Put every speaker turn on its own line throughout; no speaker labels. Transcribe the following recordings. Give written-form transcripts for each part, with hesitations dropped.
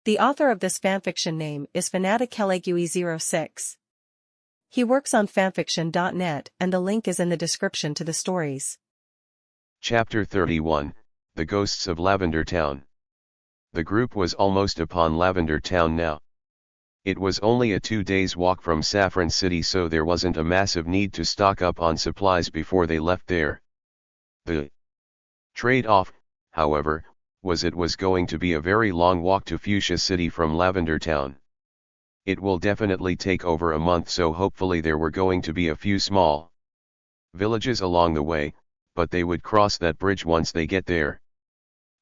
The author of this fanfiction name is Fanatic06. He works on fanfiction.net and the link is in the description to the stories.
Chapter 31, The Ghosts of Lavender Town. The group was almost upon Lavender Town now. It was only a 2 days walk from Saffron City, so there wasn't a massive need to stock up on supplies before they left there. The trade-off, however, was it was going to be a very long walk to Fuchsia City from Lavender Town. It will definitely take over a month, so hopefully there were going to be a few small villages along the way, but they would cross that bridge once they get there.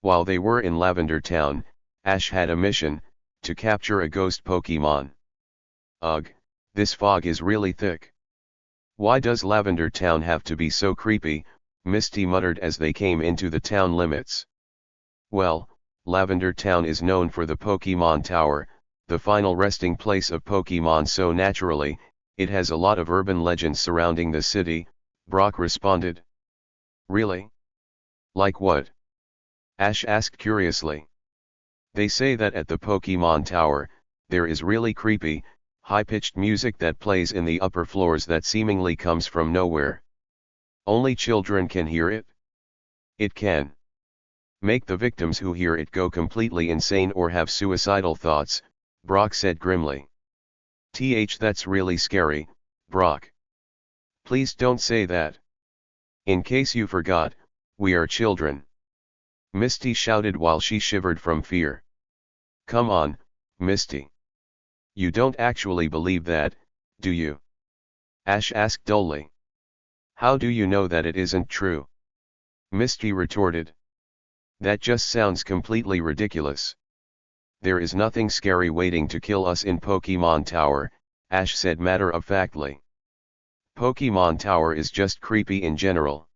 While they were in Lavender Town, Ash had a mission, to capture a ghost Pokemon. Ugh, this fog is really thick. Why does Lavender Town have to be so creepy? Misty muttered as they came into the town limits. Well, Lavender Town is known for the Pokemon Tower, the final resting place of Pokemon, so naturally, it has a lot of urban legends surrounding the city, Brock responded. Really? Like what? Ash asked curiously. They say that at the Pokemon Tower, there is really creepy, high-pitched music that plays in the upper floors that seemingly comes from nowhere. Only children can hear it. It can make the victims who hear it go completely insane or have suicidal thoughts, Brock said grimly. That's really scary, Brock. Please don't say that. In case you forgot, we are children. Misty shouted while she shivered from fear. Come on, Misty. You don't actually believe that, do you? Ash asked dully. How do you know that it isn't true? Misty retorted. That just sounds completely ridiculous. There is nothing scary waiting to kill us in Pokemon Tower, Ash said matter-of-factly. Pokemon Tower is just creepy in general.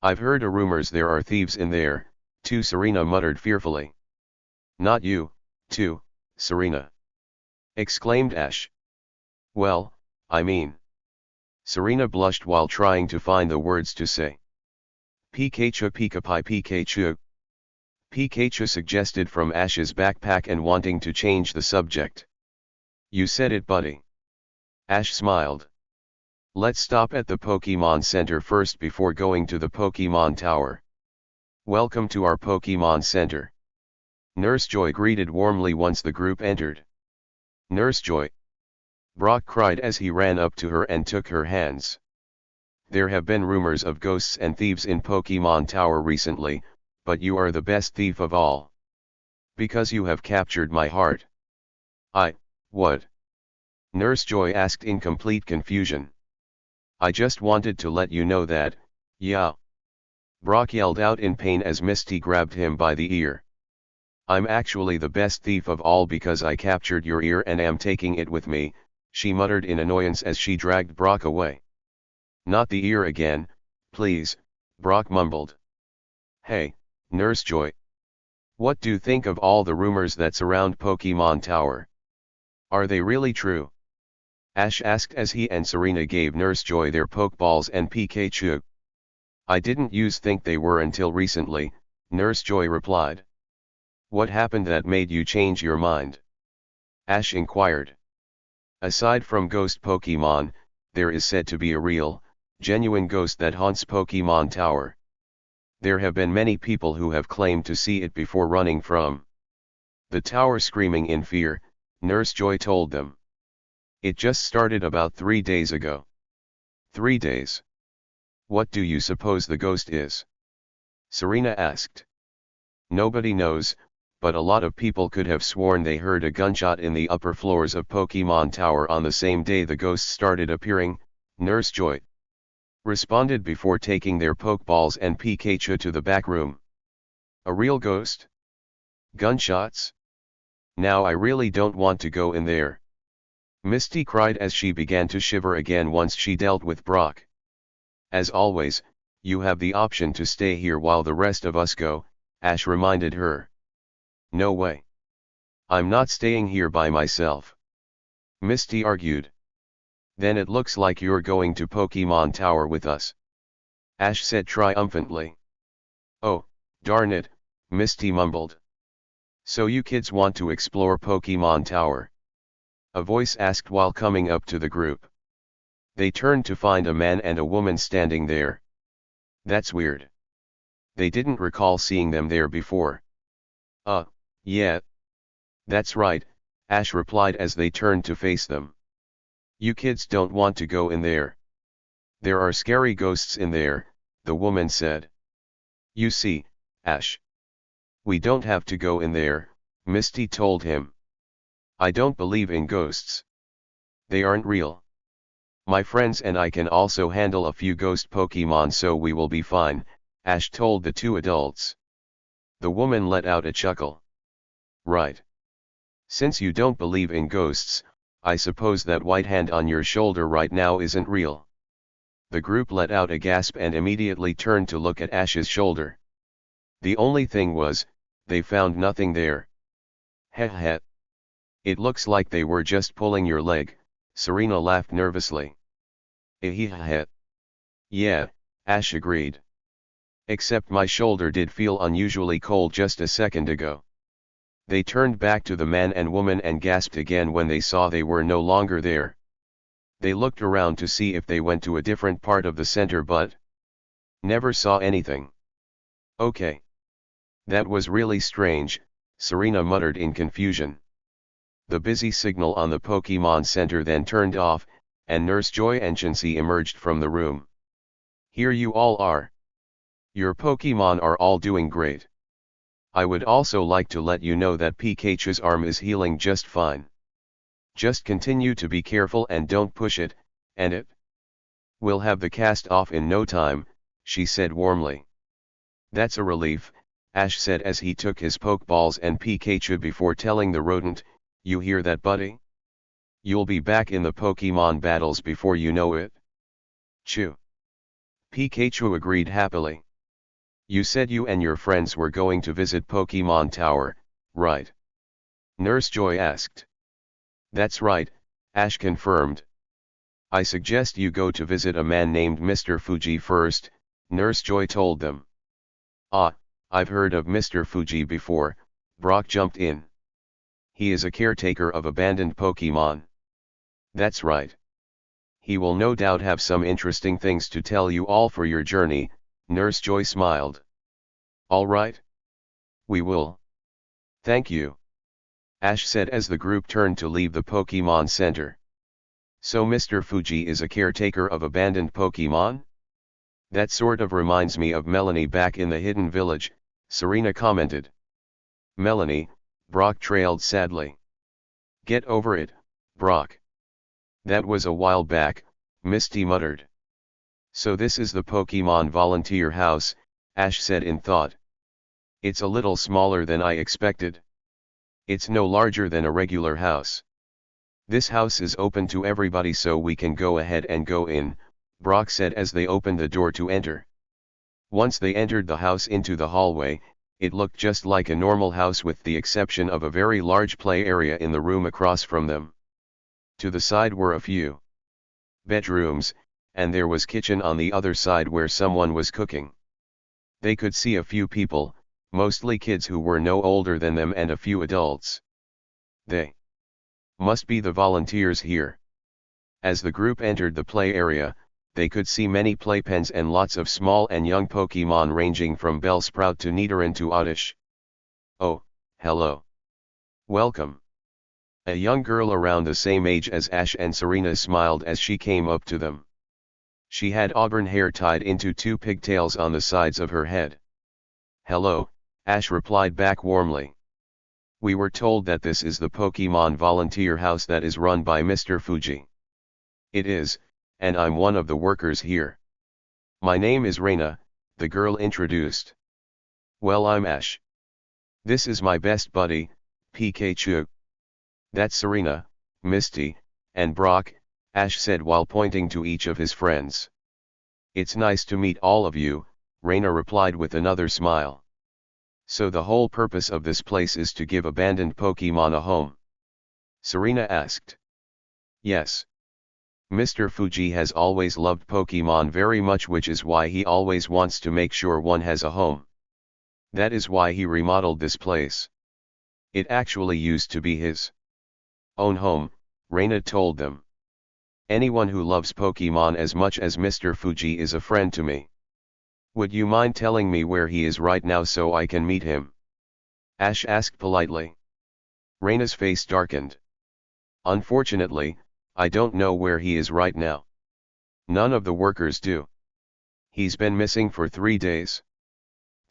I've heard rumors there are thieves in there, too, Serena muttered fearfully. Not you, too, Serena. Exclaimed Ash. Well, I mean. Serena blushed while trying to find the words to say. Pikachu Pikapi Pikachu. Pikachu suggested from Ash's backpack and wanting to change the subject. You said it, buddy. Ash smiled. Let's stop at the Pokemon Center first before going to the Pokemon Tower. Welcome to our Pokemon Center. Nurse Joy greeted warmly once the group entered. Nurse Joy! Brock cried as he ran up to her and took her hands. There have been rumors of ghosts and thieves in Pokemon Tower recently, but you are the best thief of all. Because you have captured my heart. What? Nurse Joy asked in complete confusion. I just wanted to let you know that, yeah. Brock yelled out in pain as Misty grabbed him by the ear. I'm actually the best thief of all because I captured your ear and am taking it with me, she muttered in annoyance as she dragged Brock away. Not the ear again, please, Brock mumbled. Hey, Nurse Joy. What do you think of all the rumors that surround Pokemon Tower? Are they really true? Ash asked as he and Serena gave Nurse Joy their Pokeballs and Pikachu. I didn't think they were until recently, Nurse Joy replied. What happened that made you change your mind? Ash inquired. Aside from ghost Pokemon, there is said to be a real, genuine ghost that haunts Pokemon Tower. There have been many people who have claimed to see it before running from the tower screaming in fear, Nurse Joy told them. It just started about 3 days ago. 3 days. What do you suppose the ghost is? Serena asked. Nobody knows, but a lot of people could have sworn they heard a gunshot in the upper floors of Pokemon Tower on the same day the ghost started appearing, Nurse Joy responded before taking their Pokeballs and Pikachu to the back room. A real ghost? Gunshots? Now I really don't want to go in there. Misty cried as she began to shiver again once she dealt with Brock. As always, you have the option to stay here while the rest of us go, Ash reminded her. No way. I'm not staying here by myself. Misty argued. Then it looks like you're going to Pokemon Tower with us. Ash said triumphantly. Oh, darn it, Misty mumbled. So you kids want to explore Pokemon Tower? A voice asked while coming up to the group. They turned to find a man and a woman standing there. That's weird. They didn't recall seeing them there before. Yeah. That's right, Ash replied as they turned to face them. You kids don't want to go in there. There are scary ghosts in there, the woman said. You see, Ash. We don't have to go in there, Misty told him. I don't believe in ghosts. They aren't real. My friends and I can also handle a few ghost Pokemon, so we will be fine, Ash told the two adults. The woman let out a chuckle. Right. Since you don't believe in ghosts, I suppose that white hand on your shoulder right now isn't real. The group let out a gasp and immediately turned to look at Ash's shoulder. The only thing was, they found nothing there. Heh. It looks like they were just pulling your leg, Serena laughed nervously. Heh. Yeah, Ash agreed. Except my shoulder did feel unusually cold just a second ago. They turned back to the man and woman and gasped again when they saw they were no longer there. They looked around to see if they went to a different part of the center but never saw anything. Okay. That was really strange, Serena muttered in confusion. The busy signal on the Pokemon Center then turned off, and Nurse Joy and Chansey emerged from the room. Here you all are. Your Pokemon are all doing great. I would also like to let you know that Pikachu's arm is healing just fine. Just continue to be careful and don't push it, and it will have the cast off in no time, she said warmly. That's a relief, Ash said as he took his Pokeballs and Pikachu before telling the rodent, you hear that, buddy? You'll be back in the Pokemon battles before you know it. Chew. Pikachu agreed happily. You said you and your friends were going to visit Pokemon Tower, right? Nurse Joy asked. That's right, Ash confirmed. I suggest you go to visit a man named Mr. Fuji first, Nurse Joy told them. Ah, I've heard of Mr. Fuji before, Brock jumped in. He is a caretaker of abandoned Pokemon. That's right. He will no doubt have some interesting things to tell you all for your journey, Nurse Joy smiled. All right. We will. Thank you. Ash said as the group turned to leave the Pokemon Center. So Mr. Fuji is a caretaker of abandoned Pokemon? That sort of reminds me of Melanie back in the Hidden Village, Serena commented. Melanie, Brock trailed sadly. Get over it, Brock. That was a while back, Misty muttered. So this is the Pokemon Volunteer House, Ash said in thought. It's a little smaller than I expected. It's no larger than a regular house. This house is open to everybody, so we can go ahead and go in, Brock said as they opened the door to enter. Once they entered the house into the hallway, it looked just like a normal house with the exception of a very large play area in the room across from them. To the side were a few bedrooms, and there was kitchen on the other side where someone was cooking. They could see a few people, mostly kids who were no older than them, and a few adults. They must be the volunteers here. As the group entered the play area, they could see many playpens and lots of small and young Pokemon ranging from Bellsprout to Nidoran to Oddish. Oh, hello. Welcome. A young girl around the same age as Ash and Serena smiled as she came up to them. She had auburn hair tied into two pigtails on the sides of her head. Hello, Ash replied back warmly. We were told that this is the Pokemon Volunteer House that is run by Mr. Fuji. It is, and I'm one of the workers here. My name is Reina, the girl introduced. Well, I'm Ash. This is my best buddy, Pikachu. That's Serena, Misty, and Brock, Ash said while pointing to each of his friends. It's nice to meet all of you, Reina replied with another smile. So the whole purpose of this place is to give abandoned Pokemon a home? Serena asked. Yes. Mr. Fuji has always loved Pokemon very much, which is why he always wants to make sure one has a home. That is why he remodeled this place. It actually used to be his own home, Reina told them. Anyone who loves Pokemon as much as Mr. Fuji is a friend to me. Would you mind telling me where he is right now so I can meet him? Ash asked politely. Reina's face darkened. Unfortunately, I don't know where he is right now. None of the workers do. He's been missing for 3 days.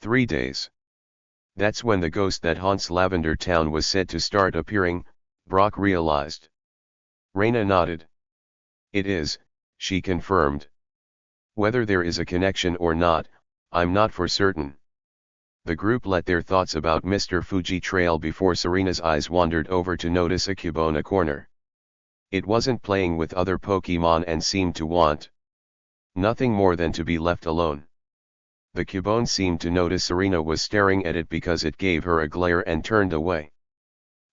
3 days. That's when the ghost that haunts Lavender Town was said to start appearing, Brock realized. Reina nodded. It is, she confirmed. Whether there is a connection or not, I'm not for certain. The group let their thoughts about Mr. Fuji trail before Serena's eyes wandered over to notice a cube in a corner. It wasn't playing with other Pokemon and seemed to want nothing more than to be left alone. The Cubone seemed to notice Serena was staring at it because it gave her a glare and turned away.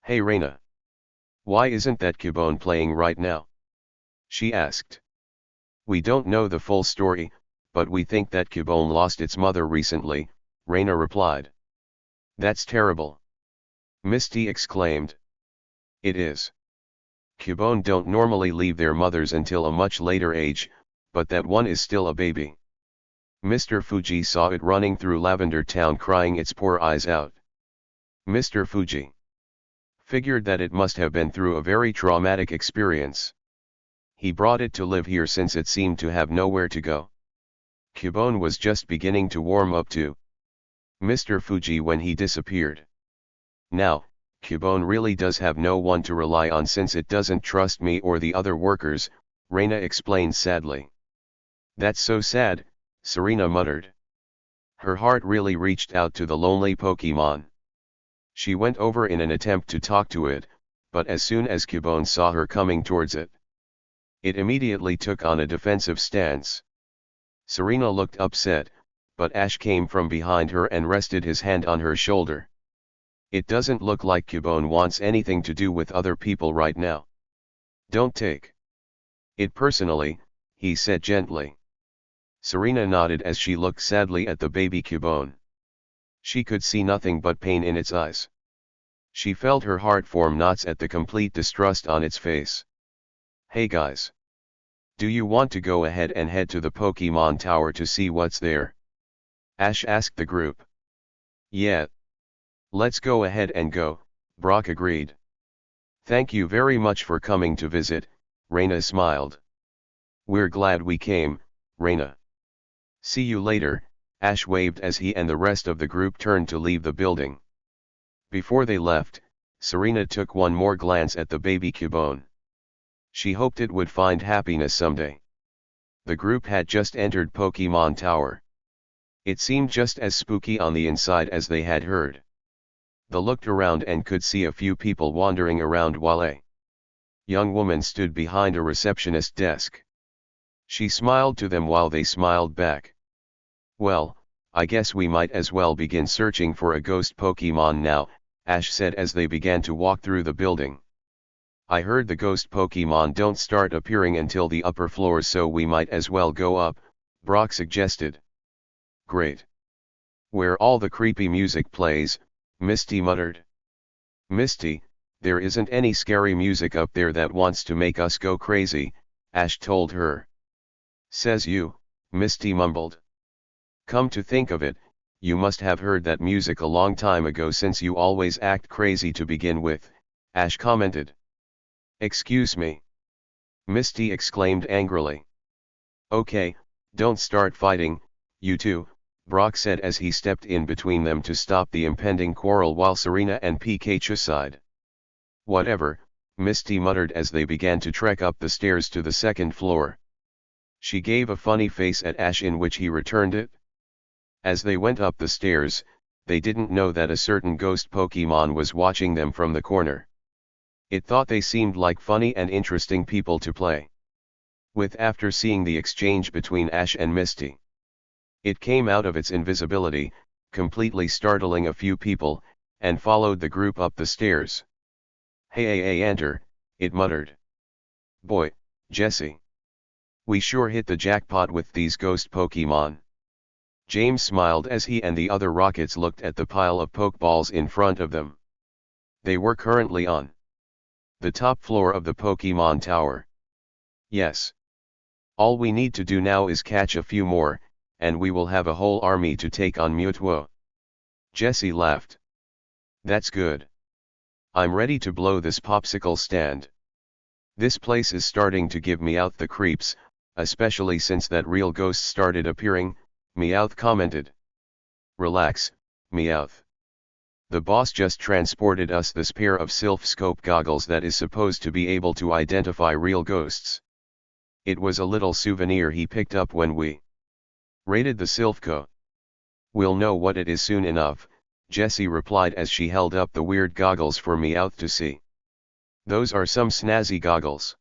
Hey Reina. Why isn't that Cubone playing right now? She asked. We don't know the full story, but we think that Cubone lost its mother recently, Reina replied. That's terrible. Misty exclaimed. It is. Cubone don't normally leave their mothers until a much later age, but that one is still a baby. Mr. Fuji saw it running through Lavender Town crying its poor eyes out. Mr. Fuji figured that it must have been through a very traumatic experience. He brought it to live here since it seemed to have nowhere to go. Cubone was just beginning to warm up to Mr. Fuji when he disappeared. Now, Cubone really does have no one to rely on since it doesn't trust me or the other workers, Reina explained sadly. That's so sad, Serena muttered. Her heart really reached out to the lonely Pokemon. She went over in an attempt to talk to it, but as soon as Cubone saw her coming towards it, it immediately took on a defensive stance. Serena looked upset, but Ash came from behind her and rested his hand on her shoulder. It doesn't look like Cubone wants anything to do with other people right now. Don't take it personally, he said gently. Serena nodded as she looked sadly at the baby Cubone. She could see nothing but pain in its eyes. She felt her heart form knots at the complete distrust on its face. Hey guys. Do you want to go ahead and head to the Pokemon Tower to see what's there? Ash asked the group. Yeah. Let's go ahead and go, Brock agreed. Thank you very much for coming to visit, Reina smiled. We're glad we came, Reina. See you later, Ash waved as he and the rest of the group turned to leave the building. Before they left, Serena took one more glance at the baby Cubone. She hoped it would find happiness someday. The group had just entered Pokemon Tower. It seemed just as spooky on the inside as they had heard. They looked around and could see a few people wandering around while a young woman stood behind a receptionist desk. She smiled to them while they smiled back. Well, I guess we might as well begin searching for a ghost Pokemon now, Ash said as they began to walk through the building. I heard the ghost Pokemon don't start appearing until the upper floors, so we might as well go up, Brock suggested. Great. Where all the creepy music plays, Misty muttered. Misty, there isn't any scary music up there that wants to make us go crazy, Ash told her. Says you, Misty mumbled. Come to think of it, you must have heard that music a long time ago since you always act crazy to begin with, Ash commented. Excuse me. Misty exclaimed angrily. Okay, don't start fighting, you two, Brock said as he stepped in between them to stop the impending quarrel while Serena and Pikachu sighed. Whatever, Misty muttered as they began to trek up the stairs to the second floor. She gave a funny face at Ash in which he returned it. As they went up the stairs, they didn't know that a certain ghost Pokemon was watching them from the corner. It thought they seemed like funny and interesting people to play with after seeing the exchange between Ash and Misty. It came out of its invisibility, completely startling a few people, and followed the group up the stairs. Hey, enter, it muttered. Boy, Jesse. We sure hit the jackpot with these ghost Pokemon. James smiled as he and the other Rockets looked at the pile of Pokeballs in front of them. They were currently on the top floor of the Pokemon Tower. Yes. All we need to do now is catch a few more, and we will have a whole army to take on Mewtwo. Jessie laughed. That's good. I'm ready to blow this popsicle stand. This place is starting to give Meowth the creeps, especially since that real ghost started appearing, Meowth commented. Relax, Meowth. The boss just transported us this pair of Sylph Scope goggles that is supposed to be able to identify real ghosts. It was a little souvenir he picked up when we raided the Sylphco. We'll know what it is soon enough, Jessie replied as she held up the weird goggles for Meowth to see. Those are some snazzy goggles.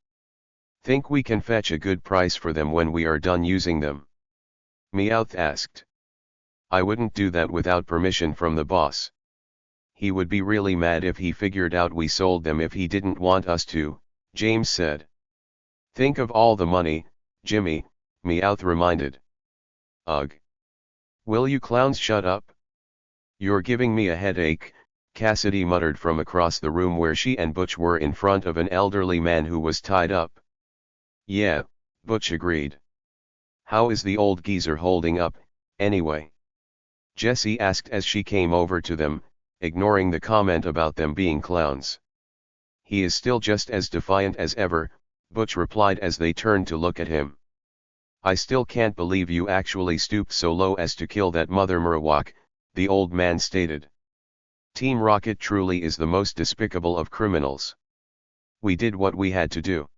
Think we can fetch a good price for them when we are done using them? Meowth asked. I wouldn't do that without permission from the boss. He would be really mad if he figured out we sold them if he didn't want us to, James said. Think of all the money, Jimmy, Meowth reminded. Ugh. Will you clowns shut up? You're giving me a headache, Cassidy muttered from across the room where she and Butch were in front of an elderly man who was tied up. Yeah, Butch agreed. How is the old geezer holding up, anyway? Jessie asked as she came over to them, ignoring the comment about them being clowns. He is still just as defiant as ever, Butch replied as they turned to look at him. I still can't believe you actually stooped so low as to kill that Mother Marowak, the old man stated. Team Rocket truly is the most despicable of criminals. We did what we had to do.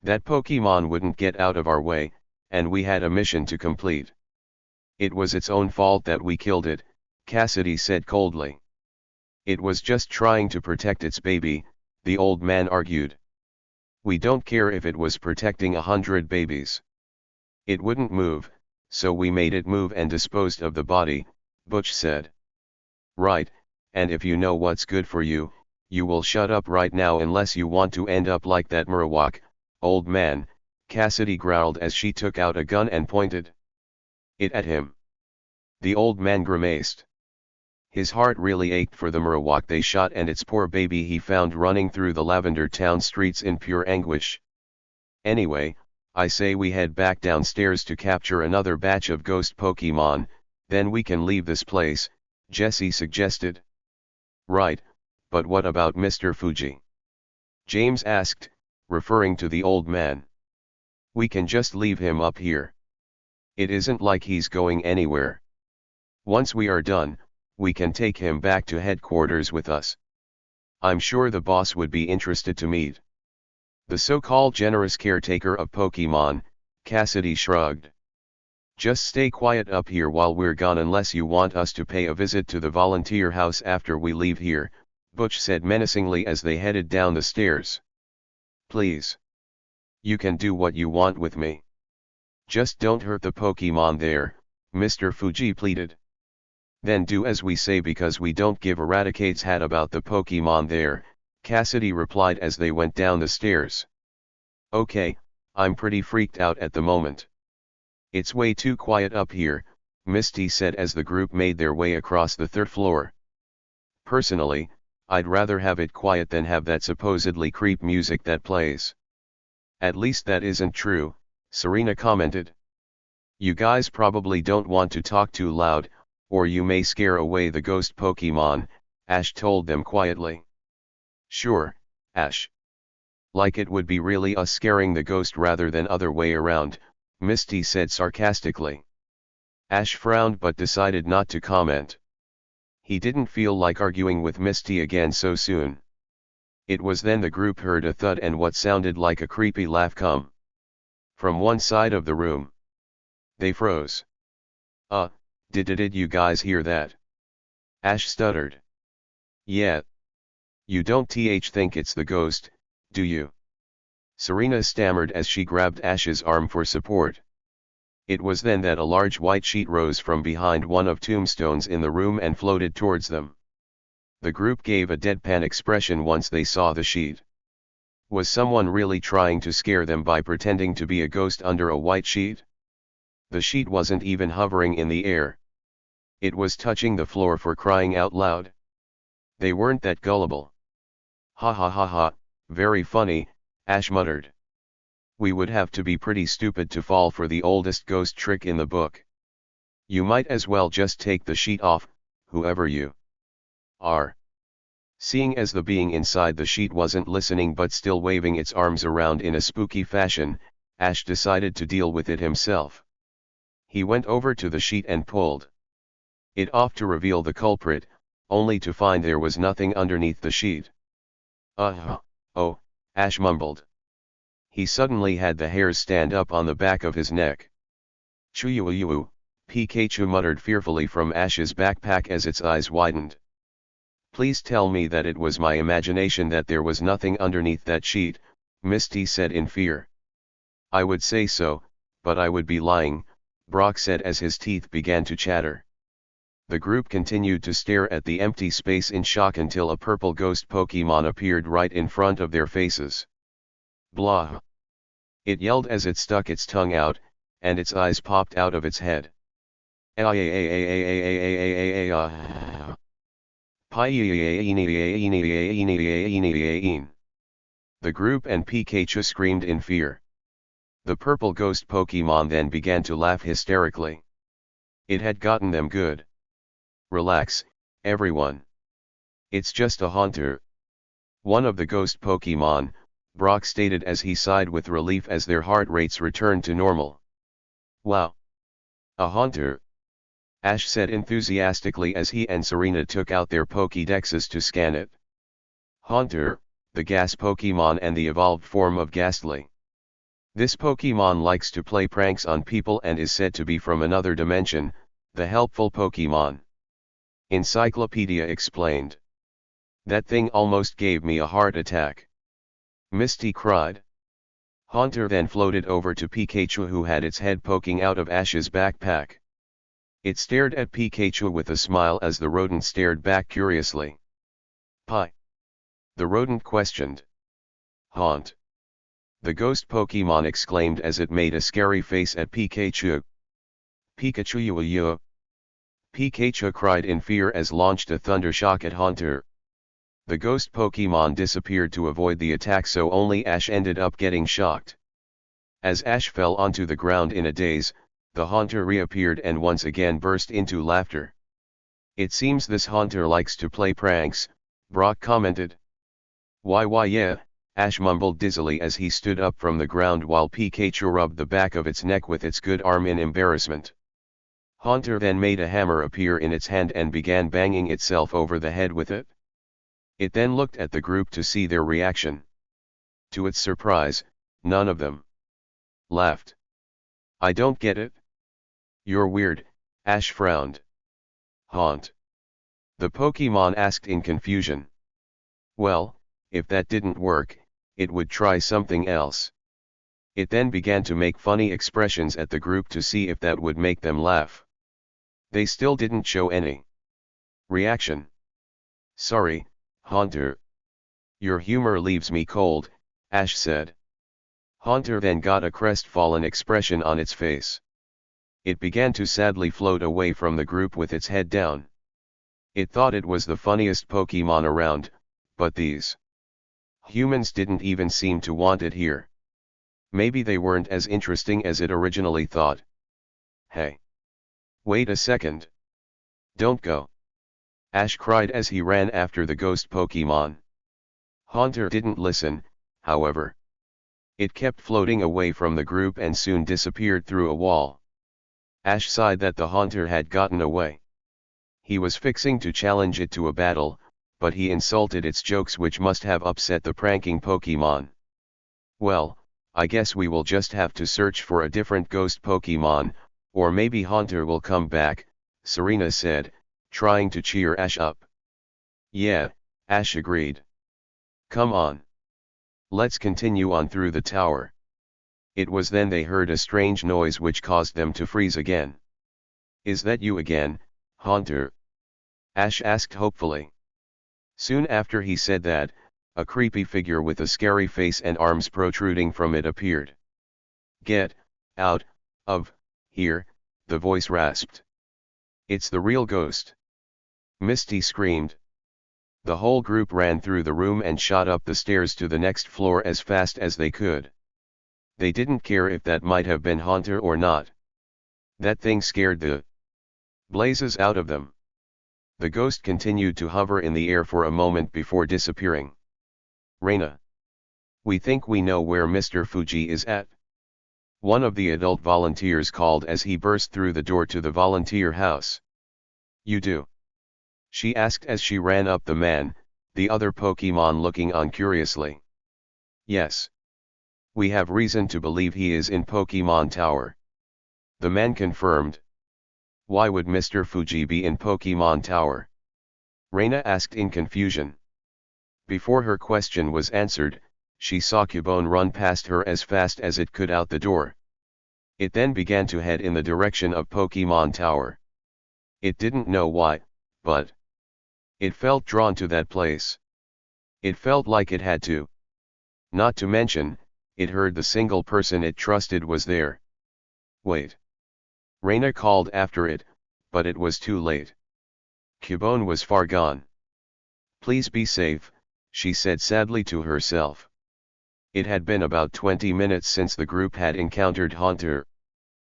That Pokemon wouldn't get out of our way, and we had a mission to complete. It was its own fault that we killed it, Cassidy said coldly. It was just trying to protect its baby, the old man argued. We don't care if it was protecting 100 babies. It wouldn't move, so we made it move and disposed of the body, Butch said. Right, and if you know what's good for you, you will shut up right now unless you want to end up like that Marowak, old man, Cassidy growled as she took out a gun and pointed it at him. The old man grimaced. His heart really ached for the Marowak they shot and its poor baby he found running through the Lavender Town streets in pure anguish. Anyway, I say we head back downstairs to capture another batch of ghost Pokemon, then we can leave this place, Jessie suggested. Right, but what about Mr. Fuji? James asked, referring to the old man. We can just leave him up here. It isn't like he's going anywhere. Once we are done, we can take him back to headquarters with us. I'm sure the boss would be interested to meet the so-called generous caretaker of Pokemon, Cassidy shrugged. Just stay quiet up here while we're gone unless you want us to pay a visit to the volunteer house after we leave here, Butch said menacingly as they headed down the stairs. Please. You can do what you want with me. Just don't hurt the Pokemon there, Mr. Fuji pleaded. Then do as we say because we don't give a raticate's hat about the Pokemon there, Cassidy replied as they went down the stairs. Okay, I'm pretty freaked out at the moment. It's way too quiet up here, Misty said as the group made their way across the third floor. Personally, I'd rather have it quiet than have that supposedly creep music that plays. At least that isn't true, Serena commented. You guys probably don't want to talk too loud, or you may scare away the ghost Pokemon, Ash told them quietly. Sure, Ash. Like it would be really us scaring the ghost rather than other way around, Misty said sarcastically. Ash frowned but decided not to comment. He didn't feel like arguing with Misty again so soon. It was then the group heard a thud and what sounded like a creepy laugh come from one side of the room. They froze. Did you guys hear that? Ash stuttered. Yeah. You don't think it's the ghost, do you? Serena stammered as she grabbed Ash's arm for support. It was then that a large white sheet rose from behind one of tombstones in the room and floated towards them. The group gave a deadpan expression once they saw the sheet. Was someone really trying to scare them by pretending to be a ghost under a white sheet? The sheet wasn't even hovering in the air. It was touching the floor for crying out loud. They weren't that gullible. Ha ha ha ha, very funny, Ash muttered. We would have to be pretty stupid to fall for the oldest ghost trick in the book. You might as well just take the sheet off, whoever you are. Seeing as the being inside the sheet wasn't listening but still waving its arms around in a spooky fashion, Ash decided to deal with it himself. He went over to the sheet and pulled it off to reveal the culprit, only to find there was nothing underneath the sheet. Oh, Ash mumbled. He suddenly had the hairs stand up on the back of his neck. Chuyuyu, Pikachu muttered fearfully from Ash's backpack as its eyes widened. Please tell me that it was my imagination that there was nothing underneath that sheet, Misty said in fear. I would say so, but I would be lying, Brock said as his teeth began to chatter. The group continued to stare at the empty space in shock until a purple ghost Pokemon appeared right in front of their faces. Blah! It yelled as it stuck its tongue out, and its eyes popped out of its head. The group and Pikachu screamed in fear. The purple ghost Pokemon then began to laugh hysterically. It had gotten them good. Relax, everyone. It's just a haunter. One of the ghost Pokemon, Brock stated as he sighed with relief as their heart rates returned to normal. Wow! A haunter! Ash said enthusiastically as he and Serena took out their Pokédexes to scan it. Haunter, the gas Pokemon and the evolved form of Ghastly. This Pokemon likes to play pranks on people and is said to be from another dimension, the helpful Pokemon. Encyclopedia explained. That thing almost gave me a heart attack. Misty cried. Haunter then floated over to Pikachu who had its head poking out of Ash's backpack. It stared at Pikachu with a smile as the rodent stared back curiously. Pie. The rodent questioned. Haunt. The ghost Pokemon exclaimed as it made a scary face at Pikachu. Pikachu. Pikachu cried in fear as launched a thunder shock at Haunter. The ghost Pokemon disappeared to avoid the attack, so only Ash ended up getting shocked. As Ash fell onto the ground in a daze, the Haunter reappeared and once again burst into laughter. It seems this Haunter likes to play pranks, Brock commented. Why yeah, Ash mumbled dizzily as he stood up from the ground while Pikachu rubbed the back of its neck with its good arm in embarrassment. Haunter then made a hammer appear in its hand and began banging itself over the head with it. It then looked at the group to see their reaction. To its surprise, none of them laughed. I don't get it. You're weird, Ash frowned. Haunt? The Pokemon asked in confusion. Well, if that didn't work, it would try something else. It then began to make funny expressions at the group to see if that would make them laugh. They still didn't show any reaction. Sorry, Haunter. Your humor leaves me cold, Ash said. Haunter then got a crestfallen expression on its face. It began to sadly float away from the group with its head down. It thought it was the funniest Pokemon around, but these humans didn't even seem to want it here. Maybe they weren't as interesting as it originally thought. Hey! Wait a second. Don't go! Ash cried as he ran after the ghost Pokemon. Haunter didn't listen, however. It kept floating away from the group and soon disappeared through a wall. Ash sighed that the Haunter had gotten away. He was fixing to challenge it to a battle, but he insulted its jokes, which must have upset the pranking Pokemon. Well, I guess we will just have to search for a different ghost Pokemon, or maybe Haunter will come back, Serena said, trying to cheer Ash up. Yeah, Ash agreed. Come on. Let's continue on through the tower. It was then they heard a strange noise which caused them to freeze again. Is that you again, Haunter? Ash asked hopefully. Soon after he said that, a creepy figure with a scary face and arms protruding from it appeared. Get out of here, the voice rasped. It's the real ghost. Misty screamed. The whole group ran through the room and shot up the stairs to the next floor as fast as they could. They didn't care if that might have been Haunter or not. That thing scared the blazes out of them. The ghost continued to hover in the air for a moment before disappearing. Reina. We think we know where Mr. Fuji is at. One of the adult volunteers called as he burst through the door to the volunteer house. You do? She asked as she ran up the man, the other Pokemon looking on curiously. Yes. We have reason to believe he is in Pokemon Tower. The man confirmed. Why would Mr. Fuji be in Pokemon Tower? Reina asked in confusion. Before her question was answered, she saw Cubone run past her as fast as it could out the door. It then began to head in the direction of Pokemon Tower. It didn't know why, but it felt drawn to that place. It felt like it had to. Not to mention, it heard the single person it trusted was there. Wait. Reina called after it, but it was too late. Cubone was far gone. Please be safe, she said sadly to herself. It had been about 20 minutes since the group had encountered Haunter.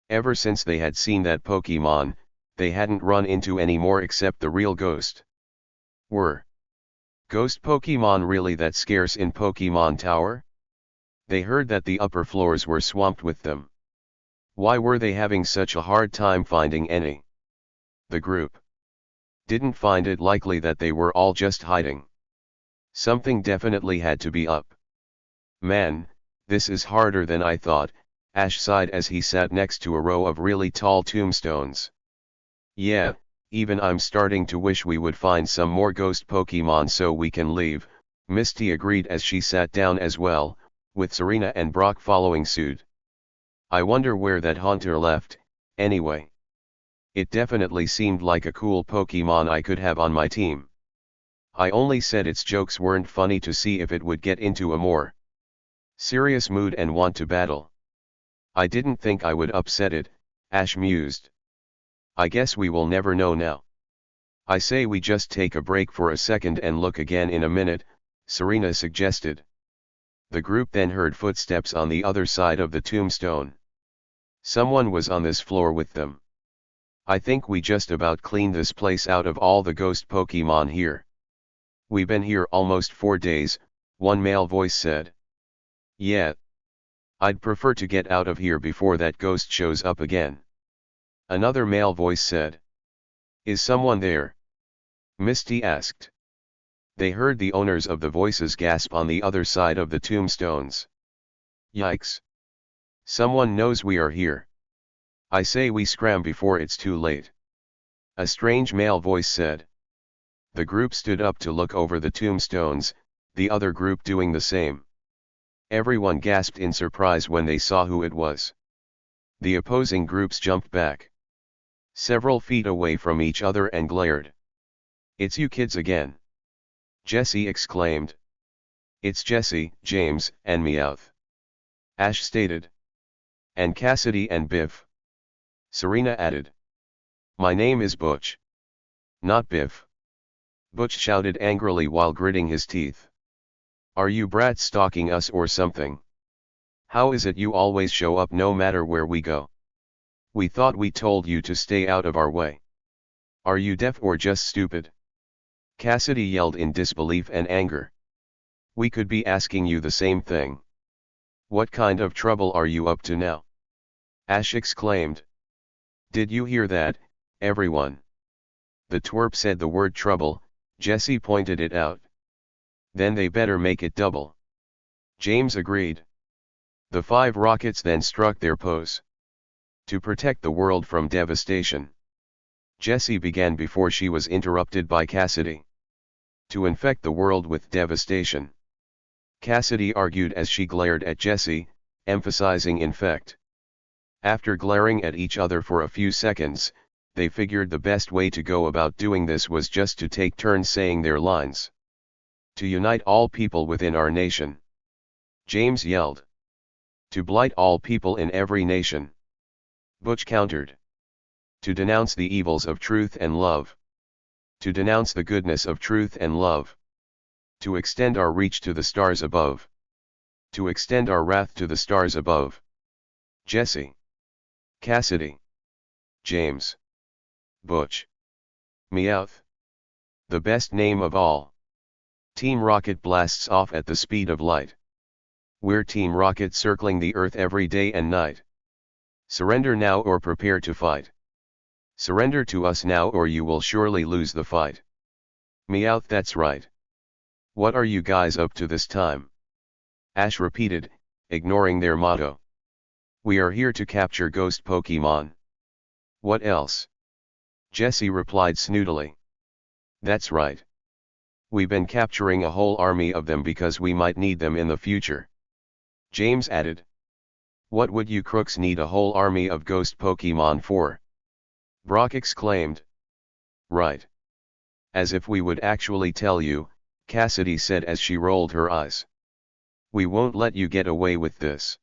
Ever since they had seen that Pokemon, they hadn't run into any more except the real ghost. Were ghost Pokemon really that scarce in Pokemon Tower? They heard that the upper floors were swamped with them. Why were they having such a hard time finding any? The group didn't find it likely that they were all just hiding. Something definitely had to be up. Man, this is harder than I thought, Ash sighed as he sat next to a row of really tall tombstones. Yeah, even I'm starting to wish we would find some more ghost Pokemon so we can leave, Misty agreed as she sat down as well, with Serena and Brock following suit. I wonder where that Haunter left, anyway. It definitely seemed like a cool Pokemon I could have on my team. I only said its jokes weren't funny to see if it would get into a more serious mood and want to battle. I didn't think I would upset it, Ash mused. I guess we will never know now. I say we just take a break for a second and look again in a minute, Serena suggested. The group then heard footsteps on the other side of the tombstone. Someone was on this floor with them. I think we just about cleaned this place out of all the ghost Pokemon here. We've been here almost 4 days, one male voice said. Yeah. I'd prefer to get out of here before that ghost shows up again. Another male voice said. Is someone there? Misty asked. They heard the owners of the voices gasp on the other side of the tombstones. Yikes. Someone knows we are here. I say we scram before it's too late. A strange male voice said. The group stood up to look over the tombstones, the other group doing the same. Everyone gasped in surprise when they saw who it was. The opposing groups jumped back several feet away from each other and glared. It's you kids again. Jesse exclaimed. It's Jesse, James, and Meowth. Ash stated. And Cassidy and Biff. Serena added. My name is Butch. Not Biff. Butch shouted angrily while gritting his teeth. Are you brats stalking us or something? How is it you always show up no matter where we go? We thought we told you to stay out of our way. Are you deaf or just stupid? Cassidy yelled in disbelief and anger. We could be asking you the same thing. What kind of trouble are you up to now? Ash exclaimed. Did you hear that, everyone? The twerp said the word trouble, Jesse pointed it out. Then they better make it double. James agreed. The 5 rockets then struck their pose. To protect the world from devastation. Jessie began before she was interrupted by Cassidy. To infect the world with devastation. Cassidy argued as she glared at Jessie, emphasizing infect. After glaring at each other for a few seconds, they figured the best way to go about doing this was just to take turns saying their lines. To unite all people within our nation. James yelled. To blight all people in every nation. Butch countered. To denounce the evils of truth and love. To denounce the goodness of truth and love. To extend our reach to the stars above. To extend our wrath to the stars above. Jesse. Cassidy. James. Butch. Meowth. The best name of all. Team Rocket blasts off at the speed of light. We're Team Rocket circling the Earth every day and night. Surrender now or prepare to fight. Surrender to us now or you will surely lose the fight. Meowth, that's right. What are you guys up to this time? Ash repeated, ignoring their motto. We are here to capture ghost Pokemon. What else? Jesse replied snootily. That's right. We've been capturing a whole army of them because we might need them in the future. James added. What would you crooks need a whole army of ghost Pokemon for? Brock exclaimed. Right. As if we would actually tell you, Cassidy said as she rolled her eyes. We won't let you get away with this.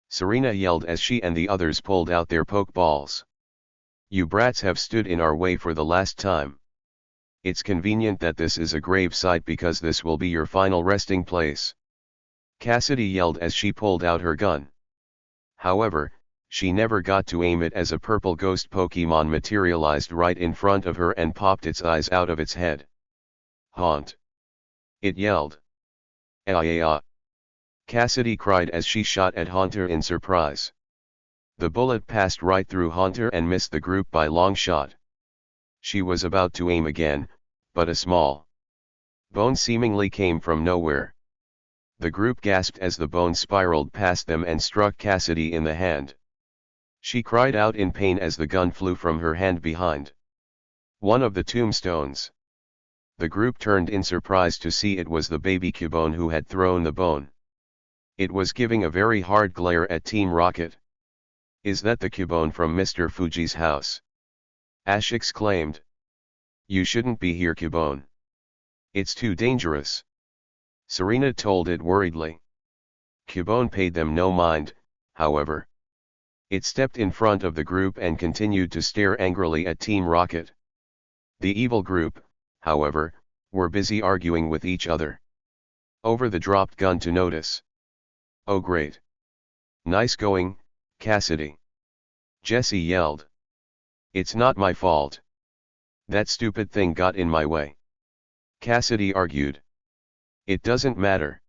Serena yelled as she and the others pulled out their Pokeballs. You brats have stood in our way for the last time. It's convenient that this is a grave site because this will be your final resting place. Cassidy yelled as she pulled out her gun. However, she never got to aim it as a purple ghost Pokemon materialized right in front of her and popped its eyes out of its head. Haunt! It yelled. Ah! Cassidy cried as she shot at Haunter in surprise. The bullet passed right through Haunter and missed the group by long shot. She was about to aim again, but a small bone seemingly came from nowhere. The group gasped as the bone spiraled past them and struck Cassidy in the hand. She cried out in pain as the gun flew from her hand behind one of the tombstones. The group turned in surprise to see it was the baby Cubone who had thrown the bone. It was giving a very hard glare at Team Rocket. Is that the Cubone from Mr. Fuji's house? Ash exclaimed. You shouldn't be here, Cubone. It's too dangerous. Serena told it worriedly. Cubone paid them no mind, however. It stepped in front of the group and continued to stare angrily at Team Rocket. The evil group, however, were busy arguing with each other over the dropped gun to notice. Oh great. Nice going, Cassidy. Jesse yelled. It's not my fault. That stupid thing got in my way. Cassidy argued. It doesn't matter.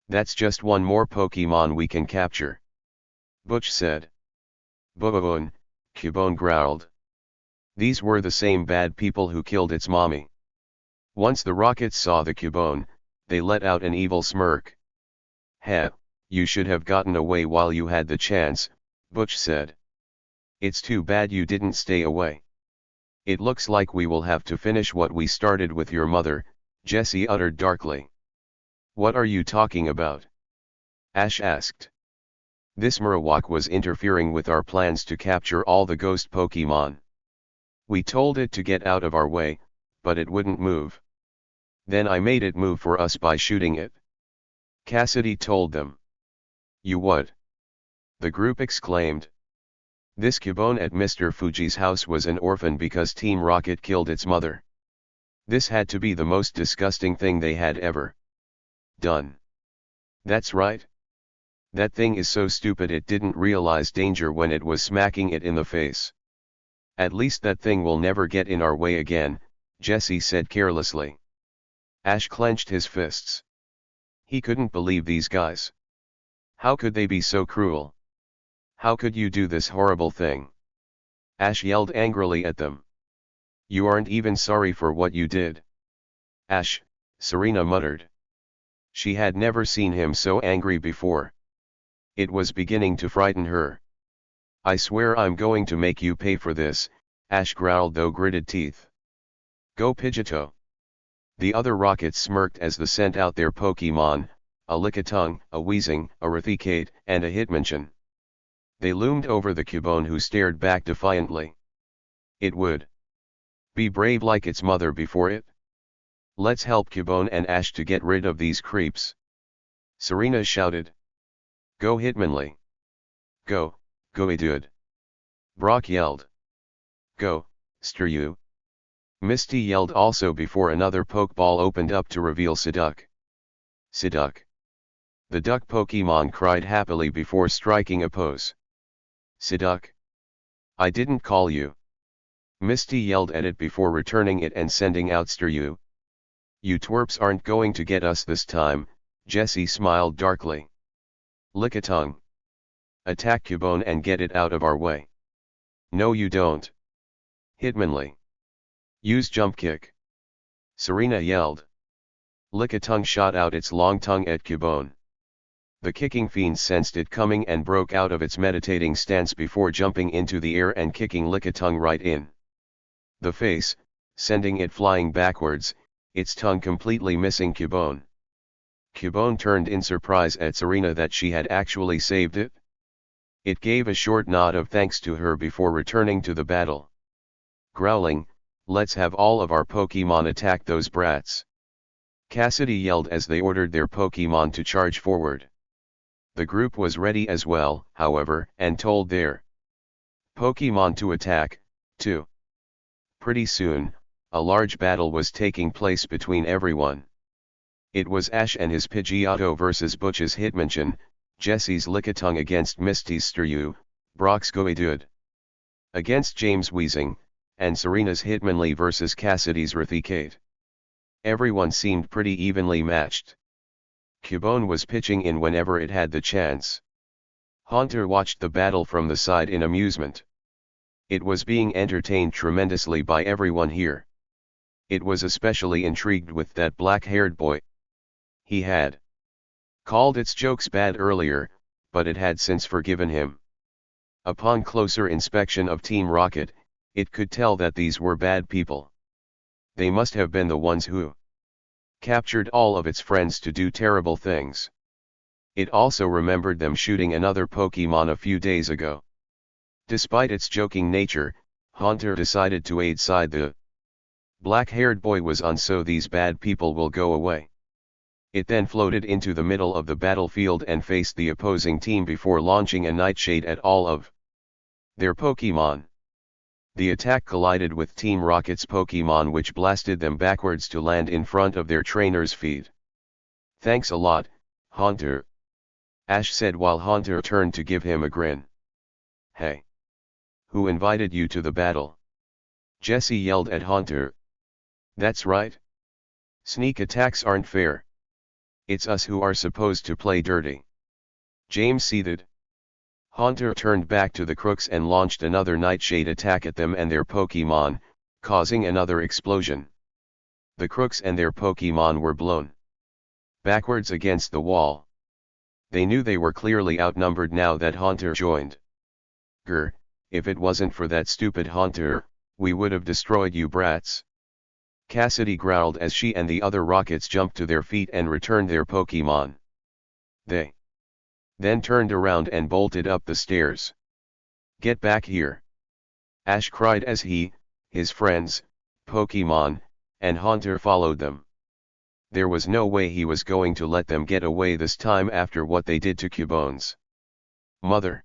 That's just one more Pokemon we can capture. Butch said. Boon, Cubone growled. These were the same bad people who killed its mommy. Once the Rockets saw the Cubone, they let out an evil smirk. Heh, you should have gotten away while you had the chance, Butch said. It's too bad you didn't stay away. It looks like we will have to finish what we started with your mother, Jesse uttered darkly. What are you talking about? Ash asked. This Marowak was interfering with our plans to capture all the ghost Pokemon. We told it to get out of our way, but it wouldn't move. Then I made it move for us by shooting it. Cassidy told them. You what? The group exclaimed. This Cubone at Mr. Fuji's house was an orphan because Team Rocket killed its mother. This had to be the most disgusting thing they had ever done. That's right. That thing is so stupid it didn't realize danger when it was smacking it in the face. At least that thing will never get in our way again, Jesse said carelessly. Ash clenched his fists. He couldn't believe these guys. How could they be so cruel? How could you do this horrible thing? Ash yelled angrily at them. You aren't even sorry for what you did. Ash, Serena muttered. She had never seen him so angry before. It was beginning to frighten her. I swear I'm going to make you pay for this, Ash growled through gritted teeth. Go Pidgeotto. The other Rockets smirked as they sent out their Pokemon, a Lickitung, a Weezing, a Raticate, and a Hitmonchan. They loomed over the Cubone who stared back defiantly. It would be brave like its mother before it. Let's help Cubone and Ash to get rid of these creeps. Serena shouted. Go Hitmonlee. Go, Goedude. Brock yelled. Go, Storie. Misty yelled also before another Pokeball opened up to reveal Psyduck. Psyduck. The duck Pokemon cried happily before striking a pose. Psyduck. I didn't call you. Misty yelled at it before returning it and sending out Storie. You twerps aren't going to get us this time, Jessie smiled darkly. Lickitung. Attack Cubone and get it out of our way. No you don't. Hitmonlee. Use jump kick. Serena yelled. Lickitung shot out its long tongue at Cubone. The kicking fiend sensed it coming and broke out of its meditating stance before jumping into the air and kicking Lickitung right in the face, sending it flying backwards, its tongue completely missing Cubone. Cubone turned in surprise at Serena that she had actually saved it. It gave a short nod of thanks to her before returning to the battle. Growling, let's have all of our Pokemon attack those brats. Cassidy yelled as they ordered their Pokemon to charge forward. The group was ready as well, however, and told their Pokemon to attack, too. Pretty soon, a large battle was taking place between everyone. It was Ash and his Pidgeotto versus Butch's Hitmonchan, Jessie's Lickitung against Misty's Storie, Brock's Geodude against James' Weezing, and Serena's Hitmonlee versus Cassidy's Raticate. Everyone seemed pretty evenly matched. Cubone was pitching in whenever it had the chance. Haunter watched the battle from the side in amusement. It was being entertained tremendously by everyone here. It was especially intrigued with that black-haired boy. He had called its jokes bad earlier, but it had since forgiven him. Upon closer inspection of Team Rocket, it could tell that these were bad people. They must have been the ones who captured all of its friends to do terrible things. It also remembered them shooting another Pokemon a few days ago. Despite its joking nature, Haunter decided to aid side the black-haired boy was on, so these bad people will go away. It then floated into the middle of the battlefield and faced the opposing team before launching a Nightshade at all of their Pokemon. The attack collided with Team Rocket's Pokemon, which blasted them backwards to land in front of their trainer's feet. Thanks a lot, Haunter, Ash said while Haunter turned to give him a grin. Hey! Who invited you to the battle? Jessie yelled at Haunter. That's right. Sneak attacks aren't fair. It's us who are supposed to play dirty. James seethed. Haunter turned back to the crooks and launched another Nightshade attack at them and their Pokemon, causing another explosion. The crooks and their Pokemon were blown backwards against the wall. They knew they were clearly outnumbered now that Haunter joined. Grr, if it wasn't for that stupid Haunter, we would have destroyed you brats. Cassidy growled as she and the other Rockets jumped to their feet and returned their Pokemon. They then turned around and bolted up the stairs. Get back here! Ash cried as he, his friends, Pokemon, and Haunter followed them. There was no way he was going to let them get away this time after what they did to Cubone's mother.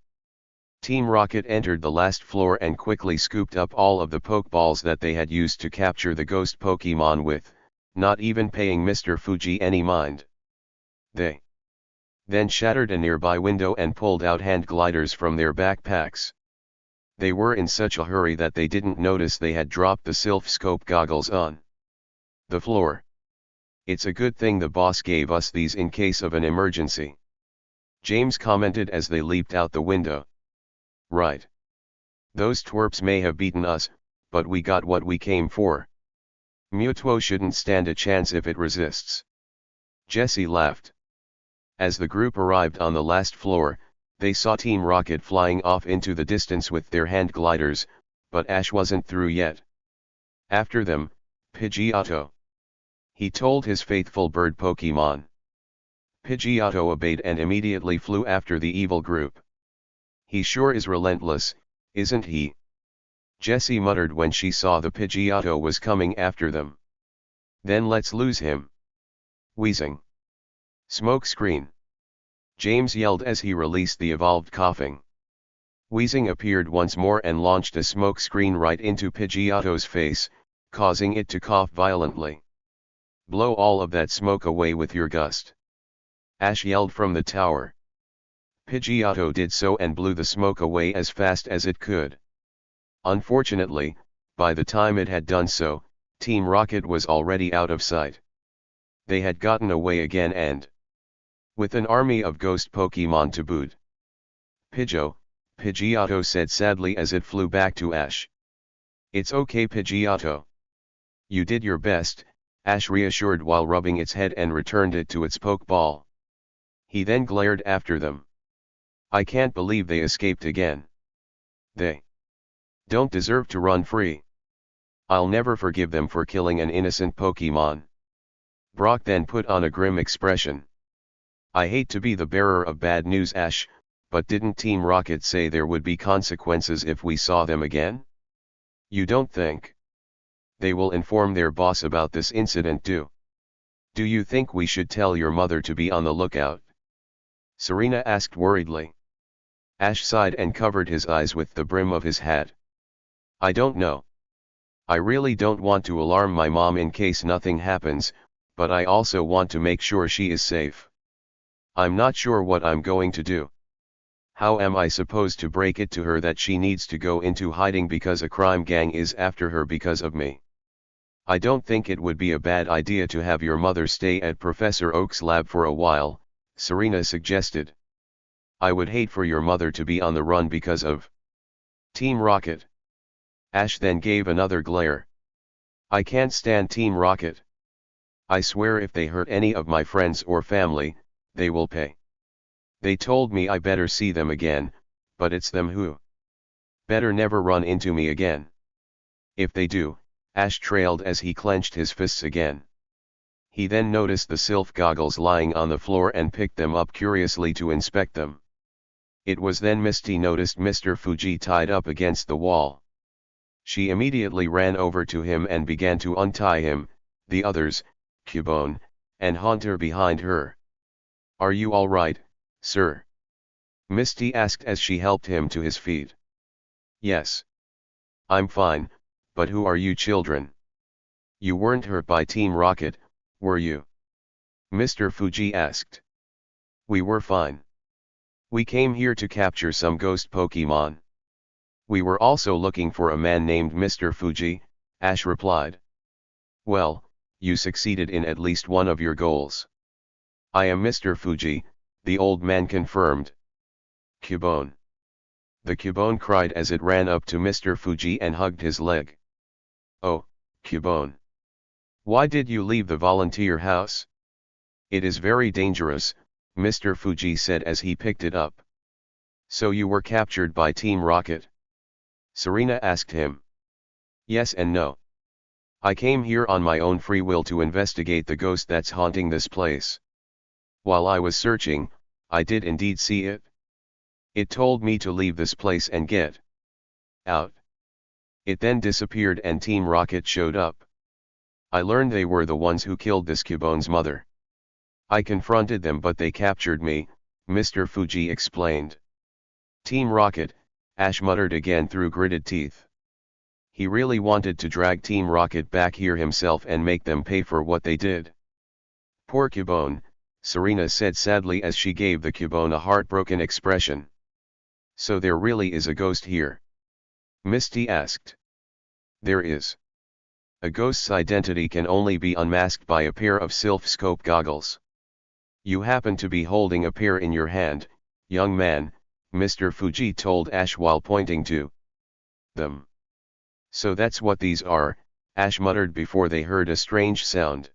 Team Rocket entered the last floor and quickly scooped up all of the Pokeballs that they had used to capture the ghost Pokemon with, not even paying Mr. Fuji any mind. They then shattered a nearby window and pulled out hand gliders from their backpacks. They were in such a hurry that they didn't notice they had dropped the Sylph Scope goggles on the floor. It's a good thing the boss gave us these in case of an emergency, James commented as they leaped out the window. Right. Those twerps may have beaten us, but we got what we came for. Mewtwo shouldn't stand a chance if it resists. Jessie laughed. As the group arrived on the last floor, they saw Team Rocket flying off into the distance with their hand gliders, but Ash wasn't through yet. After them, Pidgeotto. He told his faithful bird Pokemon. Pidgeotto obeyed and immediately flew after the evil group. He sure is relentless, isn't he? Jessie muttered when she saw the Pidgeotto was coming after them. Then let's lose him. Wheezing. Smoke screen. James yelled as he released the evolved coughing. Wheezing appeared once more and launched a smoke screen right into Pidgeotto's face, causing it to cough violently. "Blow all of that smoke away with your gust," Ash yelled from the tower. Pidgeotto did so and blew the smoke away as fast as it could. Unfortunately, by the time it had done so, Team Rocket was already out of sight. They had gotten away again and with an army of ghost Pokemon to boot. Pidgeotto said sadly as it flew back to Ash. "It's okay, Pidgeotto. You did your best," Ash reassured while rubbing its head and returned it to its Pokeball. He then glared after them. "I can't believe they escaped again. They don't deserve to run free. I'll never forgive them for killing an innocent Pokemon." Brock then put on a grim expression. "I hate to be the bearer of bad news, Ash, but didn't Team Rocket say there would be consequences if we saw them again? You don't think they will inform their boss about this incident, do you think we should tell your mother to be on the lookout?" Serena asked worriedly. Ash sighed and covered his eyes with the brim of his hat. "I don't know. I really don't want to alarm my mom in case nothing happens, but I also want to make sure she is safe. I'm not sure what I'm going to do. How am I supposed to break it to her that she needs to go into hiding because a crime gang is after her because of me? I don't think it would be a bad idea to have your mother stay at Professor Oak's lab for a while," Serena suggested. "I would hate for your mother to be on the run because of Team Rocket." Ash then gave another glare. "I can't stand Team Rocket. I swear if they hurt any of my friends or family, they will pay. They told me I better see them again, but it's them who better never run into me again. If they do," Ash trailed as he clenched his fists again. He then noticed the Sylph goggles lying on the floor and picked them up curiously to inspect them. It was then Misty noticed Mr. Fuji tied up against the wall. She immediately ran over to him and began to untie him, the others, Cubone, and Haunter behind her. "Are you all right, sir?" Misty asked as she helped him to his feet. "Yes. I'm fine, but who are you children? You weren't hurt by Team Rocket, were you?" Mr. Fuji asked. "We were fine. We came here to capture some ghost Pokemon. We were also looking for a man named Mr. Fuji," Ash replied. "Well, you succeeded in at least one of your goals." "I am Mr. Fuji," the old man confirmed. "Cubone." The Cubone cried as it ran up to Mr. Fuji and hugged his leg. "Oh, Cubone. Why did you leave the volunteer house?" "It is very dangerous," Mr. Fuji said as he picked it up. "So you were captured by Team Rocket?" Serena asked him. "Yes and no. I came here on my own free will to investigate the ghost that's haunting this place. While I was searching, I did indeed see it. It told me to leave this place and get out. It then disappeared and Team Rocket showed up. I learned they were the ones who killed this Cubone's mother. I confronted them but they captured me," Mr. Fuji explained. "Team Rocket," Ash muttered again through gritted teeth. He really wanted to drag Team Rocket back here himself and make them pay for what they did. "Poor Cubone," Serena said sadly as she gave the Cubone a heartbroken expression. "So there really is a ghost here?" Misty asked. "There is. A ghost's identity can only be unmasked by a pair of Sylph scope goggles. You happen to be holding a pair in your hand, young man," Mr. Fuji told Ash while pointing to them. "So that's what these are," Ash muttered before they heard a strange sound.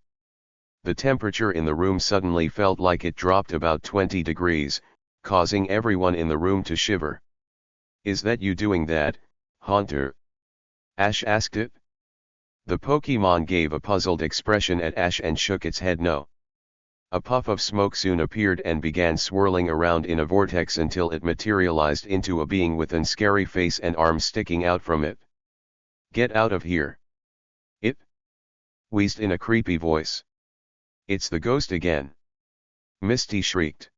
The temperature in the room suddenly felt like it dropped about 20 degrees, causing everyone in the room to shiver. "Is that you doing that, Haunter?" Ash asked it. The Pokemon gave a puzzled expression at Ash and shook its head no. A puff of smoke soon appeared and began swirling around in a vortex until it materialized into a being with an scary face and arms sticking out from it. "Get out of here!" it wheezed in a creepy voice. "It's the ghost again!" Misty shrieked.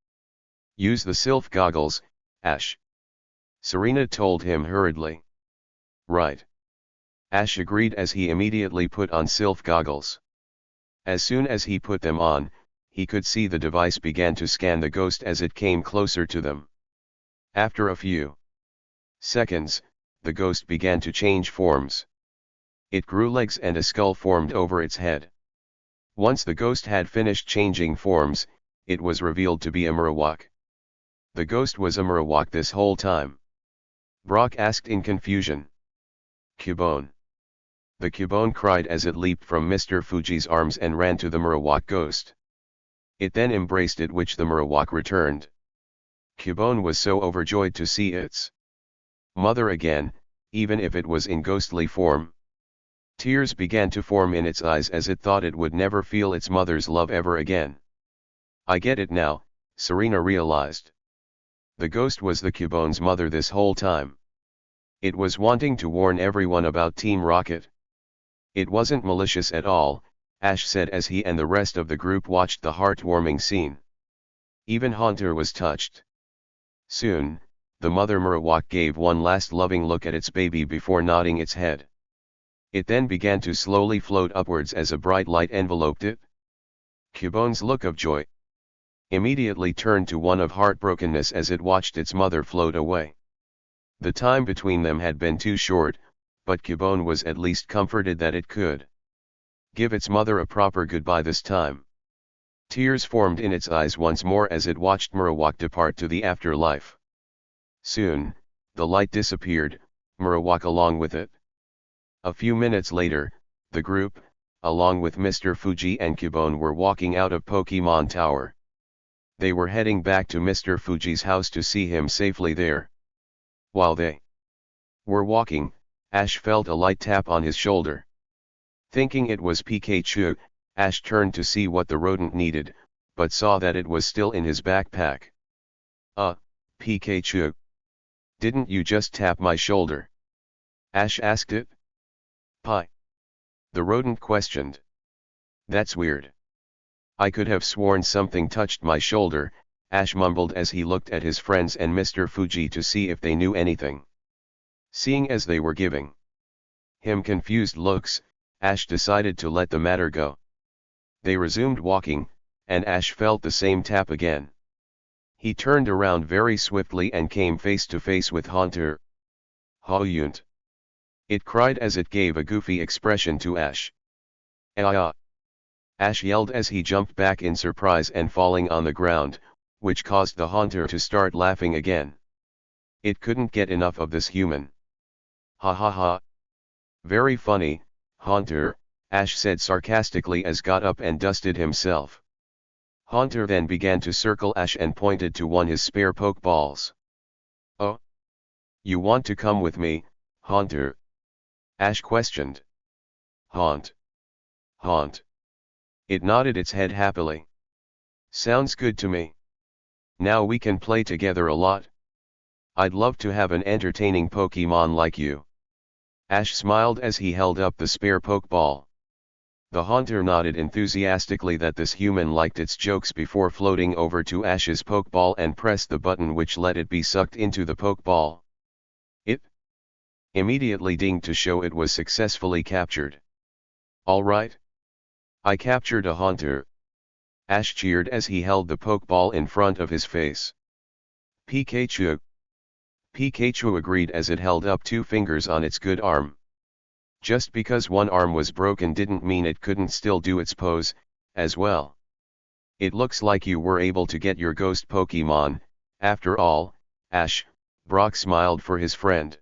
"Use the Sylph goggles, Ash," Serena told him hurriedly. "Right." Ash agreed as he immediately put on Sylph goggles. As soon as he put them on, he could see the device began to scan the ghost as it came closer to them. After a few seconds, the ghost began to change forms. It grew legs and a skull formed over its head. Once the ghost had finished changing forms, it was revealed to be a Marowak. The ghost was a Marowak this whole time. Brock asked in confusion. Cubone. The Cubone cried as it leaped from Mr. Fuji's arms and ran to the Marowak ghost. It then embraced it, which the Marowak returned. Cubone was so overjoyed to see its mother again, even if it was in ghostly form. Tears began to form in its eyes as it thought it would never feel its mother's love ever again. I get it now, Serena realized. The ghost was the Cubone's mother this whole time. It was wanting to warn everyone about Team Rocket. It wasn't malicious at all, Ash said as he and the rest of the group watched the heartwarming scene. Even Haunter was touched. Soon, the mother Marowak gave one last loving look at its baby before nodding its head. It then began to slowly float upwards as a bright light enveloped it. Cubone's look of joy immediately turned to one of heartbrokenness as it watched its mother float away. The time between them had been too short, but Cubone was at least comforted that it could give its mother a proper goodbye this time. Tears formed in its eyes once more as it watched Marowak depart to the afterlife. Soon, the light disappeared, Marowak along with it. A few minutes later, the group, along with Mr. Fuji and Cubone, were walking out of Pokemon Tower. They were heading back to Mr. Fuji's house to see him safely there. While they were walking, Ash felt a light tap on his shoulder. Thinking it was Pikachu, Ash turned to see what the rodent needed, but saw that it was still in his backpack. Pikachu. Didn't you just tap my shoulder? Ash asked it. Pi. The rodent questioned. That's weird. I could have sworn something touched my shoulder, Ash mumbled as he looked at his friends and Mr. Fuji to see if they knew anything. Seeing as they were giving him confused looks, Ash decided to let the matter go. They resumed walking, and Ash felt the same tap again. He turned around very swiftly and came face to face with Haunter. Hauyunt. It cried as it gave a goofy expression to Ash. Ah! Ash yelled as he jumped back in surprise and falling on the ground, which caused the Haunter to start laughing again. It couldn't get enough of this human. Ha ha ha. Very funny, Haunter, Ash said sarcastically as got up and dusted himself. Haunter then began to circle Ash and pointed to one his spare pokeballs. Oh? You want to come with me, Haunter? Ash questioned. Haunt. It nodded its head happily. Sounds good to me. Now we can play together a lot. I'd love to have an entertaining Pokemon like you. Ash smiled as he held up the spare Pokeball. The Haunter nodded enthusiastically that this human liked its jokes before floating over to Ash's Pokeball and pressed the button which let it be sucked into the Pokeball. It immediately dinged to show it was successfully captured. All right. I captured a Haunter. Ash cheered as he held the Pokeball in front of his face. Pikachu. Pikachu agreed as it held up 2 fingers on its good arm. Just because one arm was broken didn't mean it couldn't still do its pose, as well. It looks like you were able to get your ghost Pokemon, after all, Ash, Brock smiled for his friend.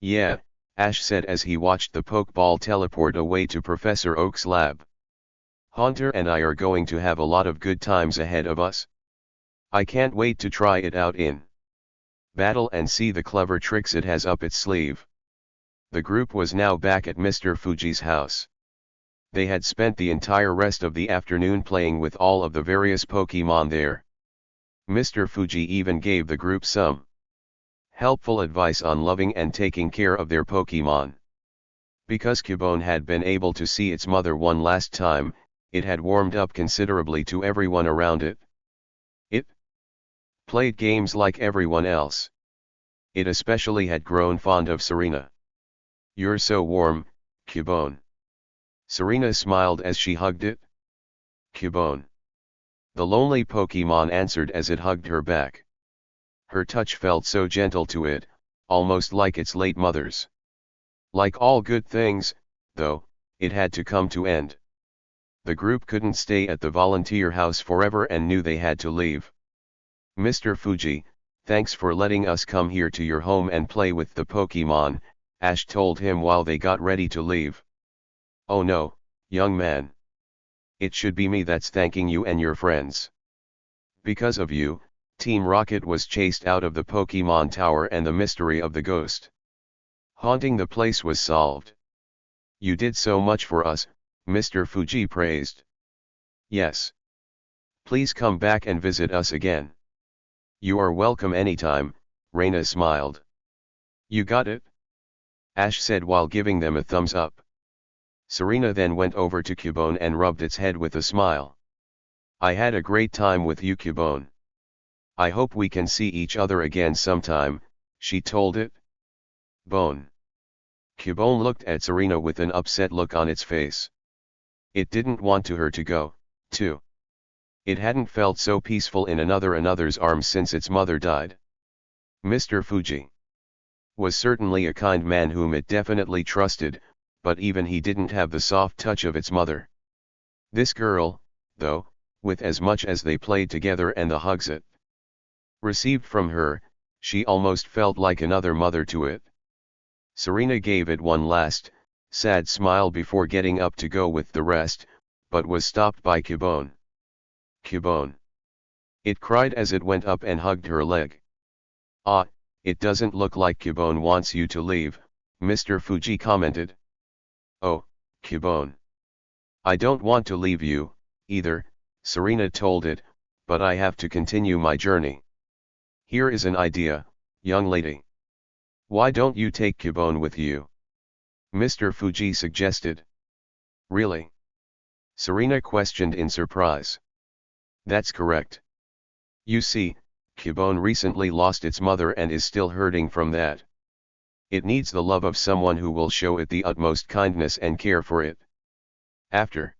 Yeah, Ash said as he watched the Pokeball teleport away to Professor Oak's lab. Haunter and I are going to have a lot of good times ahead of us. I can't wait to try it out in battle and see the clever tricks it has up its sleeve. The group was now back at Mr. Fuji's house. They had spent the entire rest of the afternoon playing with all of the various Pokemon there. Mr. Fuji even gave the group some helpful advice on loving and taking care of their Pokemon. Because Cubone had been able to see its mother one last time, it had warmed up considerably to everyone around it. It played games like everyone else. It especially had grown fond of Serena. You're so warm, Cubone. Serena smiled as she hugged it. Cubone. The lonely Pokemon answered as it hugged her back. Her touch felt so gentle to it, almost like its late mother's. Like all good things, though, it had to come to end. The group couldn't stay at the volunteer house forever and knew they had to leave. Mr. Fuji, thanks for letting us come here to your home and play with the Pokemon, Ash told him while they got ready to leave. Oh no, young man. It should be me that's thanking you and your friends. Because of you, Team Rocket was chased out of the Pokemon Tower and the mystery of the ghost haunting the place was solved. You did so much for us, Mr. Fuji praised. Yes. Please come back and visit us again. You are welcome anytime, Reina smiled. You got it? Ash said while giving them a thumbs up. Serena then went over to Cubone and rubbed its head with a smile. I had a great time with you, Cubone. I hope we can see each other again sometime, she told it. Bone. Cubone looked at Serena with an upset look on its face. It didn't want her to go, too. It hadn't felt so peaceful in another's arms since its mother died. Mr. Fuji was certainly a kind man whom it definitely trusted, but even he didn't have the soft touch of its mother. This girl, though, with as much as they played together and the hugs it received from her, she almost felt like another mother to it. Serena gave it one last, sad smile before getting up to go with the rest, but was stopped by Cubone. Cubone. It cried as it went up and hugged her leg. Ah, it doesn't look like Cubone wants you to leave, Mr. Fuji commented. Oh, Cubone. I don't want to leave you, either, Serena told it, but I have to continue my journey. Here is an idea, young lady. Why don't you take Cubone with you? Mr. Fuji suggested. Really? Serena questioned in surprise. That's correct. You see, Cubone recently lost its mother and is still hurting from that. It needs the love of someone who will show it the utmost kindness and care for it. After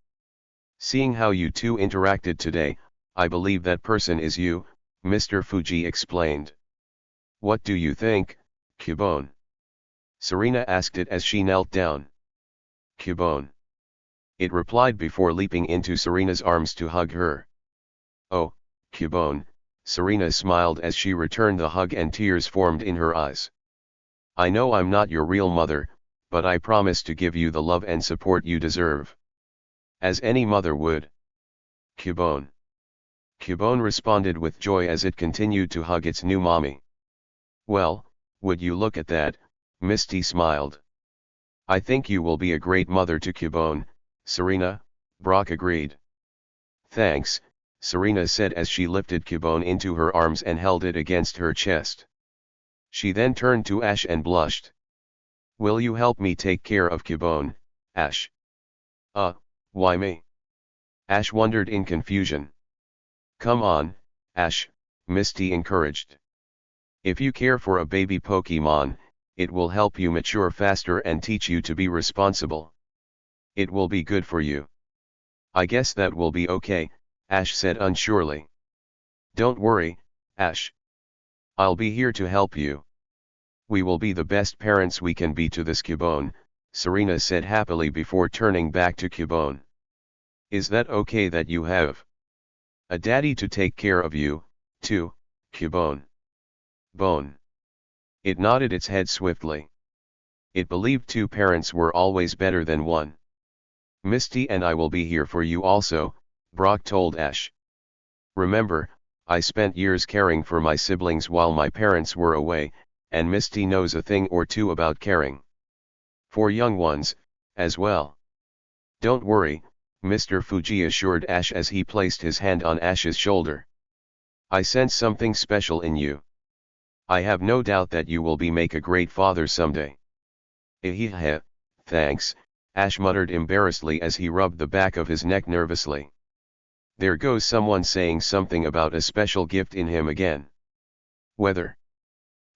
seeing how you two interacted today, I believe that person is you, Mr. Fuji explained. What do you think, Cubone? Serena asked it as she knelt down. Cubone. It replied before leaping into Serena's arms to hug her. Oh, Cubone, Serena smiled as she returned the hug and tears formed in her eyes. I know I'm not your real mother, but I promise to give you the love and support you deserve. As any mother would. Cubone. Cubone responded with joy as it continued to hug its new mommy. Well, would you look at that, Misty smiled. I think you will be a great mother to Cubone, Serena, Brock agreed. Thanks, Serena said as she lifted Cubone into her arms and held it against her chest. She then turned to Ash and blushed. Will you help me take care of Cubone, Ash? Why me? Ash wondered in confusion. Come on, Ash, Misty encouraged. If you care for a baby Pokemon, it will help you mature faster and teach you to be responsible. It will be good for you. I guess that will be okay, Ash said unsurely. Don't worry, Ash. I'll be here to help you. We will be the best parents we can be to this Cubone, Serena said happily before turning back to Cubone. Is that okay that you have a daddy to take care of you, too, Cubone? Bone. It nodded its head swiftly. It believed two parents were always better than one. Misty and I will be here for you also, Brock told Ash. Remember, I spent years caring for my siblings while my parents were away, and Misty knows a thing or two about caring for young ones, as well. Don't worry, Mr. Fuji assured Ash as he placed his hand on Ash's shoulder. I sense something special in you. I have no doubt that you will make a great father someday. Heh, thanks, Ash muttered embarrassedly as he rubbed the back of his neck nervously. There goes someone saying something about a special gift in him again. Whether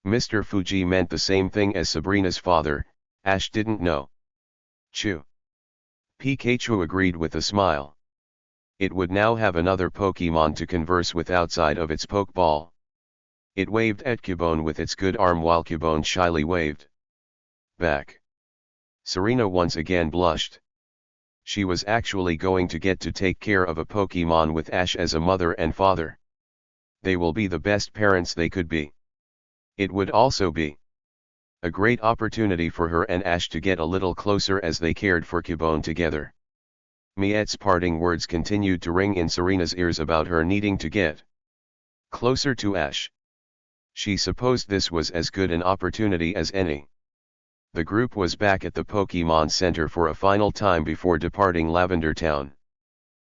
Mr. Fuji meant the same thing as Sabrina's father, Ash didn't know. Chew. Pikachu agreed with a smile. It would now have another Pokemon to converse with outside of its Pokeball. It waved at Cubone with its good arm while Cubone shyly waved back. Serena once again blushed. She was actually going to get to take care of a Pokemon with Ash as a mother and father. They will be the best parents they could be. It would also be a great opportunity for her and Ash to get a little closer as they cared for Cubone together. Miette's parting words continued to ring in Serena's ears about her needing to get closer to Ash. She supposed this was as good an opportunity as any. The group was back at the Pokemon Center for a final time before departing Lavender Town.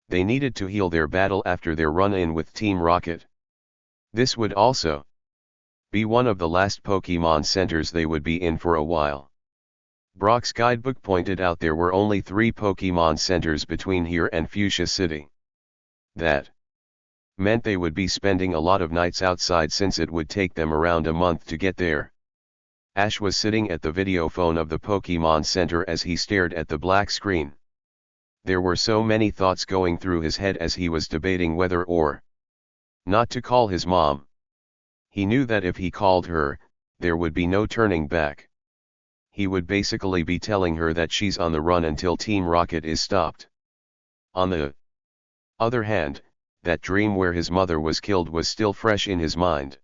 They needed to heal their battle after their run-in with Team Rocket. This would also be one of the last Pokemon Centers they would be in for a while. Brock's guidebook pointed out there were only 3 Pokemon Centers between here and Fuchsia City. That meant they would be spending a lot of nights outside since it would take them around a month to get there. Ash was sitting at the video phone of the Pokemon Center as he stared at the black screen. There were so many thoughts going through his head as he was debating whether or not to call his mom. He knew that if he called her, there would be no turning back. He would basically be telling her that she's on the run until Team Rocket is stopped. On the other hand, that dream where his mother was killed was still fresh in his mind.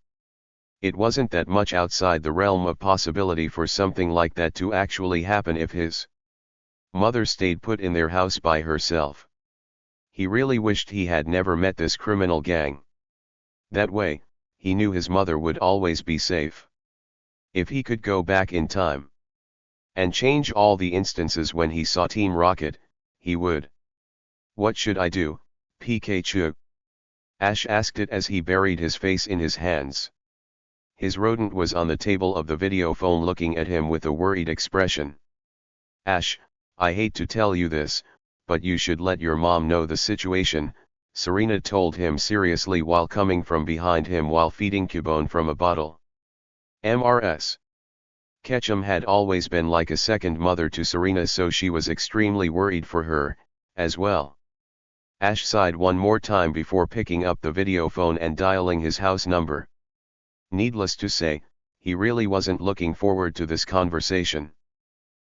It wasn't that much outside the realm of possibility for something like that to actually happen if his mother stayed put in their house by herself. He really wished he had never met this criminal gang. That way, he knew his mother would always be safe. If he could go back in time and change all the instances when he saw Team Rocket, he would. What should I do, Pikachu? Ash asked it as he buried his face in his hands. His rodent was on the table of the video phone looking at him with a worried expression. Ash, I hate to tell you this, but you should let your mom know the situation, Serena told him seriously while coming from behind him while feeding Cubone from a bottle. Mrs. Ketchum had always been like a second mother to Serena, so she was extremely worried for her, as well. Ash sighed one more time before picking up the video phone and dialing his house number. Needless to say, he really wasn't looking forward to this conversation.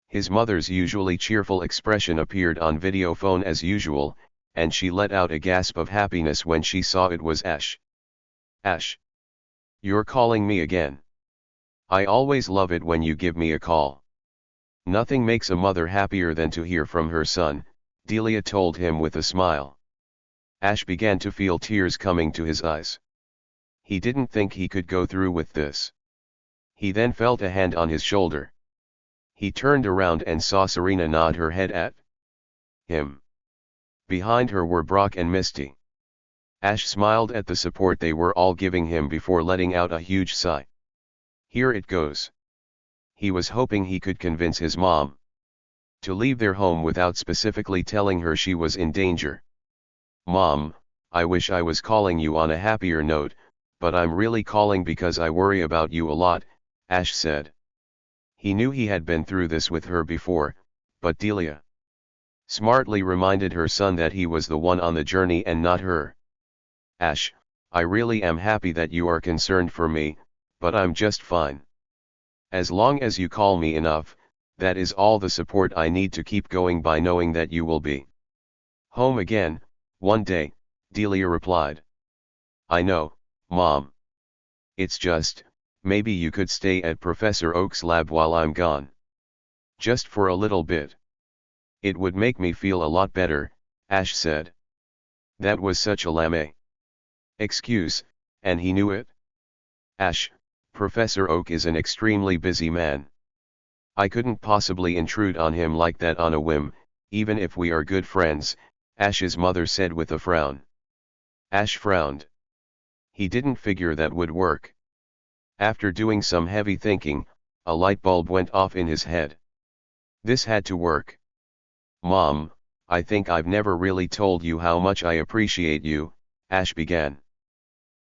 His mother's usually cheerful expression appeared on video phone as usual, and she let out a gasp of happiness when she saw it was Ash. Ash. You're calling me again. I always love it when you give me a call. Nothing makes a mother happier than to hear from her son, Delia told him with a smile. Ash began to feel tears coming to his eyes. He didn't think he could go through with this. He then felt a hand on his shoulder. He turned around and saw Serena nod her head at him. Behind her were Brock and Misty. Ash smiled at the support they were all giving him before letting out a huge sigh. Here it goes. He was hoping he could convince his mom to leave their home without specifically telling her she was in danger. Mom, I wish I was calling you on a happier note, but I'm really calling because I worry about you a lot, Ash said. He knew he had been through this with her before, but Delia smartly reminded her son that he was the one on the journey and not her. Ash, I really am happy that you are concerned for me, but I'm just fine. As long as you call me enough, that is all the support I need to keep going by knowing that you will be home again, one day, Delia replied. I know, Mom. It's just, maybe you could stay at Professor Oak's lab while I'm gone. Just for a little bit. It would make me feel a lot better, Ash said. That was such a lame excuse, and he knew it. Ash, Professor Oak is an extremely busy man. I couldn't possibly intrude on him like that on a whim, even if we are good friends, Ash's mother said with a frown. Ash frowned. He didn't figure that would work. After doing some heavy thinking, a light bulb went off in his head. This had to work. Mom, I think I've never really told you how much I appreciate you, Ash began.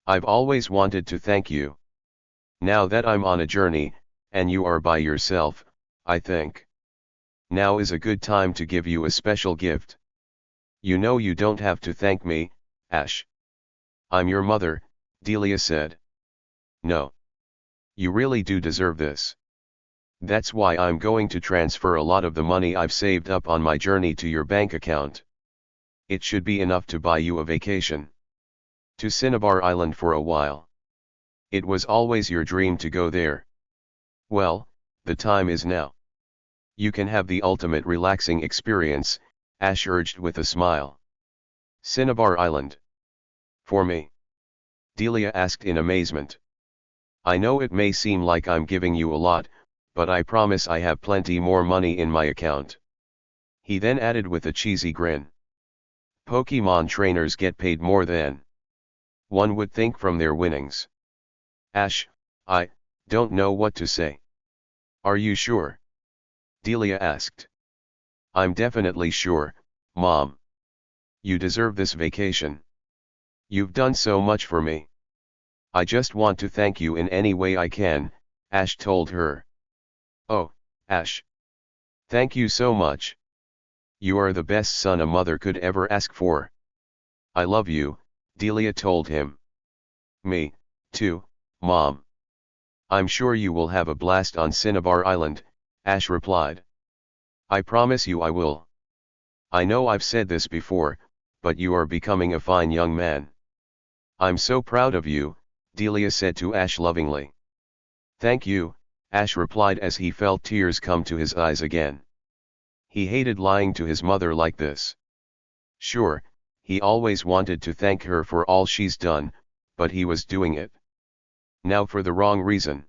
I've always wanted to thank you. Now that I'm on a journey, and you are by yourself, I think. Now is a good time to give you a special gift. You know you don't have to thank me, Ash. I'm your mother, Delia said. No. You really do deserve this. That's why I'm going to transfer a lot of the money I've saved up on my journey to your bank account. It should be enough to buy you a vacation. To Cinnabar Island for a while. It was always your dream to go there. Well, the time is now. You can have the ultimate relaxing experience, Ash urged with a smile. Cinnabar Island. For me? Delia asked in amazement. I know it may seem like I'm giving you a lot, but I promise I have plenty more money in my account. He then added with a cheesy grin. Pokemon trainers get paid more than one would think from their winnings. Ash, I don't know what to say. Are you sure? Delia asked. I'm definitely sure, Mom. You deserve this vacation. You've done so much for me. I just want to thank you in any way I can, Ash told her. Oh, Ash. Thank you so much. You are the best son a mother could ever ask for. I love you, Delia told him. Me, too, Mom. I'm sure you will have a blast on Cinnabar Island, Ash replied. I promise you I will. I know I've said this before, but you are becoming a fine young man. I'm so proud of you, Delia said to Ash lovingly. Thank you, Ash replied as he felt tears come to his eyes again. He hated lying to his mother like this. Sure, he always wanted to thank her for all she's done, but he was doing it now for the wrong reason.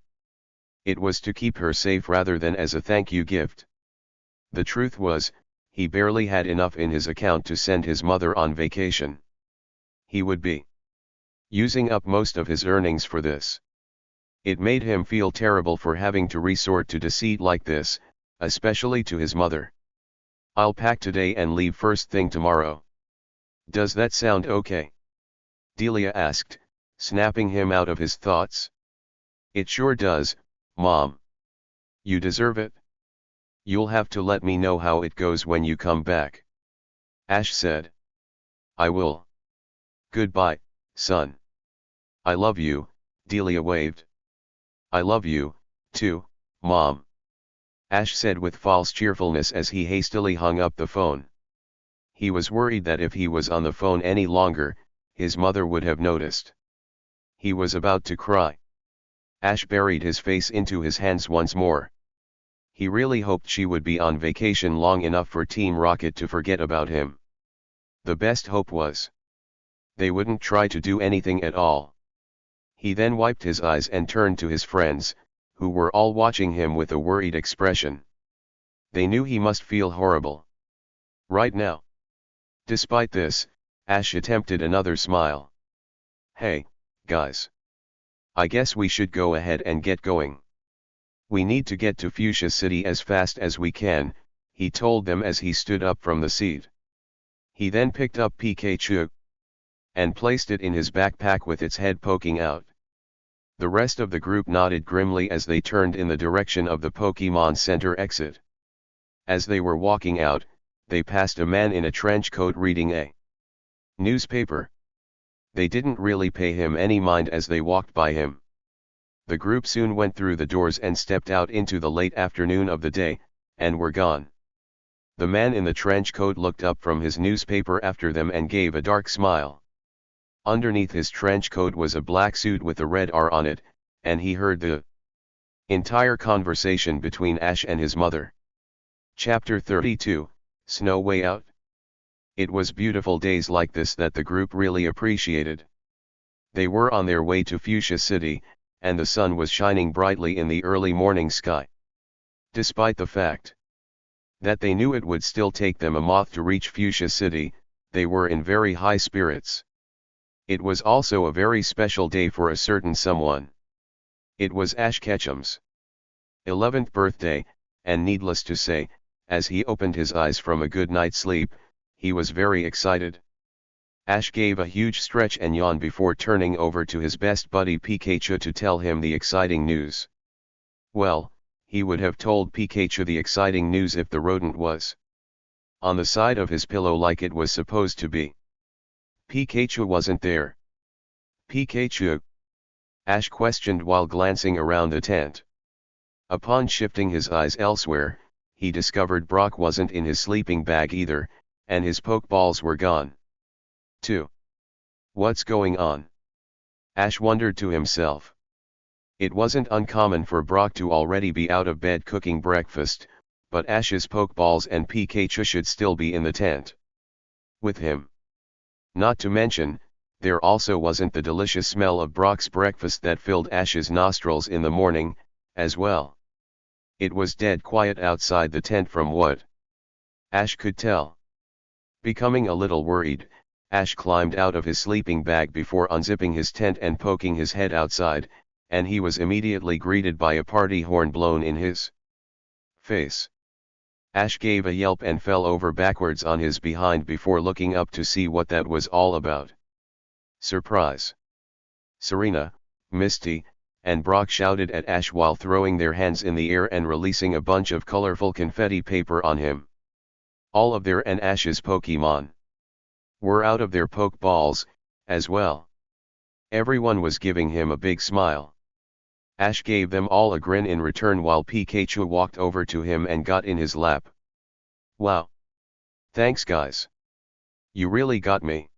It was to keep her safe rather than as a thank you gift. The truth was, he barely had enough in his account to send his mother on vacation. He would be using up most of his earnings for this. It made him feel terrible for having to resort to deceit like this, especially to his mother. I'll pack today and leave first thing tomorrow. Does that sound okay? Delia asked, snapping him out of his thoughts. It sure does, Mom. You deserve it. You'll have to let me know how it goes when you come back. Ash said. I will. Goodbye, son. I love you, Delia waved. I love you, too, Mom. Ash said with false cheerfulness as he hastily hung up the phone. He was worried that if he was on the phone any longer, his mother would have noticed. He was about to cry. Ash buried his face into his hands once more. He really hoped she would be on vacation long enough for Team Rocket to forget about him. The best hope was they wouldn't try to do anything at all. He then wiped his eyes and turned to his friends, who were all watching him with a worried expression. They knew he must feel horrible right now. Despite this, Ash attempted another smile. Hey, guys. I guess we should go ahead and get going. We need to get to Fuchsia City as fast as we can, he told them as he stood up from the seat. He then picked up Pikachu and placed it in his backpack with its head poking out. The rest of the group nodded grimly as they turned in the direction of the Pokemon Center exit. As they were walking out, they passed a man in a trench coat reading a newspaper. They didn't really pay him any mind as they walked by him. The group soon went through the doors and stepped out into the late afternoon of the day, and were gone. The man in the trench coat looked up from his newspaper after them and gave a dark smile. Underneath his trench coat was a black suit with a red R on it, and he heard the entire conversation between Ash and his mother. Chapter 32, Snow Way Out. It was beautiful days like this that the group really appreciated. They were on their way to Fuchsia City, and the sun was shining brightly in the early morning sky. Despite the fact that they knew it would still take them a month to reach Fuchsia City, they were in very high spirits. It was also a very special day for a certain someone. It was Ash Ketchum's 11th birthday, and needless to say, as he opened his eyes from a good night's sleep, he was very excited. Ash gave a huge stretch and yawn before turning over to his best buddy Pikachu to tell him the exciting news. Well, he would have told Pikachu the exciting news if the rodent was on the side of his pillow like it was supposed to be. Pikachu wasn't there. Pikachu? Ash questioned while glancing around the tent. Upon shifting his eyes elsewhere, he discovered Brock wasn't in his sleeping bag either, and his Pokeballs were gone. 2. What's going on? Ash wondered to himself. It wasn't uncommon for Brock to already be out of bed cooking breakfast, but Ash's Pokeballs and Pikachu should still be in the tent with him. Not to mention, there also wasn't the delicious smell of Brock's breakfast that filled Ash's nostrils in the morning, as well. It was dead quiet outside the tent from what Ash could tell. Becoming a little worried, Ash climbed out of his sleeping bag before unzipping his tent and poking his head outside, and he was immediately greeted by a party horn blown in his face. Ash gave a yelp and fell over backwards on his behind before looking up to see what that was all about. Surprise! Serena, Misty, and Brock shouted at Ash while throwing their hands in the air and releasing a bunch of colorful confetti paper on him. All of their and Ash's Pokemon were out of their Pokeballs, as well. Everyone was giving him a big smile. Ash gave them all a grin in return while Pikachu walked over to him and got in his lap. Wow! Thanks guys. You really got me.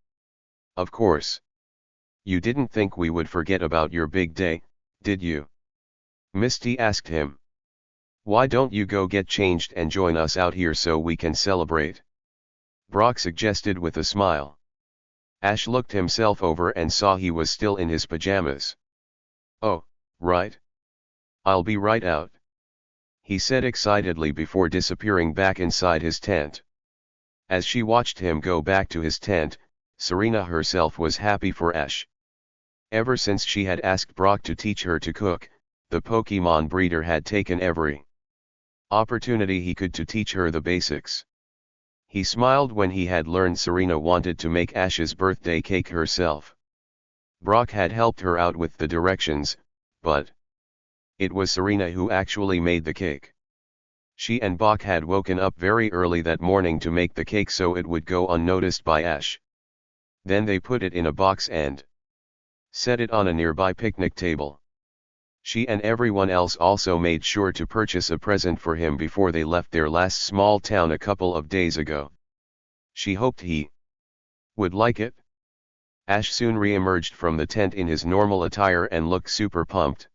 Of course. You didn't think we would forget about your big day, did you? Misty asked him. Why don't you go get changed and join us out here so we can celebrate? Brock suggested with a smile. Ash looked himself over and saw he was still in his pajamas. Oh, right. I'll be right out, he said excitedly before disappearing back inside his tent. As she watched him go back to his tent, Serena herself was happy for Ash. Ever since she had asked Brock to teach her to cook, the Pokemon breeder had taken every opportunity he could to teach her the basics. He smiled when he had learned Serena wanted to make Ash's birthday cake herself. Brock had helped her out with the directions, but it was Serena who actually made the cake. She and Brock had woken up very early that morning to make the cake so it would go unnoticed by Ash. Then they put it in a box and set it on a nearby picnic table. She and everyone else also made sure to purchase a present for him before they left their last small town a couple of days ago. She hoped he would like it. Ash soon re-emerged from the tent in his normal attire and looked super pumped.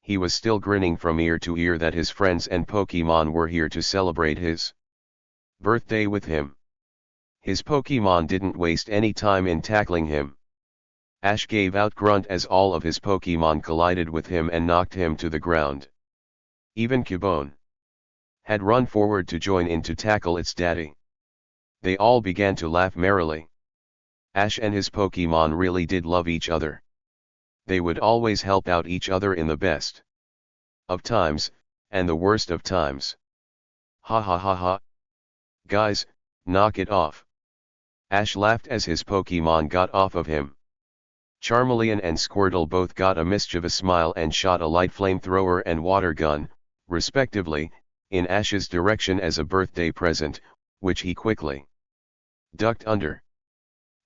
He was still grinning from ear to ear that his friends and Pokemon were here to celebrate his birthday with him. His Pokemon didn't waste any time in tackling him. Ash gave out grunt as all of his Pokemon collided with him and knocked him to the ground. Even Cubone had run forward to join in to tackle its daddy. They all began to laugh merrily. Ash and his Pokemon really did love each other. They would always help out each other in the best of times, and the worst of times. Ha ha ha ha. Guys, knock it off. Ash laughed as his Pokemon got off of him. Charmeleon and Squirtle both got a mischievous smile and shot a light flamethrower and water gun, respectively, in Ash's direction as a birthday present, which he quickly ducked under.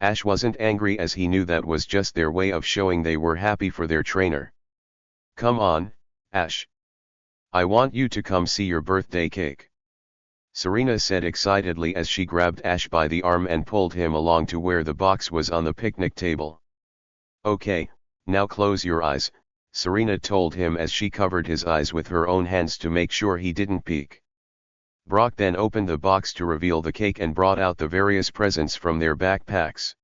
Ash wasn't angry as he knew that was just their way of showing they were happy for their trainer. Come on, Ash. I want you to come see your birthday cake, Serena said excitedly as she grabbed Ash by the arm and pulled him along to where the box was on the picnic table. Okay, now close your eyes, Serena told him as she covered his eyes with her own hands to make sure he didn't peek. Brock then opened the box to reveal the cake and brought out the various presents from their backpacks.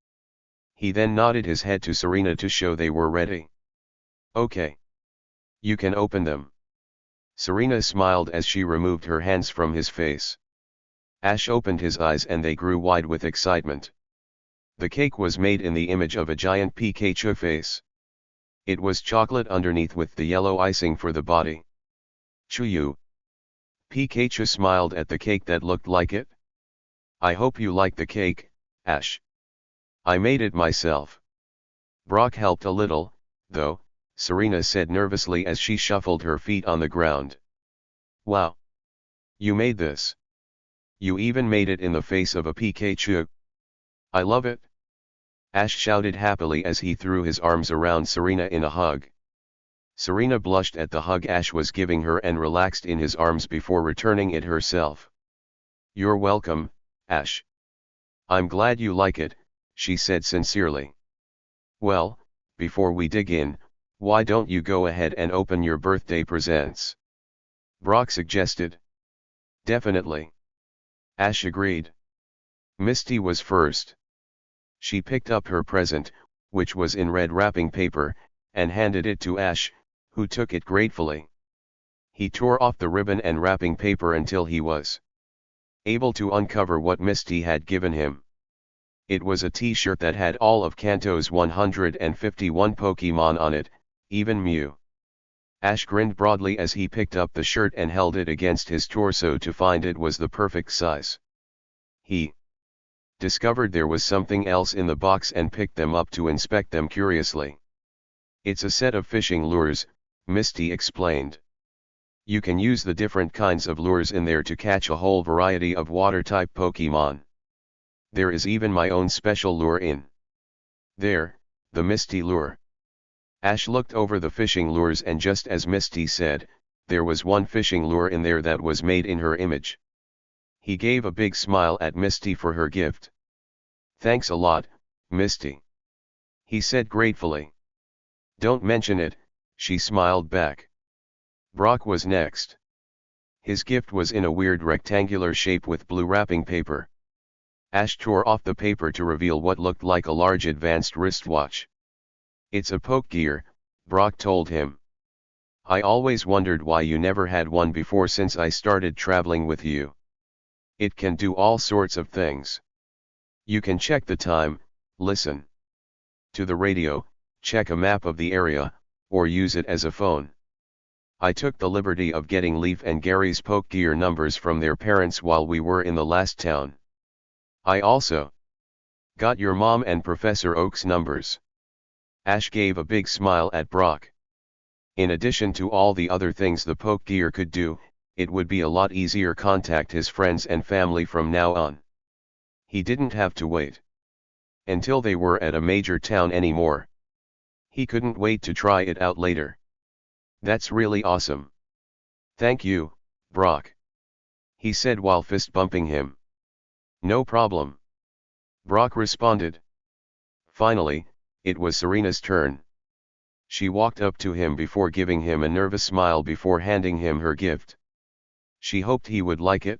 He then nodded his head to Serena to show they were ready. Okay. You can open them. Serena smiled as she removed her hands from his face. Ash opened his eyes and they grew wide with excitement. The cake was made in the image of a giant Pikachu face. It was chocolate underneath with the yellow icing for the body. Chuyu. Pikachu smiled at the cake that looked like it. I hope you like the cake, Ash. I made it myself. Brock helped a little, though, Serena said nervously as she shuffled her feet on the ground. Wow! You made this. You even made it in the face of a Pikachu. I love it. Ash shouted happily as he threw his arms around Serena in a hug. Serena blushed at the hug Ash was giving her and relaxed in his arms before returning it herself. You're welcome, Ash. I'm glad you like it, she said sincerely. Well, before we dig in, why don't you go ahead and open your birthday presents? Brock suggested. Definitely. Ash agreed. Misty was first. She picked up her present, which was in red wrapping paper, and handed it to Ash, who took it gratefully. He tore off the ribbon and wrapping paper until he was able to uncover what Misty had given him. It was a t-shirt that had all of Kanto's 151 Pokemon on it, even Mew. Ash grinned broadly as he picked up the shirt and held it against his torso to find it was the perfect size. He discovered there was something else in the box and picked them up to inspect them curiously. It's a set of fishing lures, Misty explained. You can use the different kinds of lures in there to catch a whole variety of water-type Pokemon. There is even my own special lure in there, the Misty lure. Ash looked over the fishing lures and just as Misty said, there was one fishing lure in there that was made in her image. He gave a big smile at Misty for her gift. Thanks a lot, Misty. He said gratefully. Don't mention it, she smiled back. Brock was next. His gift was in a weird rectangular shape with blue wrapping paper. Ash tore off the paper to reveal what looked like a large advanced wristwatch. It's a poke gear, Brock told him. I always wondered why you never had one before since I started traveling with you. It can do all sorts of things. You can check the time, listen to the radio, check a map of the area, or use it as a phone. I took the liberty of getting Leaf and Gary's poke gear numbers from their parents while we were in the last town. I also got your mom and Professor Oak's numbers. Ash gave a big smile at Brock. In addition to all the other things the poke gear could do, it would be a lot easier contact his friends and family from now on. He didn't have to wait until they were at a major town anymore. He couldn't wait to try it out later. That's really awesome. Thank you, Brock. He said while fist bumping him. No problem. Brock responded. Finally, it was Serena's turn. She walked up to him before giving him a nervous smile before handing him her gift. She hoped he would like it.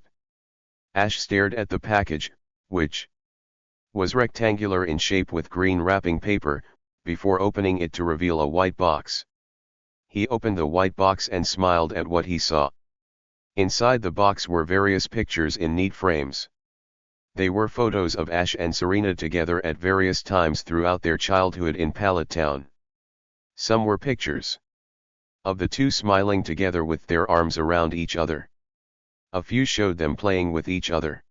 Ash stared at the package, which was rectangular in shape with green wrapping paper, before opening it to reveal a white box. He opened the white box and smiled at what he saw. Inside the box were various pictures in neat frames. They were photos of Ash and Serena together at various times throughout their childhood in Pallet Town. Some were pictures of the two smiling together with their arms around each other. A few showed them playing with each other.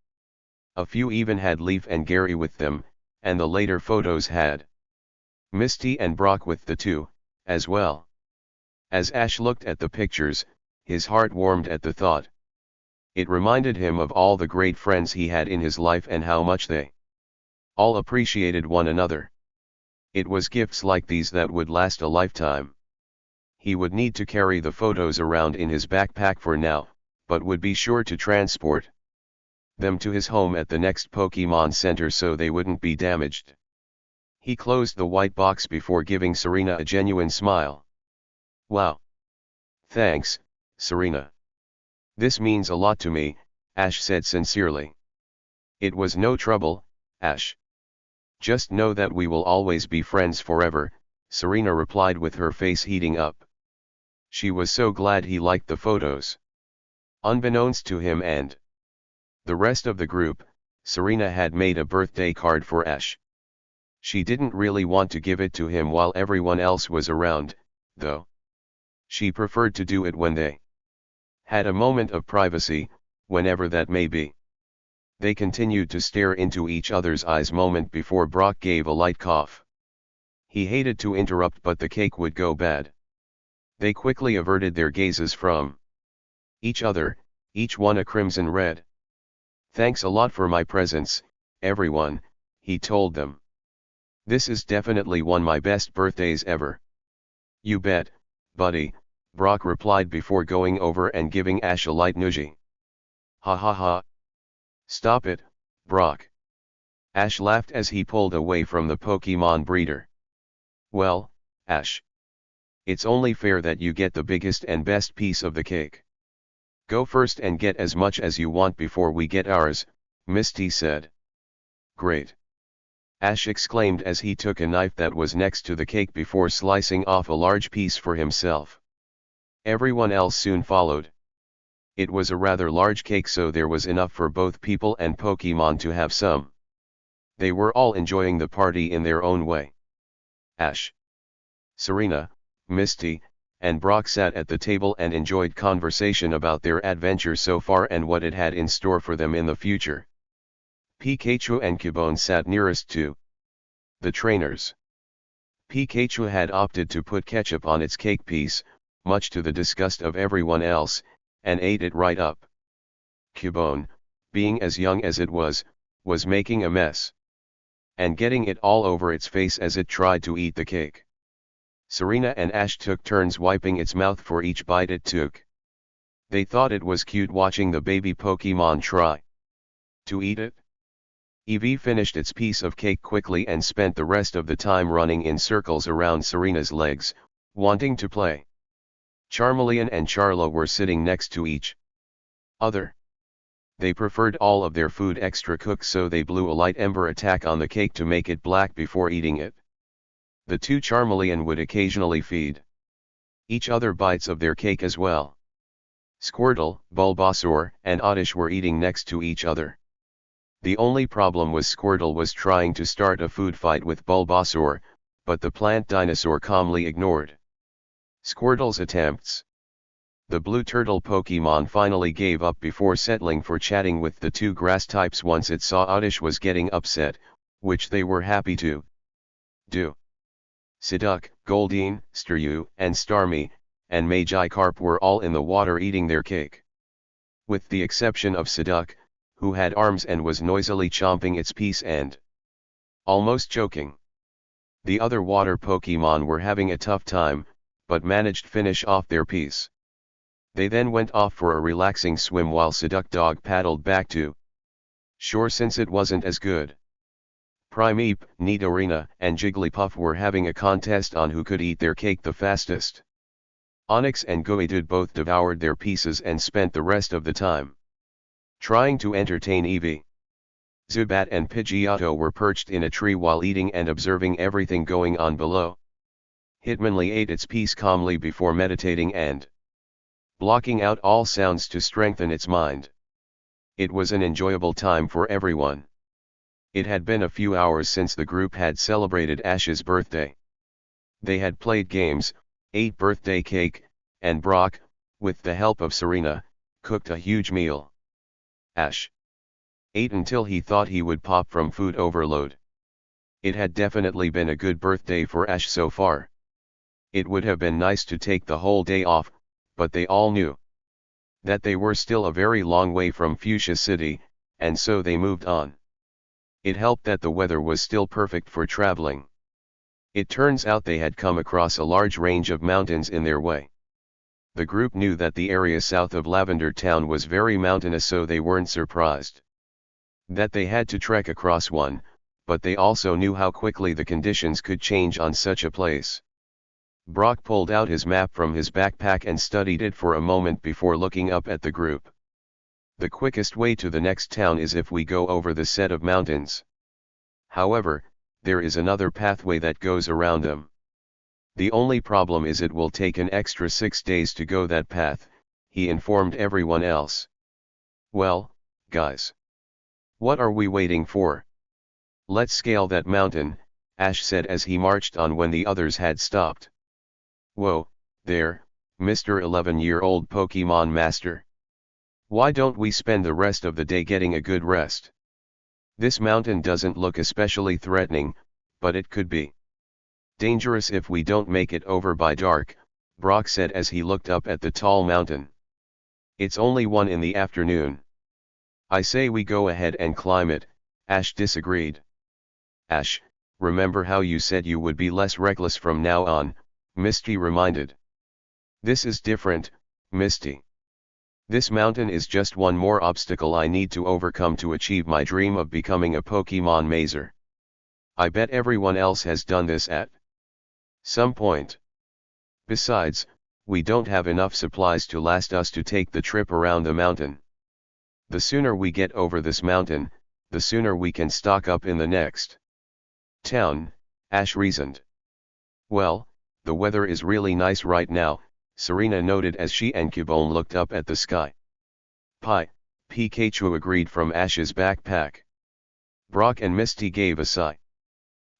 A few even had Leaf and Gary with them, and the later photos had Misty and Brock with the two, as well. As Ash looked at the pictures, his heart warmed at the thought. It reminded him of all the great friends he had in his life and how much they all appreciated one another. It was gifts like these that would last a lifetime. He would need to carry the photos around in his backpack for now, but would be sure to transport them to his home at the next Pokemon Center so they wouldn't be damaged. He closed the white box before giving Serena a genuine smile. Wow! Thanks, Serena. This means a lot to me, Ash said sincerely. It was no trouble, Ash. Just know that we will always be friends forever, Serena replied with her face heating up. She was so glad he liked the photos. Unbeknownst to him and the rest of the group, Serena had made a birthday card for Ash. She didn't really want to give it to him while everyone else was around, though. She preferred to do it when they had a moment of privacy, whenever that may be. They continued to stare into each other's eyes moment before Brock gave a light cough. He hated to interrupt but the cake would go bad. They quickly averted their gazes from each other, each one a crimson red. "Thanks a lot for my presents, everyone," he told them. "This is definitely one my best birthdays ever." "You bet, buddy," Brock replied before going over and giving Ash a light nudge. "Ha ha ha. Stop it, Brock." Ash laughed as he pulled away from the Pokemon breeder. "Well, Ash. It's only fair that you get the biggest and best piece of the cake. Go first and get as much as you want before we get ours," Misty said. "Great!" Ash exclaimed as he took a knife that was next to the cake before slicing off a large piece for himself. Everyone else soon followed. It was a rather large cake, so there was enough for both people and Pokemon to have some. They were all enjoying the party in their own way. Ash, Serena, Misty, and Brock sat at the table and enjoyed conversation about their adventure so far and what it had in store for them in the future. Pikachu and Cubone sat nearest to the trainers. Pikachu had opted to put ketchup on its cake piece, much to the disgust of everyone else, and ate it right up. Cubone, being as young as it was making a mess. And getting it all over its face as it tried to eat the cake. Serena and Ash took turns wiping its mouth for each bite it took. They thought it was cute watching the baby Pokemon try to eat it. Eevee finished its piece of cake quickly and spent the rest of the time running in circles around Serena's legs, wanting to play. Charmeleon and Charlo were sitting next to each other. They preferred all of their food extra cooked, so they blew a light ember attack on the cake to make it black before eating it. The two Charmeleon would occasionally feed each other bites of their cake as well. Squirtle, Bulbasaur, and Oddish were eating next to each other. The only problem was Squirtle was trying to start a food fight with Bulbasaur, but the plant dinosaur calmly ignored Squirtle's attempts. The blue turtle Pokemon finally gave up before settling for chatting with the two grass types once it saw Oddish was getting upset, which they were happy to do. Psyduck, Goldeen, Staryu, and Starmie, and Magikarp were all in the water eating their cake. With the exception of Psyduck, who had arms and was noisily chomping its piece and almost choking. The other water Pokemon were having a tough time, but managed to finish off their piece. They then went off for a relaxing swim while Psyduck Dog paddled back to shore since it wasn't as good. Primeape, Nidorina, and Jigglypuff were having a contest on who could eat their cake the fastest. Onix and Geodude both devoured their pieces and spent the rest of the time trying to entertain Eevee. Zubat and Pidgeotto were perched in a tree while eating and observing everything going on below. Hitmonlee ate its piece calmly before meditating and blocking out all sounds to strengthen its mind. It was an enjoyable time for everyone. It had been a few hours since the group had celebrated Ash's birthday. They had played games, ate birthday cake, and Brock, with the help of Serena, cooked a huge meal. Ash ate until he thought he would pop from food overload. It had definitely been a good birthday for Ash so far. It would have been nice to take the whole day off, but they all knew that they were still a very long way from Fuchsia City, and so they moved on. It helped that the weather was still perfect for traveling. It turns out they had come across a large range of mountains in their way. The group knew that the area south of Lavender Town was very mountainous, so they weren't surprised that they had to trek across one, but they also knew how quickly the conditions could change on such a place. Brock pulled out his map from his backpack and studied it for a moment before looking up at the group. The quickest way to the next town is if we go over the set of mountains. However, there is another pathway that goes around them. The only problem is it will take an extra 6 days to go that path, he informed everyone else. Well, guys. What are we waiting for? Let's scale that mountain, Ash said as he marched on when the others had stopped. Whoa, there, Mr. 11-year-old Pokemon Master. Why don't we spend the rest of the day getting a good rest? This mountain doesn't look especially threatening, but it could be dangerous if we don't make it over by dark, Brock said as he looked up at the tall mountain. It's only 1 in the afternoon. I say we go ahead and climb it, Ash disagreed. Ash, remember how you said you would be less reckless from now on, Misty reminded. This is different, Misty. This mountain is just one more obstacle I need to overcome to achieve my dream of becoming a Pokemon Mazer. I bet everyone else has done this at some point. Besides, we don't have enough supplies to last us to take the trip around the mountain. The sooner we get over this mountain, the sooner we can stock up in the next town, Ash reasoned. Well, the weather is really nice right now, Serena noted as she and Cubone looked up at the sky. Pikachu agreed from Ash's backpack. Brock and Misty gave a sigh.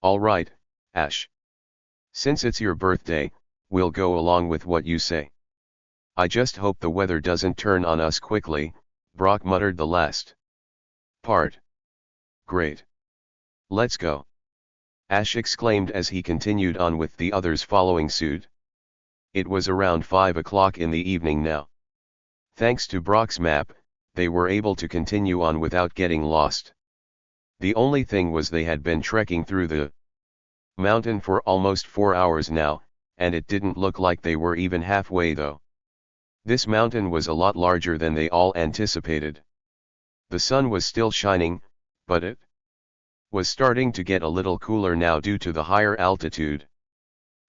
All right, Ash. Since it's your birthday, we'll go along with what you say. I just hope the weather doesn't turn on us quickly, Brock muttered the last part. Great. Let's go. Ash exclaimed as he continued on with the others following suit. It was around 5 o'clock in the evening now. Thanks to Brock's map, they were able to continue on without getting lost. The only thing was they had been trekking through the mountain for almost 4 hours now, and it didn't look like they were even halfway though. This mountain was a lot larger than they all anticipated. The sun was still shining, but it was starting to get a little cooler now due to the higher altitude.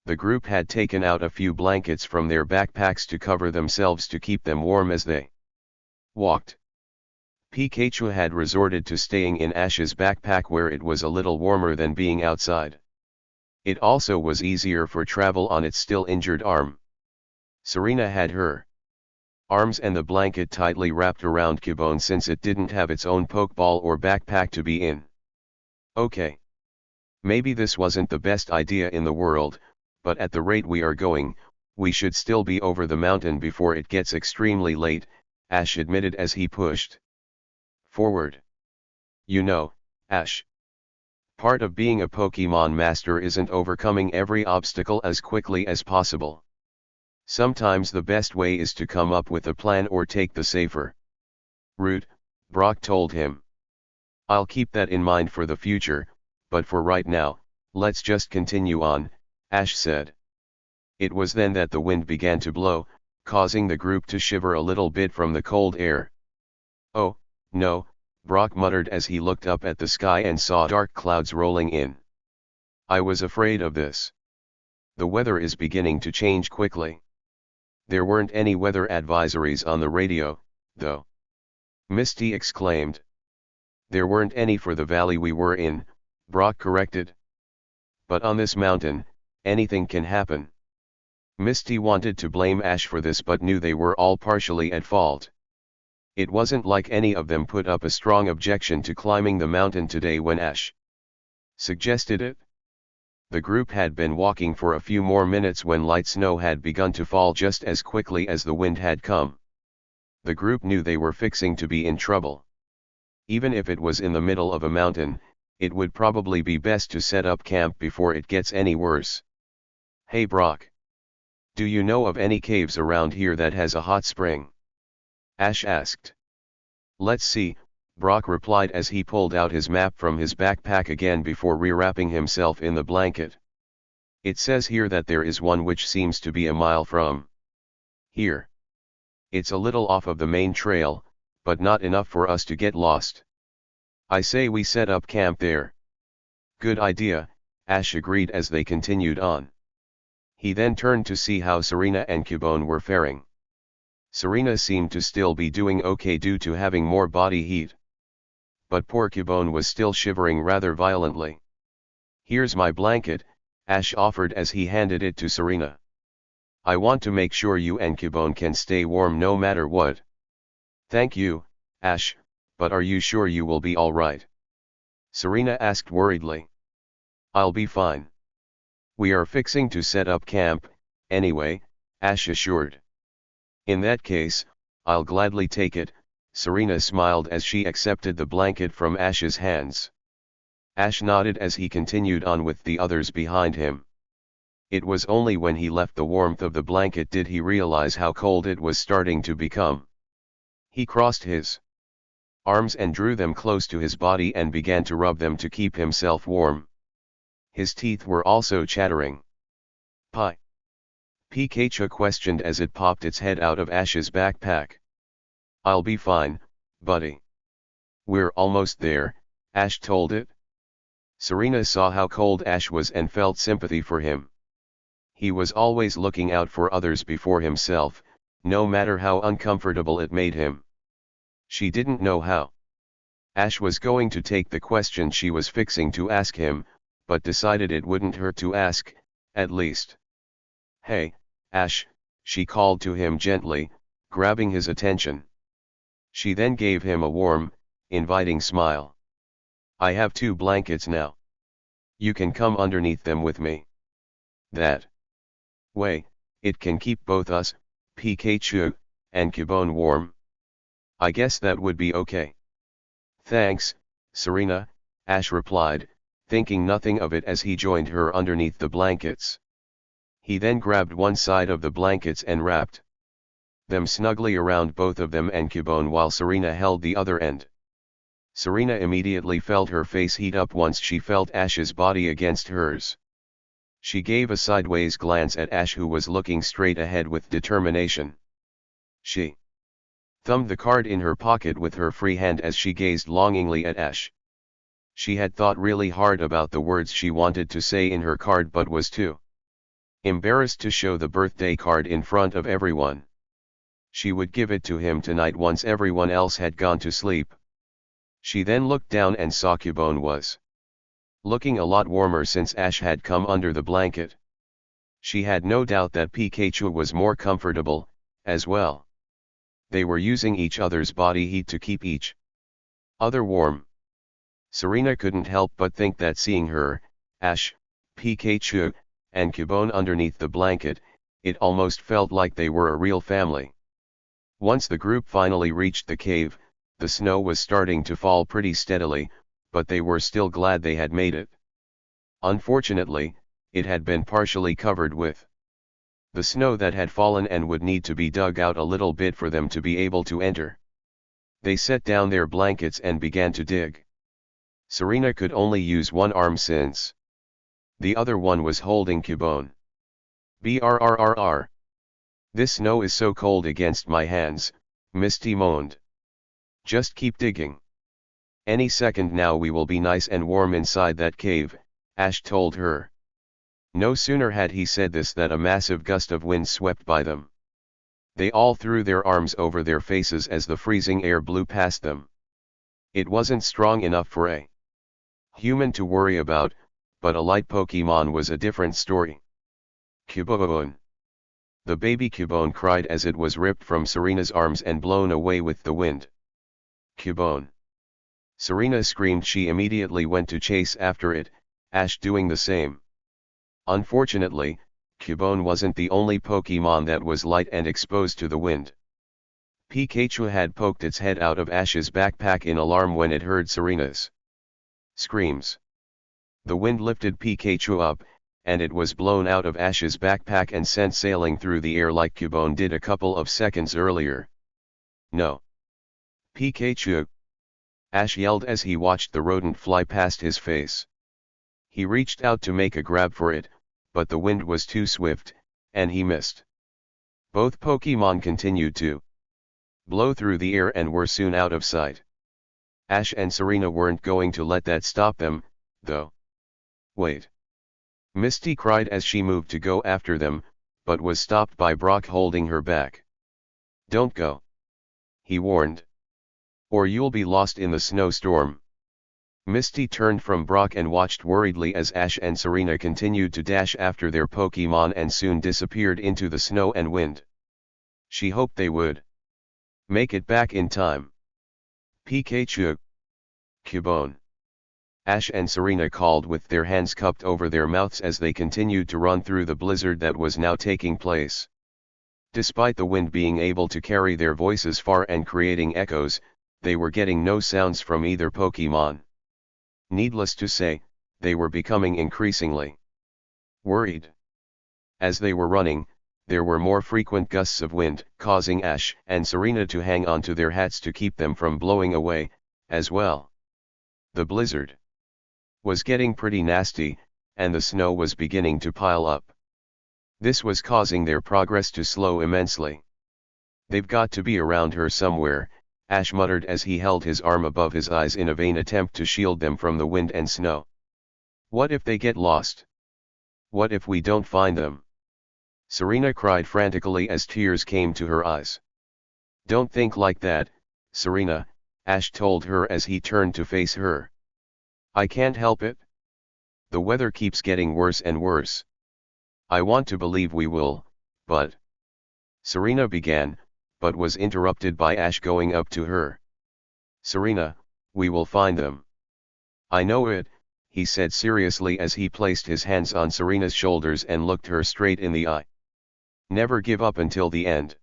The group had taken out a few blankets from their backpacks to cover themselves to keep them warm as they walked. Pikachu had resorted to staying in Ash's backpack where it was a little warmer than being outside. It also was easier for travel on its still injured arm. Serena had her arms and the blanket tightly wrapped around Cubone since it didn't have its own pokeball or backpack to be in. Okay. Maybe this wasn't the best idea in the world, but at the rate we are going, we should still be over the mountain before it gets extremely late, Ash admitted as he pushed forward. You know, Ash. Part of being a Pokemon master isn't overcoming every obstacle as quickly as possible. Sometimes the best way is to come up with a plan or take the safer route, Brock told him. I'll keep that in mind for the future, but for right now, let's just continue on, Ash said. It was then that the wind began to blow, causing the group to shiver a little bit from the cold air. Oh, no, Brock muttered as he looked up at the sky and saw dark clouds rolling in. I was afraid of this. The weather is beginning to change quickly. There weren't any weather advisories on the radio, though. Misty exclaimed. There weren't any for the valley we were in, Brock corrected. But on this mountain, anything can happen. Misty wanted to blame Ash for this but knew they were all partially at fault. It wasn't like any of them put up a strong objection to climbing the mountain today when Ash suggested it. The group had been walking for a few more minutes when light snow had begun to fall just as quickly as the wind had come. The group knew they were fixing to be in trouble. Even if it was in the middle of a mountain, it would probably be best to set up camp before it gets any worse. Hey Brock. Do you know of any caves around here that has a hot spring? Ash asked. Let's see, Brock replied as he pulled out his map from his backpack again before rewrapping himself in the blanket. It says here that there is one which seems to be a mile from here. It's a little off of the main trail, but not enough for us to get lost. I say we set up camp there. Good idea, Ash agreed as they continued on. He then turned to see how Serena and Cubone were faring. Serena seemed to still be doing okay due to having more body heat. But poor Cubone was still shivering rather violently. Here's my blanket, Ash offered as he handed it to Serena. I want to make sure you and Cubone can stay warm no matter what. Thank you, Ash, but are you sure you will be all right? Serena asked worriedly. I'll be fine. We are fixing to set up camp, anyway, Ash assured. In that case, I'll gladly take it, Serena smiled as she accepted the blanket from Ash's hands. Ash nodded as he continued on with the others behind him. It was only when he left the warmth of the blanket did he realize how cold it was starting to become. He crossed his arms and drew them close to his body and began to rub them to keep himself warm. His teeth were also chattering. Pi? Pikachu questioned as it popped its head out of Ash's backpack. I'll be fine, buddy. We're almost there, Ash told it. Serena saw how cold Ash was and felt sympathy for him. He was always looking out for others before himself, no matter how uncomfortable it made him. She didn't know how Ash was going to take the question she was fixing to ask him, but decided it wouldn't hurt to ask, at least. Hey, Ash, she called to him gently, grabbing his attention. She then gave him a warm, inviting smile. I have 2 blankets now. You can come underneath them with me. That way, it can keep both us, Pikachu, and Cubone warm. I guess that would be okay. Thanks, Serena, Ash replied, thinking nothing of it as he joined her underneath the blankets. He then grabbed one side of the blankets and wrapped them snugly around both of them and Cubone while Serena held the other end. Serena immediately felt her face heat up once she felt Ash's body against hers. She gave a sideways glance at Ash, who was looking straight ahead with determination. She thumbed the card in her pocket with her free hand as she gazed longingly at Ash. She had thought really hard about the words she wanted to say in her card but was too embarrassed to show the birthday card in front of everyone. She would give it to him tonight once everyone else had gone to sleep. She then looked down and saw Cubone was looking a lot warmer since Ash had come under the blanket. She had no doubt that Pikachu was more comfortable, as well. They were using each other's body heat to keep each other warm. Serena couldn't help but think that seeing her, Ash, Pikachu, and Cubone underneath the blanket, it almost felt like they were a real family. Once the group finally reached the cave, the snow was starting to fall pretty steadily, but they were still glad they had made it. Unfortunately, it had been partially covered with the snow that had fallen and would need to be dug out a little bit for them to be able to enter. They set down their blankets and began to dig. Serena could only use one arm since the other one was holding Cubone. Brrrr. This snow is so cold against my hands, Misty moaned. Just keep digging. Any second now we will be nice and warm inside that cave, Ash told her. No sooner had he said this that a massive gust of wind swept by them. They all threw their arms over their faces as the freezing air blew past them. It wasn't strong enough for a human to worry about, but a light Pokemon was a different story. Cubone. The baby Cubone cried as it was ripped from Serena's arms and blown away with the wind. Cubone. Serena screamed. She immediately went to chase after it, Ash doing the same. Unfortunately, Cubone wasn't the only Pokemon that was light and exposed to the wind. Pikachu had poked its head out of Ash's backpack in alarm when it heard Serena's screams. The wind lifted Pikachu up, and it was blown out of Ash's backpack and sent sailing through the air like Cubone did a couple of seconds earlier. No. Pikachu! Ash yelled as he watched the rodent fly past his face. He reached out to make a grab for it, but the wind was too swift, and he missed. Both Pokemon continued to blow through the air and were soon out of sight. Ash and Serena weren't going to let that stop them, though. Wait. Misty cried as she moved to go after them, but was stopped by Brock holding her back. Don't go, he warned. Or you'll be lost in the snowstorm. Misty turned from Brock and watched worriedly as Ash and Serena continued to dash after their Pokemon and soon disappeared into the snow and wind. She hoped they would make it back in time. Pikachu! Cubone! Ash and Serena called with their hands cupped over their mouths as they continued to run through the blizzard that was now taking place. Despite the wind being able to carry their voices far and creating echoes, they were getting no sounds from either Pokemon. Needless to say, they were becoming increasingly worried. As they were running, there were more frequent gusts of wind, causing Ash and Serena to hang onto their hats to keep them from blowing away, as well. The blizzard was getting pretty nasty, and the snow was beginning to pile up. This was causing their progress to slow immensely. "They've got to be around her somewhere," Ash muttered as he held his arm above his eyes in a vain attempt to shield them from the wind and snow. "What if they get lost? What if we don't find them?" Serena cried frantically as tears came to her eyes. "Don't think like that, Serena," Ash told her as he turned to face her. "I can't help it. The weather keeps getting worse and worse. I want to believe we will, but..." Serena began, but was interrupted by Ash going up to her. "Serena, we will find them. I know it," he said seriously as he placed his hands on Serena's shoulders and looked her straight in the eye. "Never give up until the end."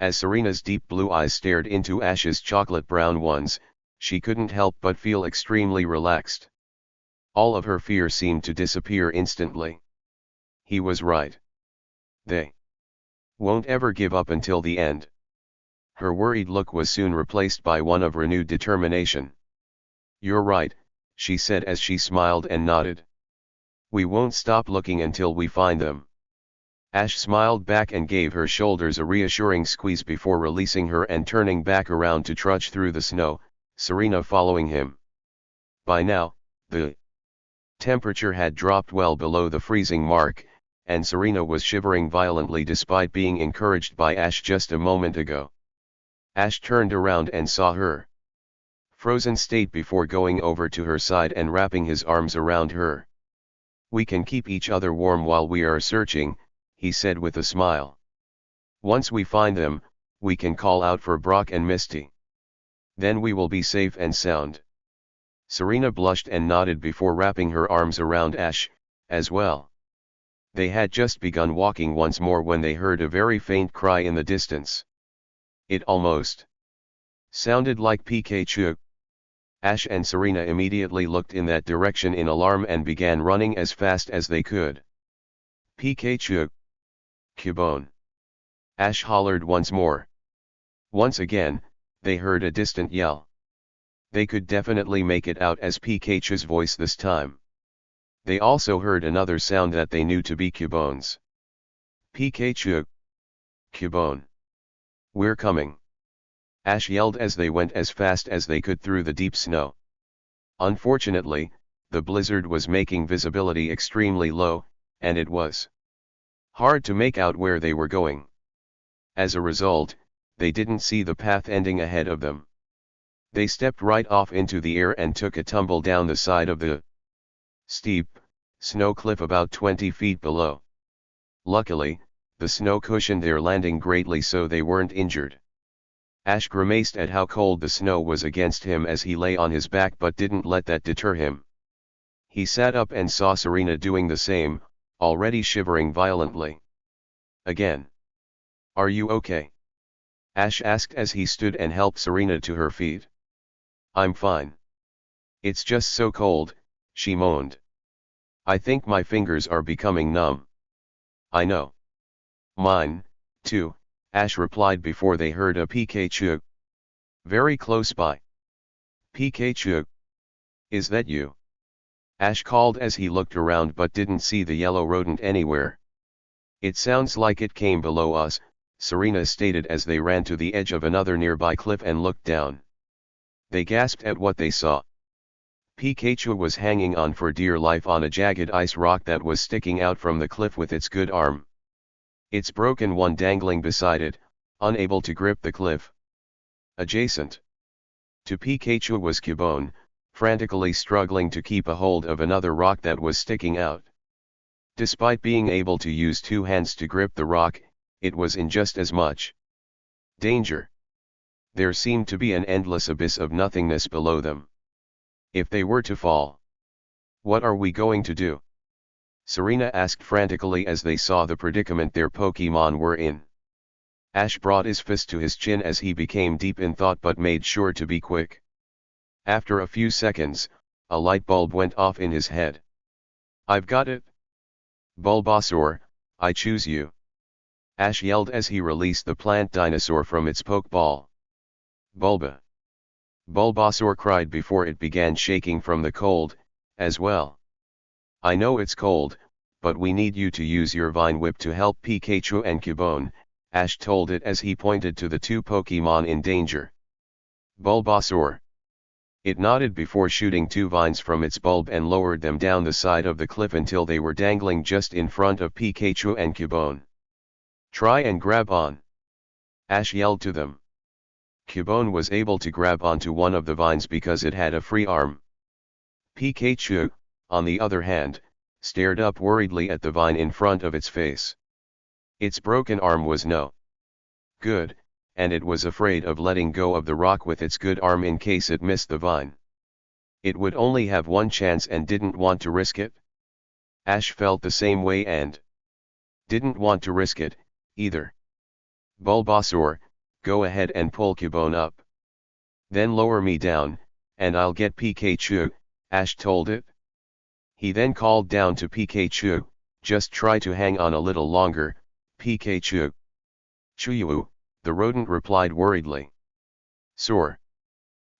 As Serena's deep blue eyes stared into Ash's chocolate brown ones, she couldn't help but feel extremely relaxed. All of her fear seemed to disappear instantly. He was right. They won't ever give up until the end. Her worried look was soon replaced by one of renewed determination. "You're right," she said as she smiled and nodded. "We won't stop looking until we find them." Ash smiled back and gave her shoulders a reassuring squeeze before releasing her and turning back around to trudge through the snow, Serena following him. By now, the temperature had dropped well below the freezing mark, and Serena was shivering violently despite being encouraged by Ash just a moment ago. Ash turned around and saw her frozen state before going over to her side and wrapping his arms around her. "We can keep each other warm while we are searching," he said with a smile. "Once we find them, we can call out for Brock and Misty. Then we will be safe and sound." Serena blushed and nodded before wrapping her arms around Ash, as well. They had just begun walking once more when they heard a very faint cry in the distance. It almost sounded like Pikachu. Ash and Serena immediately looked in that direction in alarm and began running as fast as they could. "Pikachu! Cubone!" Ash hollered once more. Once again, they heard a distant yell. They could definitely make it out as Pikachu's voice this time. They also heard another sound that they knew to be Cubone's. "Pikachu! Cubone! We're coming!" Ash yelled as they went as fast as they could through the deep snow. Unfortunately, the blizzard was making visibility extremely low, and it was hard to make out where they were going. As a result, they didn't see the path ending ahead of them. They stepped right off into the air and took a tumble down the side of the steep snow cliff about 20 feet below. Luckily, the snow cushioned their landing greatly so they weren't injured. Ash grimaced at how cold the snow was against him as he lay on his back but didn't let that deter him. He sat up and saw Serena doing the same, already shivering violently. "Again. Are you okay?" Ash asked as he stood and helped Serena to her feet. "I'm fine. It's just so cold," she moaned. "I think my fingers are becoming numb." "I know. Mine, too," Ash replied before they heard a Pikachu very close by. "Pikachu! Is that you?" Ash called as he looked around but didn't see the yellow rodent anywhere. "It sounds like it came below us," Serena stated as they ran to the edge of another nearby cliff and looked down. They gasped at what they saw. Pikachu was hanging on for dear life on a jagged ice rock that was sticking out from the cliff with its good arm. Its broken one dangling beside it, unable to grip the cliff. Adjacent to Pikachu was Cubone, frantically struggling to keep a hold of another rock that was sticking out. Despite being able to use two hands to grip the rock, it was in just as much danger. There seemed to be an endless abyss of nothingness below them. If they were to fall, what are we going to do? Serena asked frantically as they saw the predicament their Pokémon were in. Ash brought his fist to his chin as he became deep in thought but made sure to be quick. After a few seconds, a light bulb went off in his head. "I've got it! Bulbasaur, I choose you!" Ash yelled as he released the plant dinosaur from its pokeball. Bulba! Bulbasaur cried before it began shaking from the cold, as well. I know it's cold, but we need you to use your Vine Whip to help Pikachu and Cubone, Ash told it as he pointed to the two Pokémon in danger. Bulbasaur. It nodded before shooting two vines from its bulb and lowered them down the side of the cliff until they were dangling just in front of Pikachu and Cubone. Try and grab on! Ash yelled to them. Cubone was able to grab onto one of the vines because it had a free arm. Pikachu, on the other hand, stared up worriedly at the vine in front of its face. Its broken arm was no good, and it was afraid of letting go of the rock with its good arm in case it missed the vine. It would only have one chance and didn't want to risk it. Ash felt the same way and didn't want to risk it, either. Bulbasaur, go ahead and pull Cubone up. Then lower me down, and I'll get Pikachu, Ash told it. He then called down to Pikachu, just try to hang on a little longer, Pikachu. Chuyu, the rodent replied worriedly. Soar.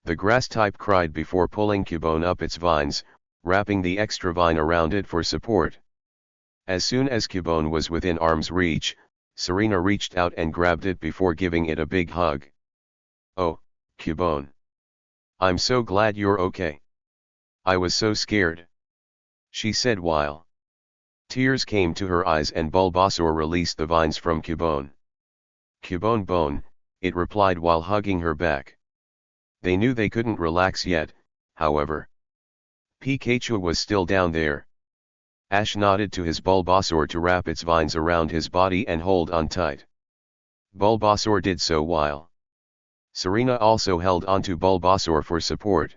The grass type cried before pulling Cubone up its vines, wrapping the extra vine around it for support. As soon as Cubone was within arm's reach, Serena reached out and grabbed it before giving it a big hug. Oh, Cubone. I'm so glad you're okay. I was so scared, she said while tears came to her eyes and Bulbasaur released the vines from Cubone. Cubone bone, it replied while hugging her back. They knew they couldn't relax yet, however. Pikachu was still down there. Ash nodded to his Bulbasaur to wrap its vines around his body and hold on tight. Bulbasaur did so while Serena also held onto Bulbasaur for support.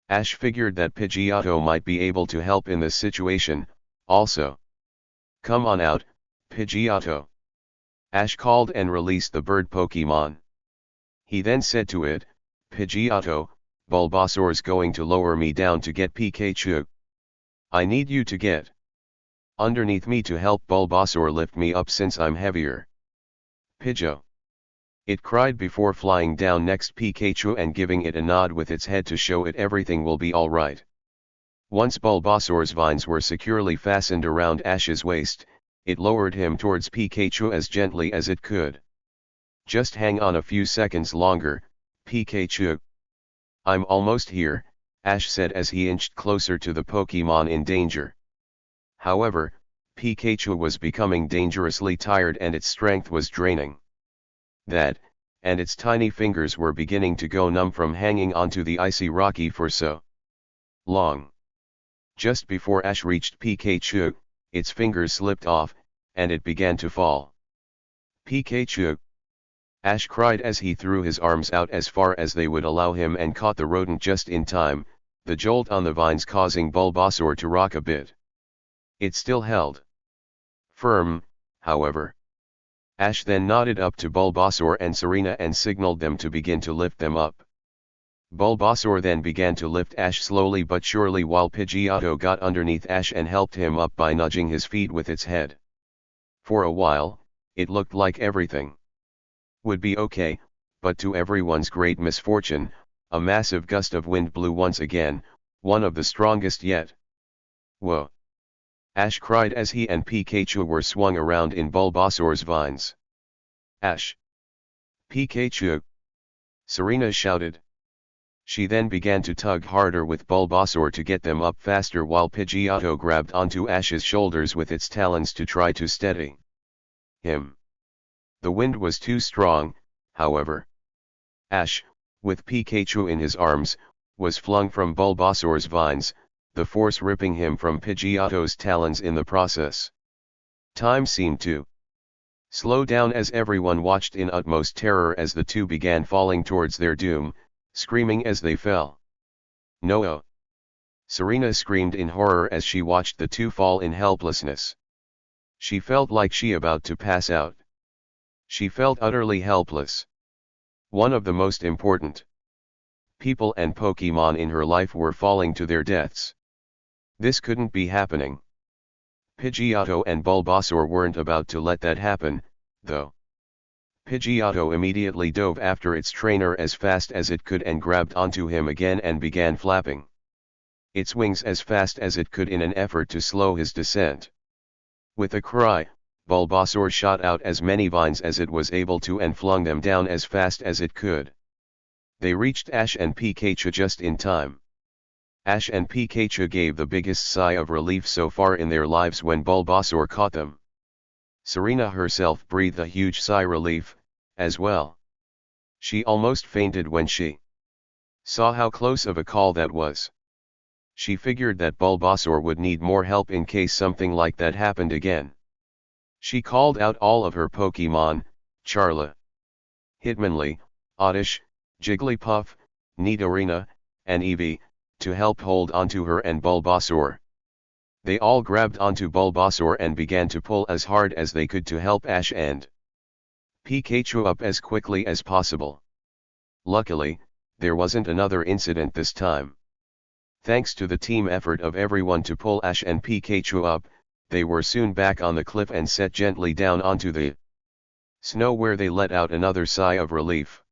Ash figured that Pidgeotto might be able to help in this situation, also. Come on out, Pidgeotto. Ash called and released the bird Pokemon. He then said to it, Pidgeotto, Bulbasaur's going to lower me down to get Pikachu. I need you to get underneath me to help Bulbasaur lift me up since I'm heavier. Pidgeot. It cried before flying down next Pikachu and giving it a nod with its head to show it everything will be alright. Once Bulbasaur's vines were securely fastened around Ash's waist, it lowered him towards Pikachu as gently as it could. Just hang on a few seconds longer, Pikachu. I'm almost here, Ash said as he inched closer to the Pokemon in danger. However, Pikachu was becoming dangerously tired and its strength was draining. That, and its tiny fingers were beginning to go numb from hanging onto the icy rocky for so long. Just before Ash reached Pikachu, its fingers slipped off, and it began to fall. Pikachu! Ash cried as he threw his arms out as far as they would allow him and caught the rodent just in time, the jolt on the vines causing Bulbasaur to rock a bit. It still held firm, however. Ash then nodded up to Bulbasaur and Serena and signaled them to begin to lift them up. Bulbasaur then began to lift Ash slowly but surely while Pidgeotto got underneath Ash and helped him up by nudging his feet with its head. For a while, it looked like everything would be okay, but to everyone's great misfortune, a massive gust of wind blew once again, one of the strongest yet. Whoa! Ash cried as he and Pikachu were swung around in Bulbasaur's vines. Ash! Pikachu! Serena shouted. She then began to tug harder with Bulbasaur to get them up faster while Pidgeotto grabbed onto Ash's shoulders with its talons to try to steady him. The wind was too strong, however. Ash, with Pikachu in his arms, was flung from Bulbasaur's vines, the force ripping him from Pidgeotto's talons in the process. Time seemed to slow down as everyone watched in utmost terror as the two began falling towards their doom, screaming as they fell. No! Serena screamed in horror as she watched the two fall in helplessness. She felt like she about to pass out. She felt utterly helpless. One of the most important people and Pokemon in her life were falling to their deaths. This couldn't be happening. Pidgeotto and Bulbasaur weren't about to let that happen, though. Pidgeotto immediately dove after its trainer as fast as it could and grabbed onto him again and began flapping its wings as fast as it could in an effort to slow his descent. With a cry, Bulbasaur shot out as many vines as it was able to and flung them down as fast as it could. They reached Ash and Pikachu just in time. Ash and Pikachu gave the biggest sigh of relief so far in their lives when Bulbasaur caught them. Serena herself breathed a huge sigh of relief, as well. She almost fainted when she saw how close of a call that was. She figured that Bulbasaur would need more help in case something like that happened again. She called out all of her Pokémon, Charla, Hitmonlee, Oddish, Jigglypuff, Nidorina, and Eevee, to help hold onto her and Bulbasaur. They all grabbed onto Bulbasaur and began to pull as hard as they could to help Ash and Pikachu up as quickly as possible. Luckily, there wasn't another incident this time. Thanks to the team effort of everyone to pull Ash and Pikachu up, they were soon back on the cliff and set gently down onto the snow where they let out another sigh of relief.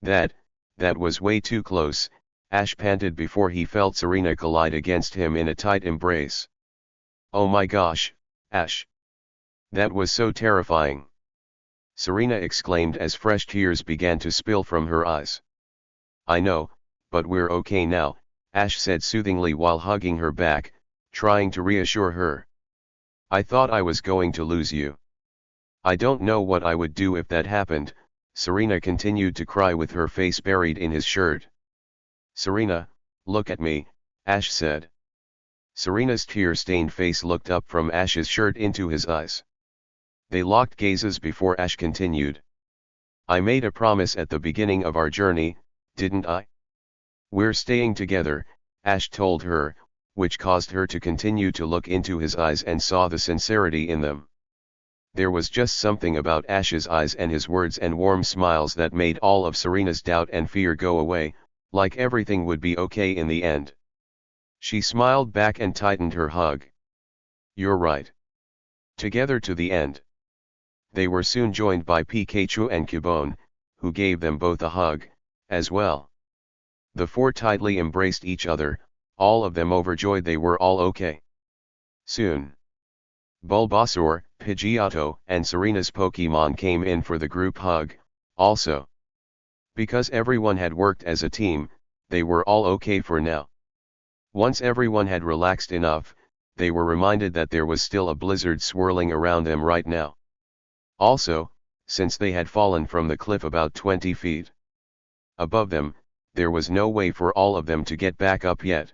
That was way too close, Ash panted before he felt Serena collide against him in a tight embrace. Oh my gosh, Ash! That was so terrifying! Serena exclaimed as fresh tears began to spill from her eyes. I know, but we're okay now, Ash said soothingly while hugging her back, trying to reassure her. I thought I was going to lose you. I don't know what I would do if that happened, Serena continued to cry with her face buried in his shirt. Serena, look at me, Ash said. Serena's tear-stained face looked up from Ash's shirt into his eyes. They locked gazes before Ash continued. I made a promise at the beginning of our journey, didn't I? We're staying together, Ash told her, which caused her to continue to look into his eyes and saw the sincerity in them. There was just something about Ash's eyes and his words and warm smiles that made all of Serena's doubt and fear go away, like everything would be okay in the end. She smiled back and tightened her hug. You're right. Together to the end. They were soon joined by Pikachu and Cubone, who gave them both a hug, as well. The four tightly embraced each other, all of them overjoyed they were all okay. Soon, Bulbasaur, Pidgeotto, and Serena's Pokémon came in for the group hug, also. Because everyone had worked as a team, they were all okay for now. Once everyone had relaxed enough, they were reminded that there was still a blizzard swirling around them right now. Also, since they had fallen from the cliff about 20 feet above them, there was no way for all of them to get back up yet.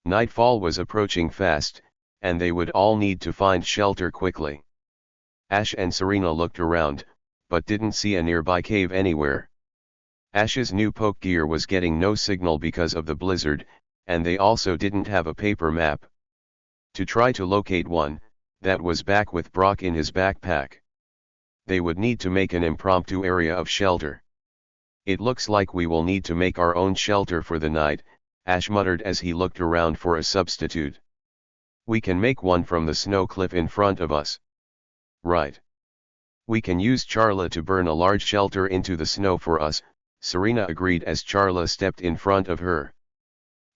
Nightfall was approaching fast, and they would all need to find shelter quickly. Ash and Serena looked around, but didn't see a nearby cave anywhere. Ash's new poke gear was getting no signal because of the blizzard, and they also didn't have a paper map to try to locate one, that was back with Brock in his backpack. They would need to make an impromptu area of shelter. It looks like we will need to make our own shelter for the night, Ash muttered as he looked around for a substitute. We can make one from the snow cliff in front of us. Right. We can use Charla to burn a large shelter into the snow for us, Serena agreed as Charla stepped in front of her.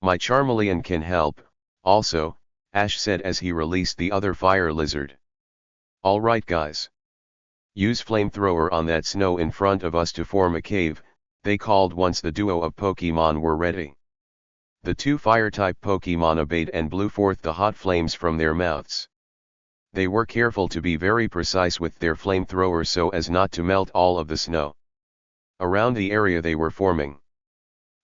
My Charmeleon can help, also, Ash said as he released the other fire lizard. Alright guys. Use flamethrower on that snow in front of us to form a cave, they called once the duo of Pokémon were ready. The two fire-type Pokémon obeyed and blew forth the hot flames from their mouths. They were careful to be very precise with their flamethrower so as not to melt all of the snow around the area they were forming.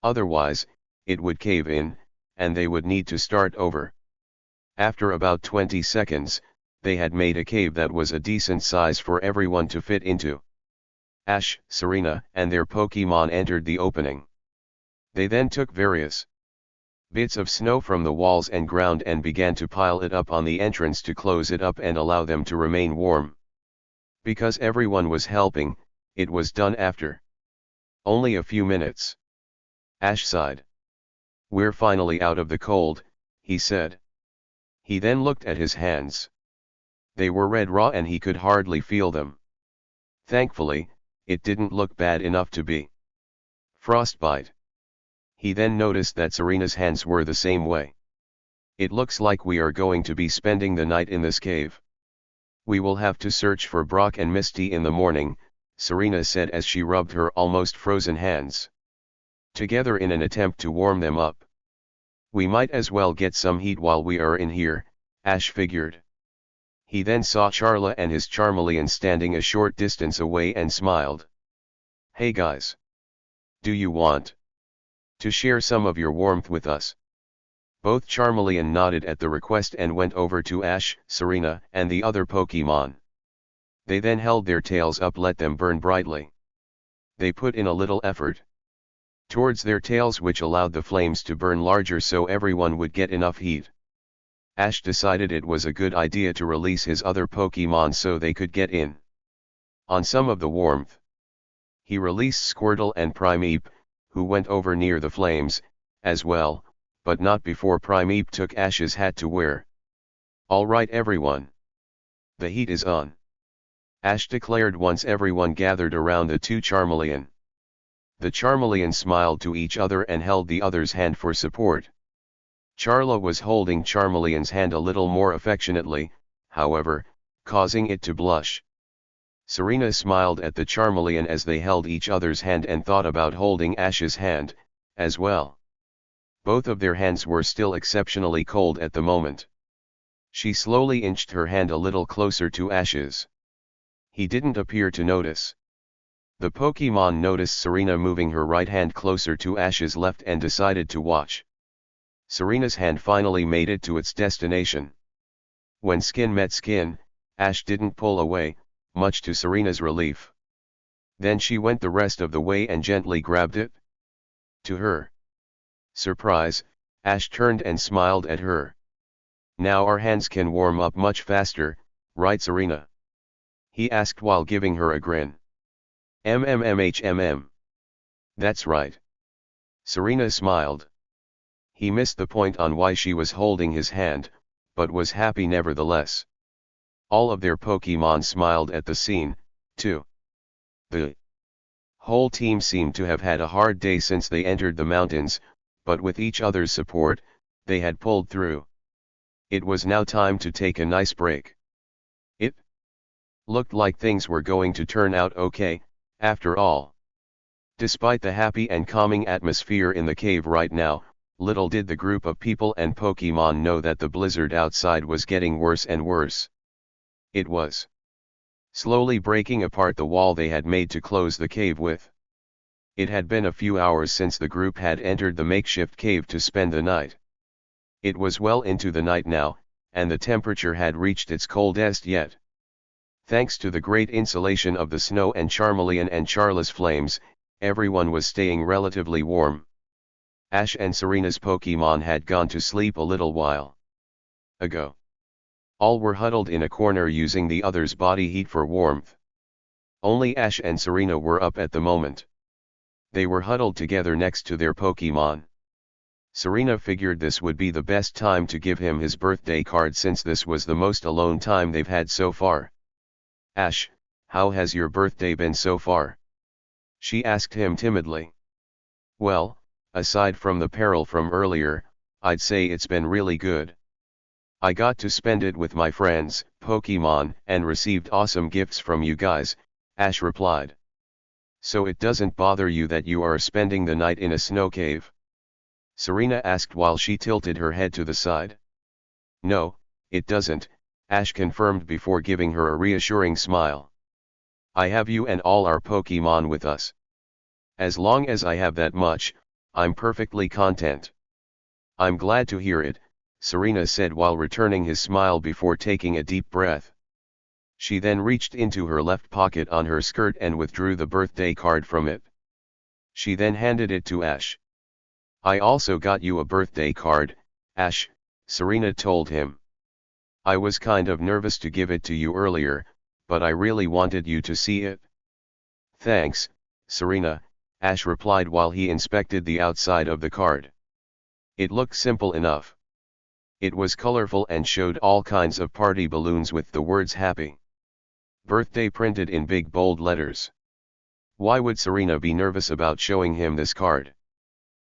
Otherwise, it would cave in, and they would need to start over. After about 20 seconds, they had made a cave that was a decent size for everyone to fit into. Ash, Serena, and their Pokémon entered the opening. They then took various bits of snow from the walls and ground and began to pile it up on the entrance to close it up and allow them to remain warm. Because everyone was helping, it was done after only a few minutes. Ash sighed. We're finally out of the cold, he said. He then looked at his hands. They were red raw and he could hardly feel them. Thankfully, it didn't look bad enough to be frostbite. He then noticed that Serena's hands were the same way. It looks like we are going to be spending the night in this cave. We will have to search for Brock and Misty in the morning, Serena said as she rubbed her almost frozen hands together in an attempt to warm them up. We might as well get some heat while we are in here, Ash figured. He then saw Charla and his Charmeleon standing a short distance away and smiled. Hey guys. Do you want to share some of your warmth with us? Both Charmeleon nodded at the request and went over to Ash, Serena, and the other Pokemon. They then held their tails up, let them burn brightly. They put in a little effort towards their tails, which allowed the flames to burn larger so everyone would get enough heat. Ash decided it was a good idea to release his other Pokemon so they could get in on some of the warmth. He released Squirtle and Primeape, who went over near the flames, as well, but not before Primeape took Ash's hat to wear. Alright everyone. The heat is on, Ash declared once everyone gathered around the two Charmeleon. The Charmeleon smiled to each other and held the other's hand for support. Charla was holding Charmeleon's hand a little more affectionately, however, causing it to blush. Serena smiled at the Charmeleon as they held each other's hand and thought about holding Ash's hand, as well. Both of their hands were still exceptionally cold at the moment. She slowly inched her hand a little closer to Ash's. He didn't appear to notice. The Pokemon noticed Serena moving her right hand closer to Ash's left and decided to watch. Serena's hand finally made it to its destination. When skin met skin, Ash didn't pull away, much to Serena's relief. Then she went the rest of the way and gently grabbed it. To her surprise, Ash turned and smiled at her. Now our hands can warm up much faster, right Serena? He asked while giving her a grin. MMMHMM. That's right. Serena smiled. He missed the point on why she was holding his hand, but was happy nevertheless. All of their Pokemon smiled at the scene, too. The whole team seemed to have had a hard day since they entered the mountains, but with each other's support, they had pulled through. It was now time to take a nice break. It looked like things were going to turn out okay, after all. Despite the happy and calming atmosphere in the cave right now, little did the group of people and Pokemon know that the blizzard outside was getting worse and worse. It was slowly breaking apart the wall they had made to close the cave with. It had been a few hours since the group had entered the makeshift cave to spend the night. It was well into the night now, and the temperature had reached its coldest yet. Thanks to the great insulation of the snow and Charmeleon and Charla's flames, everyone was staying relatively warm. Ash and Serena's Pokemon had gone to sleep a little while ago. All were huddled in a corner using the other's body heat for warmth. Only Ash and Serena were up at the moment. They were huddled together next to their Pokemon. Serena figured this would be the best time to give him his birthday card since this was the most alone time they've had so far. Ash, how has your birthday been so far? She asked him timidly. Well, aside from the peril from earlier, I'd say it's been really good. I got to spend it with my friends, Pokemon, and received awesome gifts from you guys, Ash replied. So it doesn't bother you that you are spending the night in a snow cave? Serena asked while she tilted her head to the side. No, it doesn't, Ash confirmed before giving her a reassuring smile. I have you and all our Pokemon with us. As long as I have that much, I'm perfectly content. I'm glad to hear it, Serena said while returning his smile before taking a deep breath. She then reached into her left pocket on her skirt and withdrew the birthday card from it. She then handed it to Ash. I also got you a birthday card, Ash, Serena told him. I was kind of nervous to give it to you earlier, but I really wanted you to see it. Thanks, Serena, Ash replied while he inspected the outside of the card. It looked simple enough. It was colorful and showed all kinds of party balloons with the words happy Birthday printed in big bold letters. Why would Serena be nervous about showing him this card?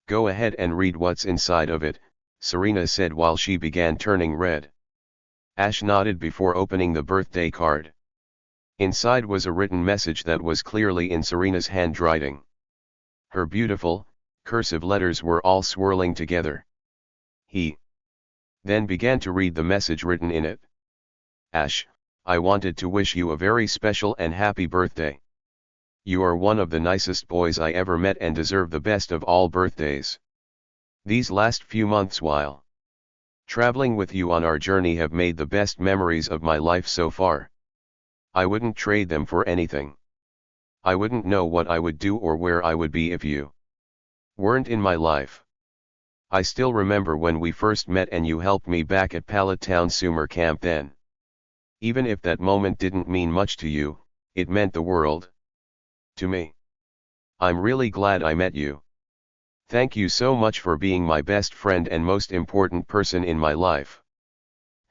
Go ahead and read what's inside of it, Serena said while she began turning red. Ash nodded before opening the birthday card. Inside was a written message that was clearly in Serena's handwriting. Her beautiful, cursive letters were all swirling together. He then began to read the message written in it. Ash, I wanted to wish you a very special and happy birthday. You are one of the nicest boys I ever met and deserve the best of all birthdays. These last few months while traveling with you on our journey have made the best memories of my life so far. I wouldn't trade them for anything. I wouldn't know what I would do or where I would be if you weren't in my life. I still remember when we first met and you helped me back at Pallet Town summer camp then. Even if that moment didn't mean much to you, it meant the world to me. I'm really glad I met you. Thank you so much for being my best friend and most important person in my life.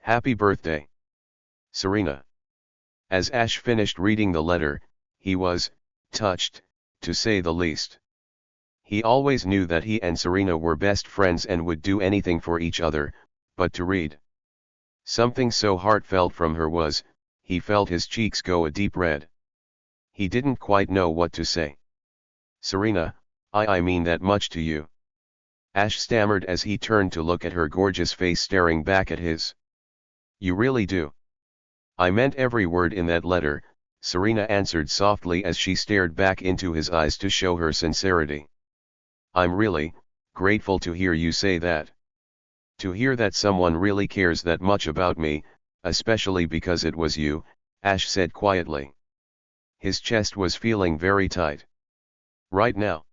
Happy birthday, Serena. As Ash finished reading the letter, he was touched, to say the least. He always knew that he and Serena were best friends and would do anything for each other, but to read something so heartfelt from her he felt his cheeks go a deep red. He didn't quite know what to say. Serena, I mean that much to you. Ash stammered as he turned to look at her gorgeous face staring back at his. You really do. I meant every word in that letter, Serena answered softly as she stared back into his eyes to show her sincerity. I'm really grateful to hear you say that. To hear that someone really cares that much about me, especially because it was you, Ash said quietly. His chest was feeling very tight. Right now.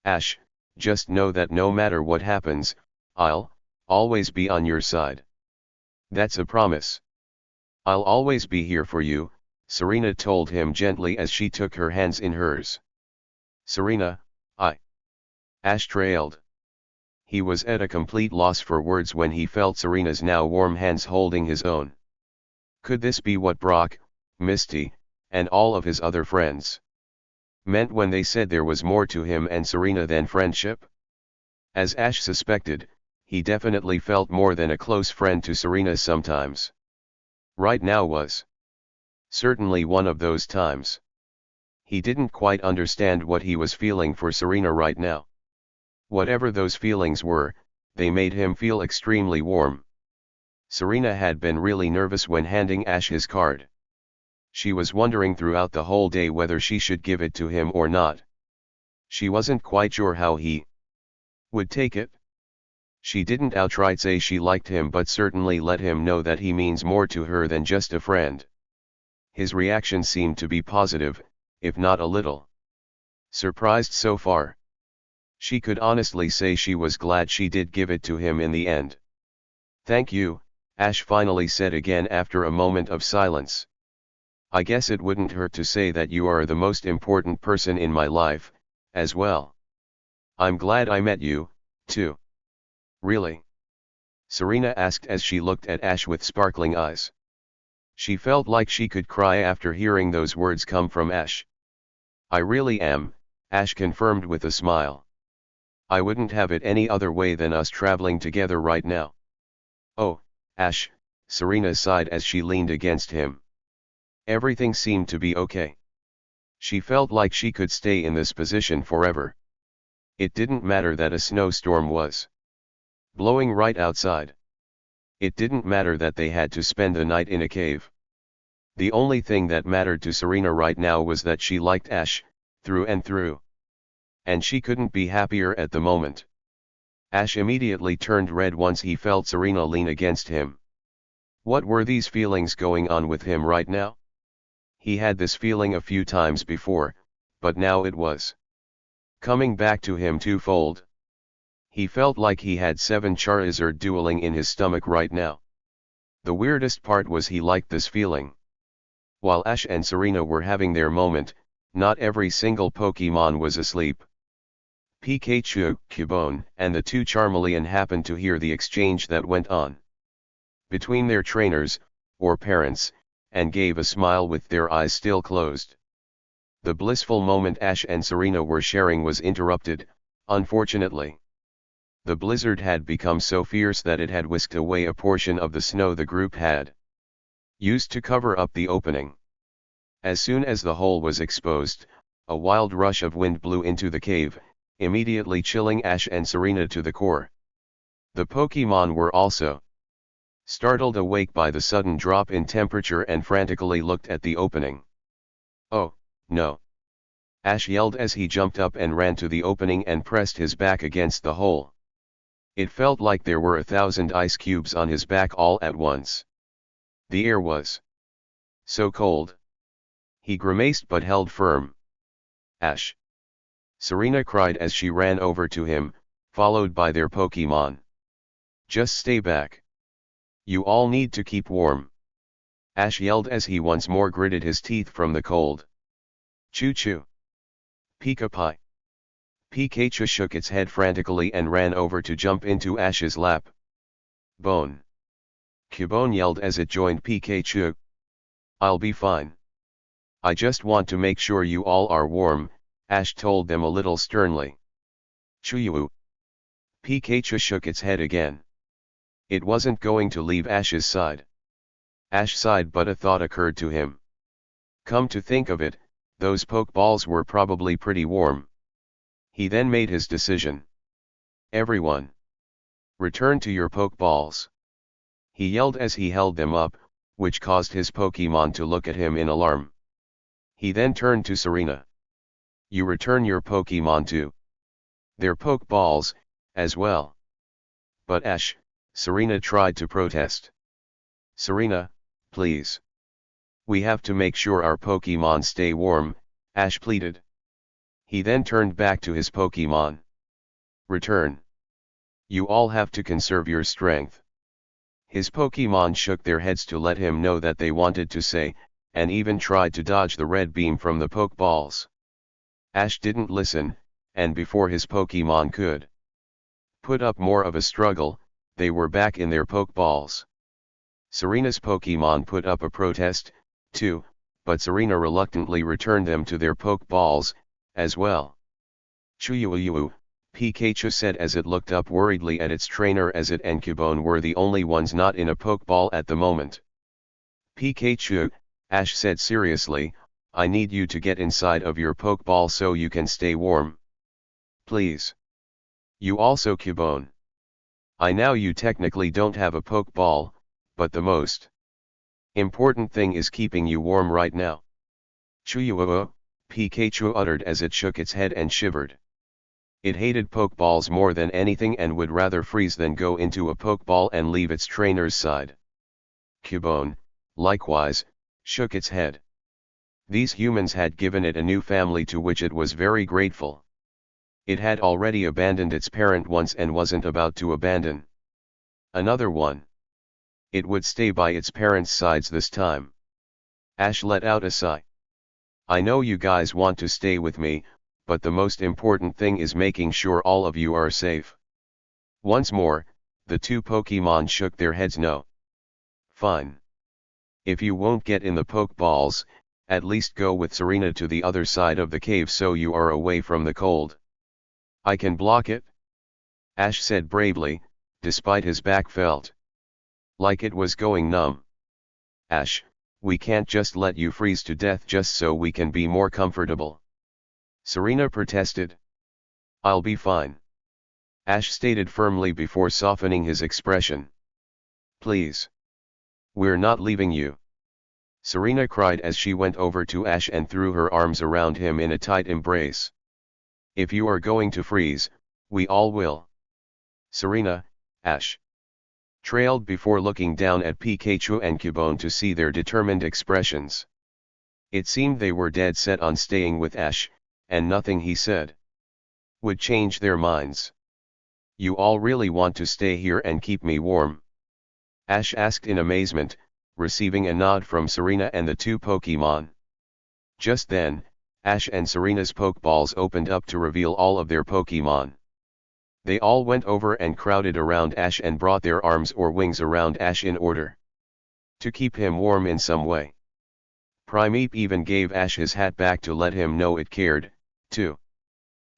Ash, just know that no matter what happens, I'll always be on your side. That's a promise. I'll always be here for you, Serena told him gently as she took her hands in hers. Serena, Ash trailed. He was at a complete loss for words when he felt Serena's now warm hands holding his own. Could this be what Brock, Misty, and all of his other friends meant when they said there was more to him and Serena than friendship? As Ash suspected, he definitely felt more than a close friend to Serena sometimes. Right now was certainly one of those times. He didn't quite understand what he was feeling for Serena right now. Whatever those feelings were, they made him feel extremely warm. Serena had been really nervous when handing Ash his card. She was wondering throughout the whole day whether she should give it to him or not. She wasn't quite sure how he would take it. She didn't outright say she liked him but certainly let him know that he means more to her than just a friend. His reaction seemed to be positive, if not a little surprised so far. She could honestly say she was glad she did give it to him in the end. Thank you, Ash finally said again after a moment of silence. I guess it wouldn't hurt to say that you are the most important person in my life, as well. I'm glad I met you, too. Really? Serena asked as she looked at Ash with sparkling eyes. She felt like she could cry after hearing those words come from Ash. I really am, Ash confirmed with a smile. I wouldn't have it any other way than us traveling together right now. Oh, Ash, Serena sighed as she leaned against him. Everything seemed to be okay. She felt like she could stay in this position forever. It didn't matter that a snowstorm was blowing right outside. It didn't matter that they had to spend the night in a cave. The only thing that mattered to Serena right now was that she liked Ash, through and through. And she couldn't be happier at the moment. Ash immediately turned red once he felt Serena lean against him. What were these feelings going on with him right now? He had this feeling a few times before, but now it was coming back to him twofold. He felt like he had 7 Charizard dueling in his stomach right now. The weirdest part was he liked this feeling. While Ash and Serena were having their moment, not every single Pokemon was asleep. Pikachu, Cubone, and the 2 Charmeleon happened to hear the exchange that went on between their trainers, or parents, and gave a smile with their eyes still closed. The blissful moment Ash and Serena were sharing was interrupted, unfortunately. The blizzard had become so fierce that it had whisked away a portion of the snow the group had used to cover up the opening. As soon as the hole was exposed, a wild rush of wind blew into the cave, immediately chilling Ash and Serena to the core. The Pokémon were also startled awake by the sudden drop in temperature and frantically looked at the opening. "Oh, no!" Ash yelled as he jumped up and ran to the opening and pressed his back against the hole. It felt like there were 1,000 ice cubes on his back all at once. The air was so cold. He grimaced but held firm. "Ash!" Serena cried as she ran over to him, followed by their Pokémon. "Just stay back. You all need to keep warm." Ash yelled as he once more gritted his teeth from the cold. "Choo-choo! Pika-Pie!" Pikachu shook its head frantically and ran over to jump into Ash's lap. "Bone!" Cubone yelled as it joined Pikachu. "I'll be fine. I just want to make sure you all are warm," Ash told them a little sternly. "Choo-yoo!" Pikachu shook its head again. It wasn't going to leave Ash's side. Ash sighed, but a thought occurred to him. Come to think of it, those Pokeballs were probably pretty warm. He then made his decision. "Everyone, return to your Pokeballs!" he yelled as he held them up, which caused his Pokémon to look at him in alarm. He then turned to Serena. "You return your Pokémon to their Pokeballs, as well." "But Ash," Serena tried to protest. "Serena, please. We have to make sure our Pokémon stay warm," Ash pleaded. He then turned back to his Pokémon. "Return. You all have to conserve your strength." His Pokémon shook their heads to let him know that they wanted to say, and even tried to dodge the red beam from the Pokeballs. Ash didn't listen, and before his Pokémon could put up more of a struggle, they were back in their Pokeballs. Serena's Pokémon put up a protest, too, but Serena reluctantly returned them to their Pokeballs, as well. "Choo-yoo-yoo," Pikachu said as it looked up worriedly at its trainer, as it and Cubone were the only ones not in a Pokeball at the moment. "Pikachu," Ash said seriously, "I need you to get inside of your Pokeball so you can stay warm. Please. You also, Cubone. I know you technically don't have a Pokeball, but the most important thing is keeping you warm right now." "Choo-yoo-oo," Pikachu uttered as it shook its head and shivered. It hated Pokeballs more than anything and would rather freeze than go into a Pokeball and leave its trainer's side. Cubone, likewise, shook its head. These humans had given it a new family to which it was very grateful. It had already abandoned its parent once and wasn't about to abandon another one. It would stay by its parents' sides this time. Ash let out a sigh. "I know you guys want to stay with me, but the most important thing is making sure all of you are safe." Once more, the two Pokémon shook their heads no. "Fine. If you won't get in the Pokeballs, at least go with Serena to the other side of the cave so you are away from the cold." "I can block it," Ash said bravely, despite his back felt like it was going numb. "Ash, we can't just let you freeze to death just so we can be more comfortable," Serena protested. "I'll be fine," Ash stated firmly before softening his expression. "Please. We're not leaving you," Serena cried as she went over to Ash and threw her arms around him in a tight embrace. "If you are going to freeze, we all will." Serena, Ash trailed before looking down at Pikachu and Cubone to see their determined expressions. It seemed they were dead set on staying with Ash, and nothing he said would change their minds. "You all really want to stay here and keep me warm?" Ash asked in amazement, receiving a nod from Serena and the two Pokémon. Just then, Ash and Serena's Pokeballs opened up to reveal all of their Pokémon. They all went over and crowded around Ash and brought their arms or wings around Ash in order to keep him warm in some way. Primeape even gave Ash his hat back to let him know it cared, too.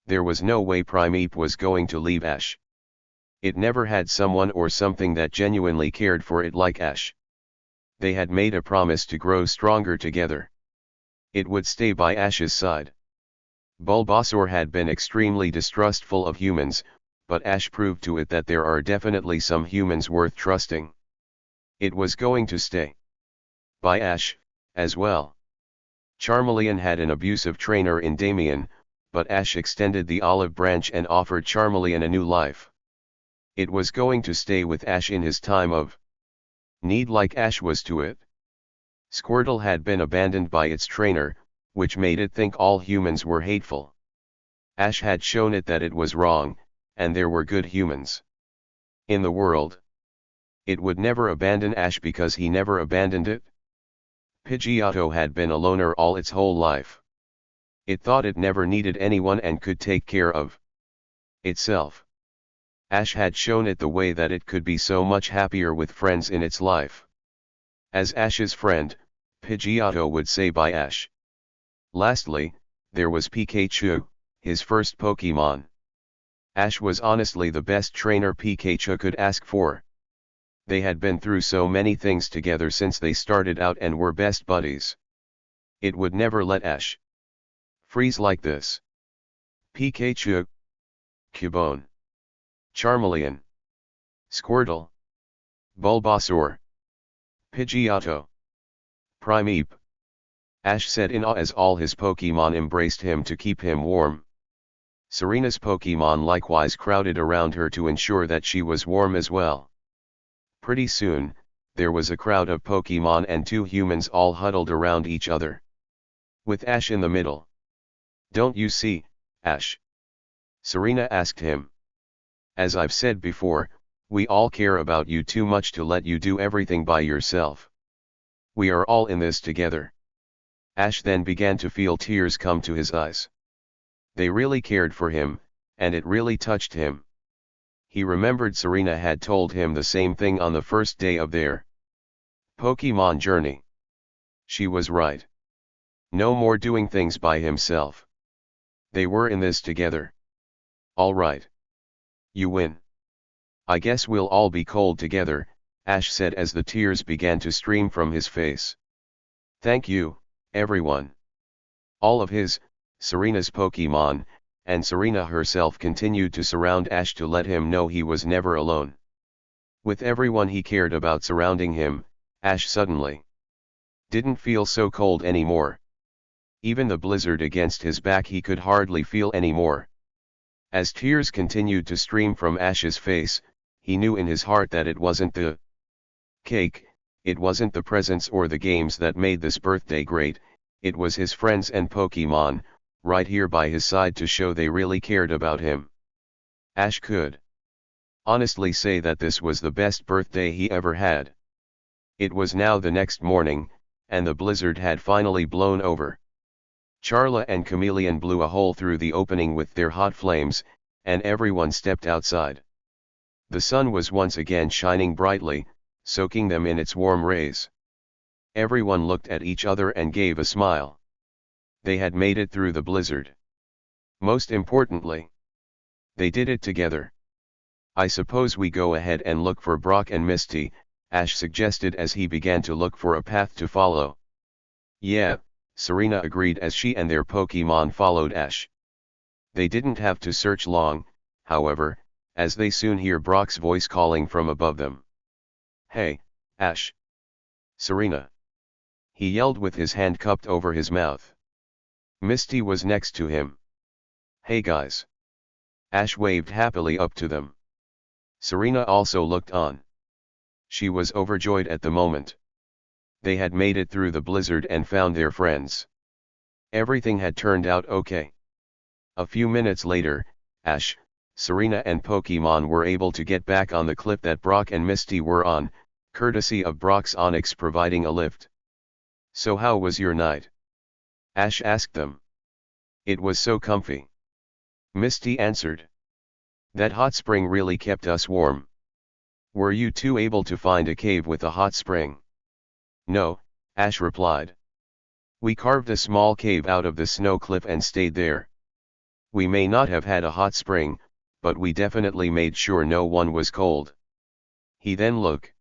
There was no way Primeape was going to leave Ash. It never had someone or something that genuinely cared for it like Ash. They had made a promise to grow stronger together. It would stay by Ash's side. Bulbasaur had been extremely distrustful of humans, but Ash proved to it that there are definitely some humans worth trusting. It was going to stay by Ash, as well. Charmeleon had an abusive trainer in Damien, but Ash extended the olive branch and offered Charmeleon a new life. It was going to stay with Ash in his time of need like Ash was to it. Squirtle had been abandoned by its trainer, which made it think all humans were hateful. Ash had shown it that it was wrong, and there were good humans in the world. It would never abandon Ash because he never abandoned it. Pidgeotto had been a loner all its whole life. It thought it never needed anyone and could take care of itself. Ash had shown it the way that it could be so much happier with friends in its life. As Ash's friend, Pidgeotto would say bye Ash. Lastly, there was Pikachu, his first Pokemon. Ash was honestly the best trainer Pikachu could ask for. They had been through so many things together since they started out and were best buddies. It would never let Ash freeze like this. Pikachu, Cubone, Charmeleon, Squirtle, Bulbasaur, Pidgeotto, Primeape. Ash said in awe as all his Pokemon embraced him to keep him warm. Serena's Pokemon likewise crowded around her to ensure that she was warm as well. Pretty soon, there was a crowd of Pokemon and two humans all huddled around each other, with Ash in the middle. "Don't you see, Ash?" Serena asked him. "As I've said before, we all care about you too much to let you do everything by yourself. We are all in this together." Ash then began to feel tears come to his eyes. They really cared for him, and it really touched him. He remembered Serena had told him the same thing on the first day of their Pokemon journey. She was right. No more doing things by himself. They were in this together. "All right. You win. I guess we'll all be cold together," Ash said as the tears began to stream from his face. "Thank you, everyone." All of his, Serena's Pokemon, and Serena herself continued to surround Ash to let him know he was never alone. With everyone he cared about surrounding him, Ash suddenly didn't feel so cold anymore. Even the blizzard against his back he could hardly feel anymore. As tears continued to stream from Ash's face, he knew in his heart that it wasn't the cake, it wasn't the presents or the games that made this birthday great, it was his friends and Pokemon, right here by his side to show they really cared about him. Ash could honestly say that this was the best birthday he ever had. It was now the next morning, and the blizzard had finally blown over. Charla and Chameleon blew a hole through the opening with their hot flames, and everyone stepped outside. The sun was once again shining brightly, soaking them in its warm rays. Everyone looked at each other and gave a smile. They had made it through the blizzard. Most importantly, they did it together. "I suppose we go ahead and look for Brock and Misty," Ash suggested as he began to look for a path to follow. "Yeah," Serena agreed as she and their Pokemon followed Ash. They didn't have to search long, however, as they soon hear Brock's voice calling from above them. "Hey, Ash!" "Serena!" he yelled with his hand cupped over his mouth. Misty was next to him. "Hey guys!" Ash waved happily up to them. Serena also looked on. She was overjoyed at the moment. They had made it through the blizzard and found their friends. Everything had turned out okay. A few minutes later, Ash, Serena and Pokemon were able to get back on the cliff that Brock and Misty were on, courtesy of Brock's Onix providing a lift. "So how was your night?" Ash asked them. "It was so comfy," Misty answered. "That hot spring really kept us warm." "Were you two able to find a cave with a hot spring?" "No," Ash replied. We carved a small cave out of the snow cliff and stayed there. We may not have had a hot spring, but we definitely made sure no one was cold. He then looked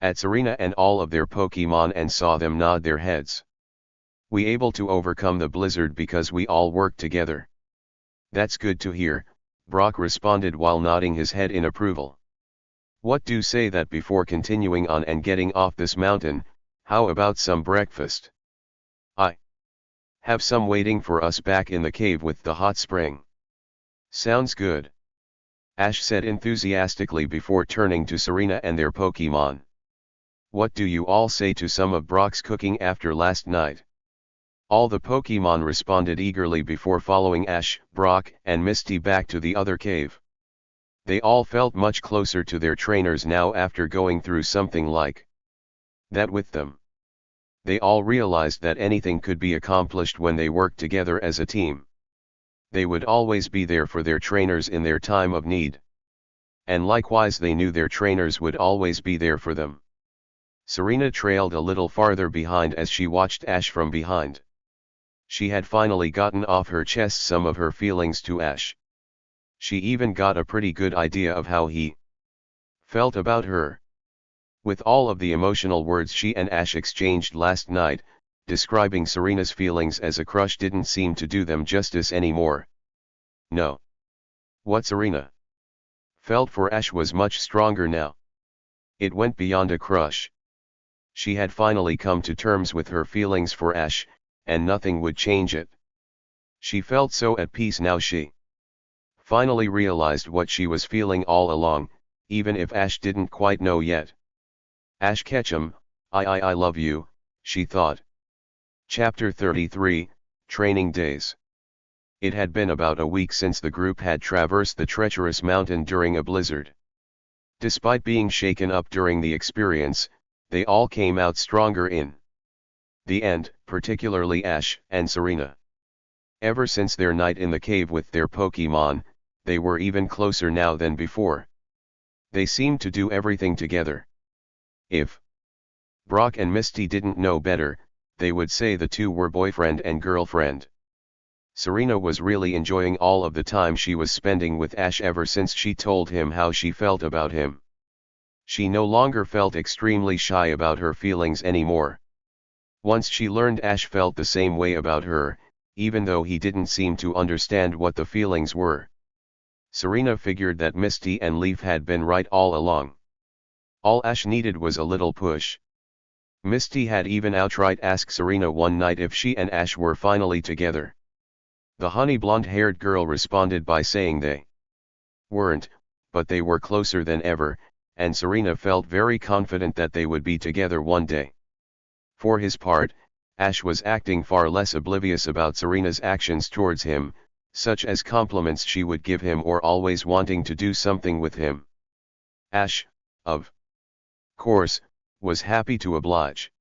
at Serena and all of their Pokemon and saw them nod their heads. We able to overcome the blizzard because we all worked together. That's good to hear, Brock responded while nodding his head in approval. What do say that before continuing on and getting off this mountain, how about some breakfast? I have some waiting for us back in the cave with the hot spring. Sounds good, Ash said enthusiastically before turning to Serena and their Pokemon. What do you all say to some of Brock's cooking after last night? All the Pokemon responded eagerly before following Ash, Brock, and Misty back to the other cave. They all felt much closer to their trainers now after going through something like that with them. They all realized that anything could be accomplished when they worked together as a team. They would always be there for their trainers in their time of need. And likewise they knew their trainers would always be there for them. Serena trailed a little farther behind as she watched Ash from behind. She had finally gotten off her chest some of her feelings to Ash. She even got a pretty good idea of how he felt about her. With all of the emotional words she and Ash exchanged last night, describing Serena's feelings as a crush didn't seem to do them justice anymore. No. What Serena felt for Ash was much stronger now. It went beyond a crush. She had finally come to terms with her feelings for Ash, and nothing would change it. She felt so at peace now she finally realized what she was feeling all along, even if Ash didn't quite know yet. Ash Ketchum, I love you, she thought. Chapter 33, Training Days. It had been about a week since the group had traversed the treacherous mountain during a blizzard. Despite being shaken up during the experience, they all came out stronger in the end, particularly Ash and Serena. Ever since their night in the cave with their Pokemon, they were even closer now than before. They seemed to do everything together. If Brock and Misty didn't know better, they would say the two were boyfriend and girlfriend. Serena was really enjoying all of the time she was spending with Ash ever since she told him how she felt about him. She no longer felt extremely shy about her feelings anymore. Once she learned Ash felt the same way about her, even though he didn't seem to understand what the feelings were. Serena figured that Misty and Leaf had been right all along. All Ash needed was a little push. Misty had even outright asked Serena one night if she and Ash were finally together. The honey blonde-haired girl responded by saying they weren't, but they were closer than ever, and Serena felt very confident that they would be together one day. For his part, Ash was acting far less oblivious about Serena's actions towards him, such as compliments she would give him or always wanting to do something with him. Ash, of course, was happy to oblige.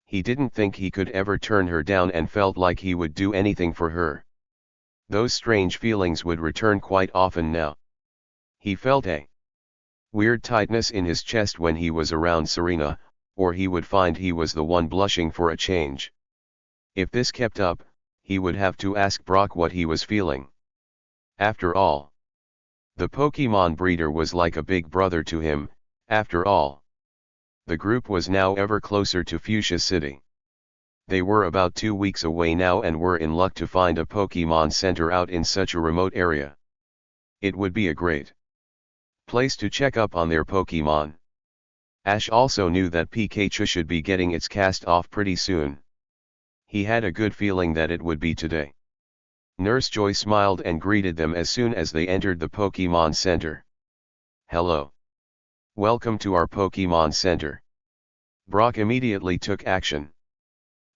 He didn't think he could ever turn her down and felt like he would do anything for her. Those strange feelings would return quite often now. He felt a weird tightness in his chest when he was around Serena, or he would find he was the one blushing for a change. If this kept up, he would have to ask Brock what he was feeling. After all, the Pokemon breeder was like a big brother to him, after all. The group was now ever closer to Fuchsia City. They were about 2 weeks away now and were in luck to find a Pokemon Center out in such a remote area. It would be a great place to check up on their Pokemon. Ash also knew that Pikachu should be getting its cast off pretty soon. He had a good feeling that it would be today. Nurse Joy smiled and greeted them as soon as they entered the Pokemon Center. Hello. Welcome to our Pokemon Center. Brock immediately took action.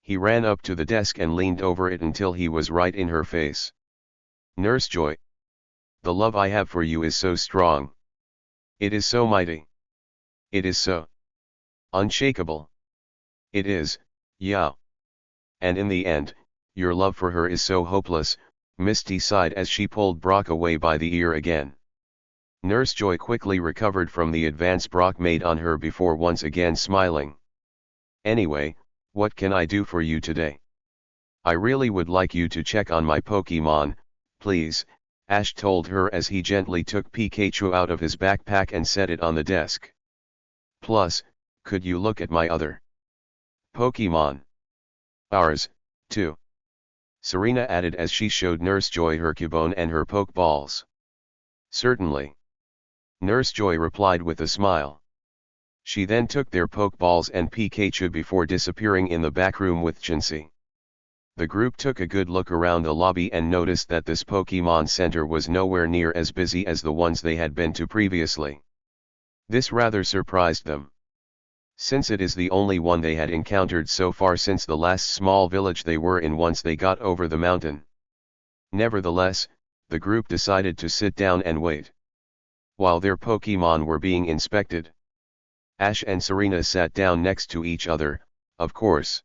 He ran up to the desk and leaned over it until he was right in her face. Nurse Joy. The love I have for you is so strong. It is so mighty. It is so unshakable. It is, yeah. And in the end, your love for her is so hopeless, Misty sighed as she pulled Brock away by the ear again. Nurse Joy quickly recovered from the advance Brock made on her before once again smiling. Anyway, what can I do for you today? I really would like you to check on my Pokemon, please, Ash told her as he gently took Pikachu out of his backpack and set it on the desk. Plus, could you look at my other Pokemon? Ours, too. Serena added as she showed Nurse Joy her Cubone and her Pokeballs. Certainly. Nurse Joy replied with a smile. She then took their Pokeballs and Pikachu before disappearing in the back room with Chansey. The group took a good look around the lobby and noticed that this Pokemon Center was nowhere near as busy as the ones they had been to previously. This rather surprised them, since it is the only one they had encountered so far since the last small village they were in once they got over the mountain. Nevertheless, the group decided to sit down and wait while their Pokemon were being inspected. Ash and Serena sat down next to each other, of course.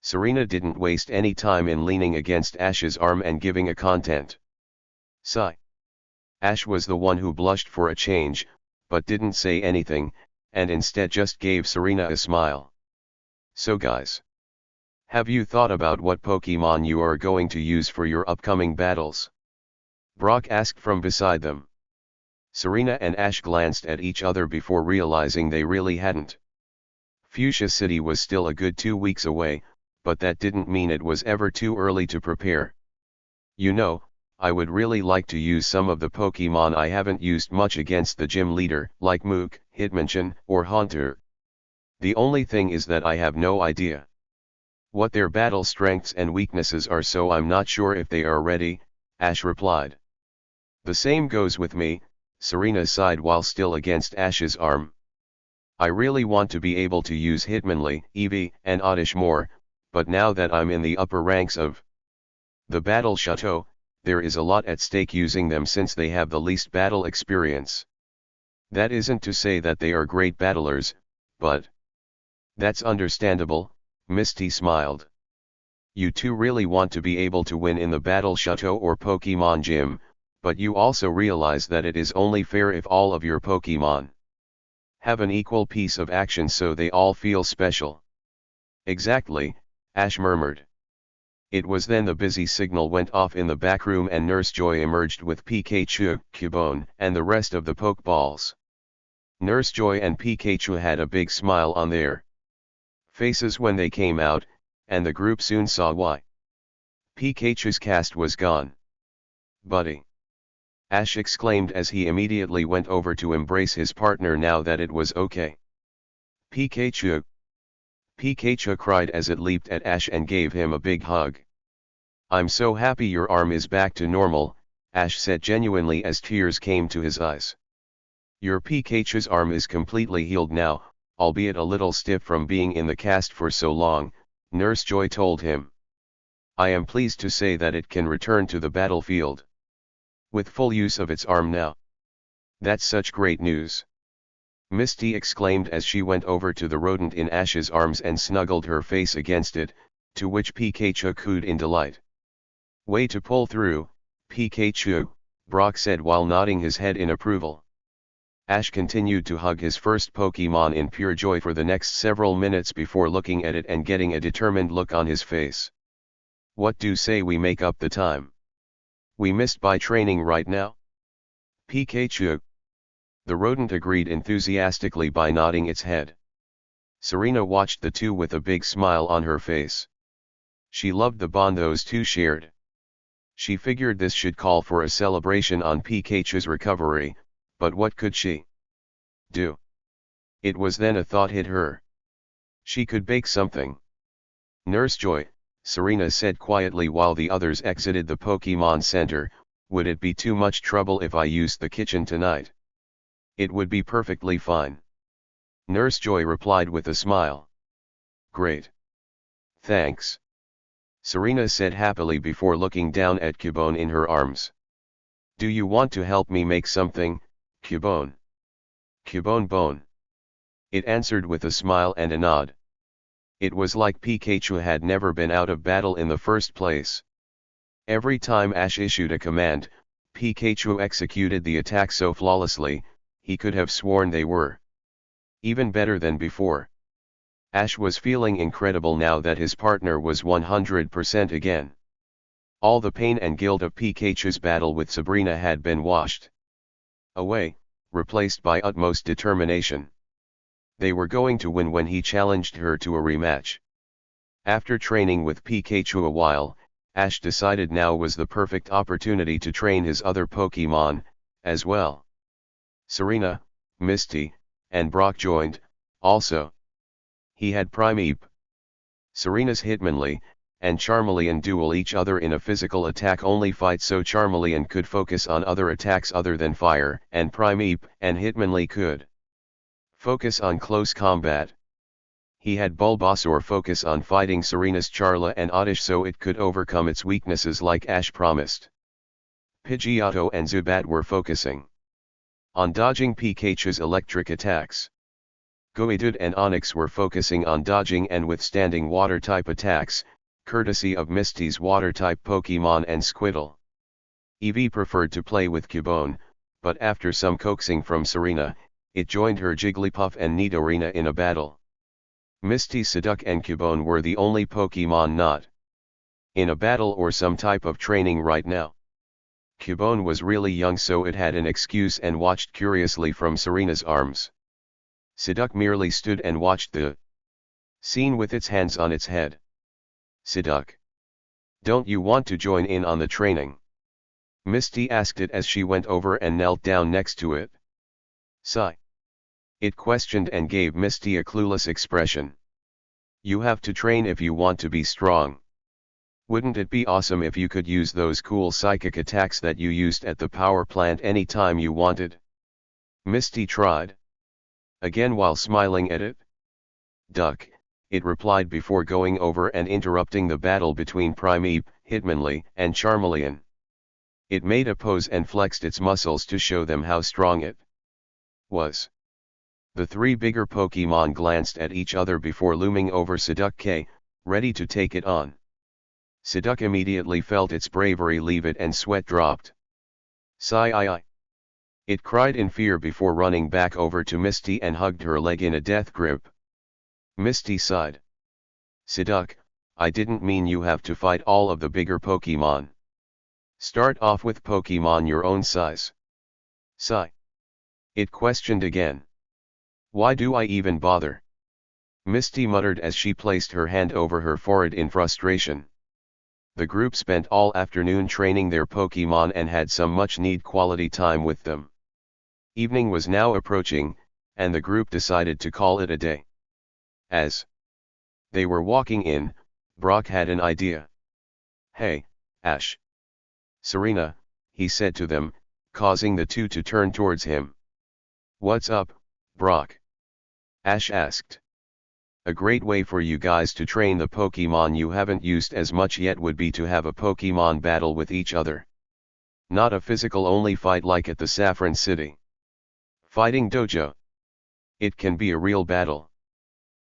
Serena didn't waste any time in leaning against Ash's arm and giving a content sigh. Ash was the one who blushed for a change, but didn't say anything, and instead just gave Serena a smile. So guys, have you thought about what Pokemon you are going to use for your upcoming battles? Brock asked from beside them. Serena and Ash glanced at each other before realizing they really hadn't. Fuchsia City was still a good 2 weeks away, but that didn't mean it was ever too early to prepare. You know, I would really like to use some of the Pokemon I haven't used much against the gym leader, like Mook, Hitmonchan, or Haunter. The only thing is that I have no idea what their battle strengths and weaknesses are, so I'm not sure if they are ready, Ash replied. The same goes with me, Serena sighed while still against Ash's arm. I really want to be able to use Hitmonlee, Eevee, and Oddish more, but now that I'm in the upper ranks of the Battle Chateau, there is a lot at stake using them since they have the least battle experience. That isn't to say that they are great battlers, but that's understandable, Misty smiled. You two really want to be able to win in the Battle Chateau or Pokemon Gym, but you also realize that it is only fair if all of your Pokemon have an equal piece of action so they all feel special. Exactly, Ash murmured. It was then the busy signal went off in the back room and Nurse Joy emerged with Pikachu, Cubone, and the rest of the Pokeballs. Nurse Joy and Pikachu had a big smile on their faces when they came out, and the group soon saw why. Pikachu's cast was gone. Buddy! Ash exclaimed as he immediately went over to embrace his partner now that it was okay. Pikachu! Pikachu cried as it leaped at Ash and gave him a big hug. I'm so happy your arm is back to normal, Ash said genuinely as tears came to his eyes. Your Pikachu's arm is completely healed now, albeit a little stiff from being in the cast for so long, Nurse Joy told him. I am pleased to say that it can return to the battlefield with full use of its arm now. That's such great news. Misty exclaimed as she went over to the rodent in Ash's arms and snuggled her face against it, to which Pikachu cooed in delight. Way to pull through, Pikachu, Brock said while nodding his head in approval. Ash continued to hug his first Pokemon in pure joy for the next several minutes before looking at it and getting a determined look on his face. What do say we make up the time? We missed by training right now? Pikachu. The rodent agreed enthusiastically by nodding its head. Serena watched the two with a big smile on her face. She loved the bond those two shared. She figured this should call for a celebration on Pikachu's recovery, but what could she do? It was then a thought hit her. She could bake something. Nurse Joy, Serena said quietly while the others exited the Pokemon Center, would it be too much trouble if I used the kitchen tonight? It would be perfectly fine. Nurse Joy replied with a smile. Great. Thanks. Serena said happily before looking down at Cubone in her arms. Do you want to help me make something, Cubone? Cubone bone. It answered with a smile and a nod. It was like Pikachu had never been out of battle in the first place. Every time Ash issued a command, Pikachu executed the attack so flawlessly, he could have sworn they were even better than before. Ash was feeling incredible now that his partner was 100% again. All the pain and guilt of Pikachu's battle with Sabrina had been washed away, replaced by utmost determination. They were going to win when he challenged her to a rematch. After training with Pikachu a while, Ash decided now was the perfect opportunity to train his other Pokémon, as well. Serena, Misty, and Brock joined, also. He had Primeape, Serena's Hitmonlee, and Charmeleon duel each other in a physical attack-only fight, so Charmeleon could focus on other attacks other than fire, and Primeape and Hitmonlee could focus on close combat. He had Bulbasaur focus on fighting Serena's Charla and Oddish so it could overcome its weaknesses like Ash promised. Pidgeotto and Zubat were focusing on dodging Pikachu's electric attacks. Geodude and Onix were focusing on dodging and withstanding water-type attacks, courtesy of Misty's water-type Pokemon and Squirtle. Eevee preferred to play with Cubone, but after some coaxing from Serena, it joined her Jigglypuff and Nidorina in a battle. Misty, Psyduck and Cubone were the only Pokemon not in a battle or some type of training right now. Cubone was really young so it had an excuse and watched curiously from Serena's arms. Psyduck merely stood and watched the scene with its hands on its head. Psyduck, don't you want to join in on the training? Misty asked it as she went over and knelt down next to it. Sigh. It questioned and gave Misty a clueless expression. You have to train if you want to be strong. Wouldn't it be awesome if you could use those cool psychic attacks that you used at the power plant anytime you wanted? Misty tried. Again while smiling at it. Duck, it replied before going over and interrupting the battle between Primeape, Hitmonlee, and Charmeleon. It made a pose and flexed its muscles to show them how strong it was. The three bigger Pokemon glanced at each other before looming over Psyduck, ready to take it on. Psyduck immediately felt its bravery leave it and sweat dropped. Sigh. It cried in fear before running back over to Misty and hugged her leg in a death grip. Misty sighed. Psyduck, I didn't mean you have to fight all of the bigger Pokemon. Start off with Pokemon your own size. Sigh. It questioned again. Why do I even bother? Misty muttered as she placed her hand over her forehead in frustration. The group spent all afternoon training their Pokemon and had some much-needed quality time with them. Evening was now approaching, and the group decided to call it a day. As they were walking in, Brock had an idea. Hey, Ash. Serena, he said to them, causing the two to turn towards him. What's up, Brock? Ash asked. A great way for you guys to train the Pokemon you haven't used as much yet would be to have a Pokemon battle with each other. Not a physical-only fight like at the Saffron City Fighting Dojo. It can be a real battle.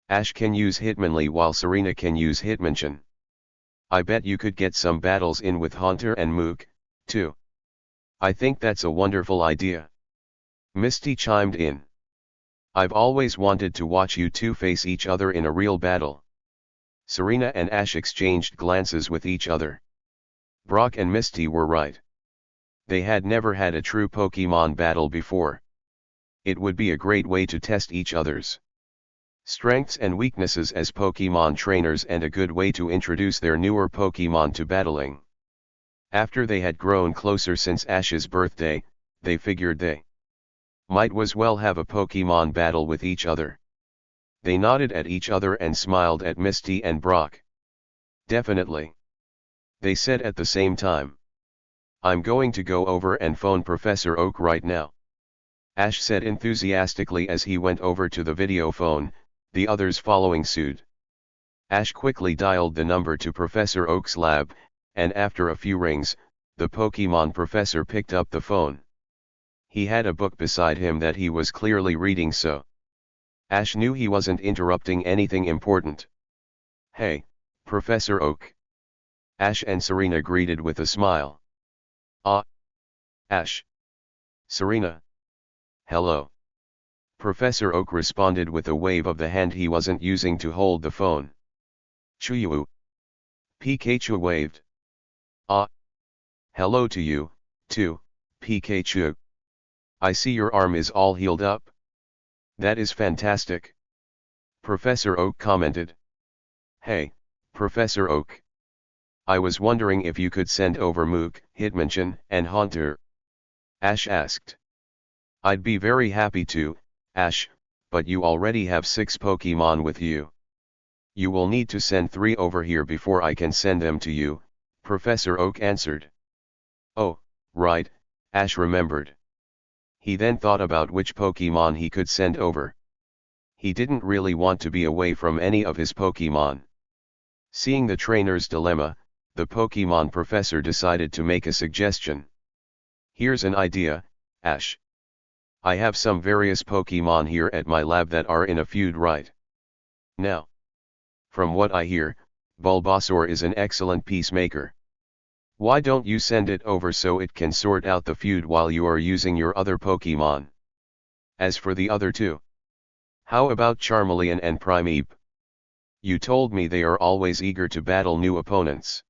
Ash can use Hitmonlee while Serena can use Hitmonchan. I bet you could get some battles in with Haunter and Mook, too. I think that's a wonderful idea. Misty chimed in. I've always wanted to watch you two face each other in a real battle. Serena and Ash exchanged glances with each other. Brock and Misty were right. They had never had a true Pokemon battle before. It would be a great way to test each other's strengths and weaknesses as Pokemon trainers and a good way to introduce their newer Pokemon to battling. After they had grown closer since Ash's birthday, they figured they might as well have a Pokemon battle with each other. They nodded at each other and smiled at Misty and Brock. Definitely. They said at the same time. I'm going to go over and phone Professor Oak right now. Ash said enthusiastically as he went over to the video phone, the others following suit. Ash quickly dialed the number to Professor Oak's lab, and after a few rings, the Pokemon professor picked up the phone. He had a book beside him that he was clearly reading so Ash knew he wasn't interrupting anything important. Hey, Professor Oak. Ash and Serena greeted with a smile. Ah. Ash. Serena. Hello. Professor Oak responded with a wave of the hand he wasn't using to hold the phone. Chuyu. Pikachu waved. Ah. Hello to you, too, Pikachu. I see your arm is all healed up. That is fantastic. Professor Oak commented. Hey, Professor Oak. I was wondering if you could send over Mook, Hitmonchan, and Haunter. Ash asked. I'd be very happy to, Ash, but you already have 6 Pokemon with you. You will need to send 3 over here before I can send them to you, Professor Oak answered. Oh, right, Ash remembered. He then thought about which Pokemon he could send over. He didn't really want to be away from any of his Pokemon. Seeing the trainer's dilemma, the Pokemon professor decided to make a suggestion. Here's an idea, Ash. I have some various Pokemon here at my lab that are in a feud right now. From what I hear, Bulbasaur is an excellent peacemaker. Why don't you send it over so it can sort out the feud while you are using your other Pokemon? As for the other 2, how about Charmeleon and Primeape? You told me they are always eager to battle new opponents.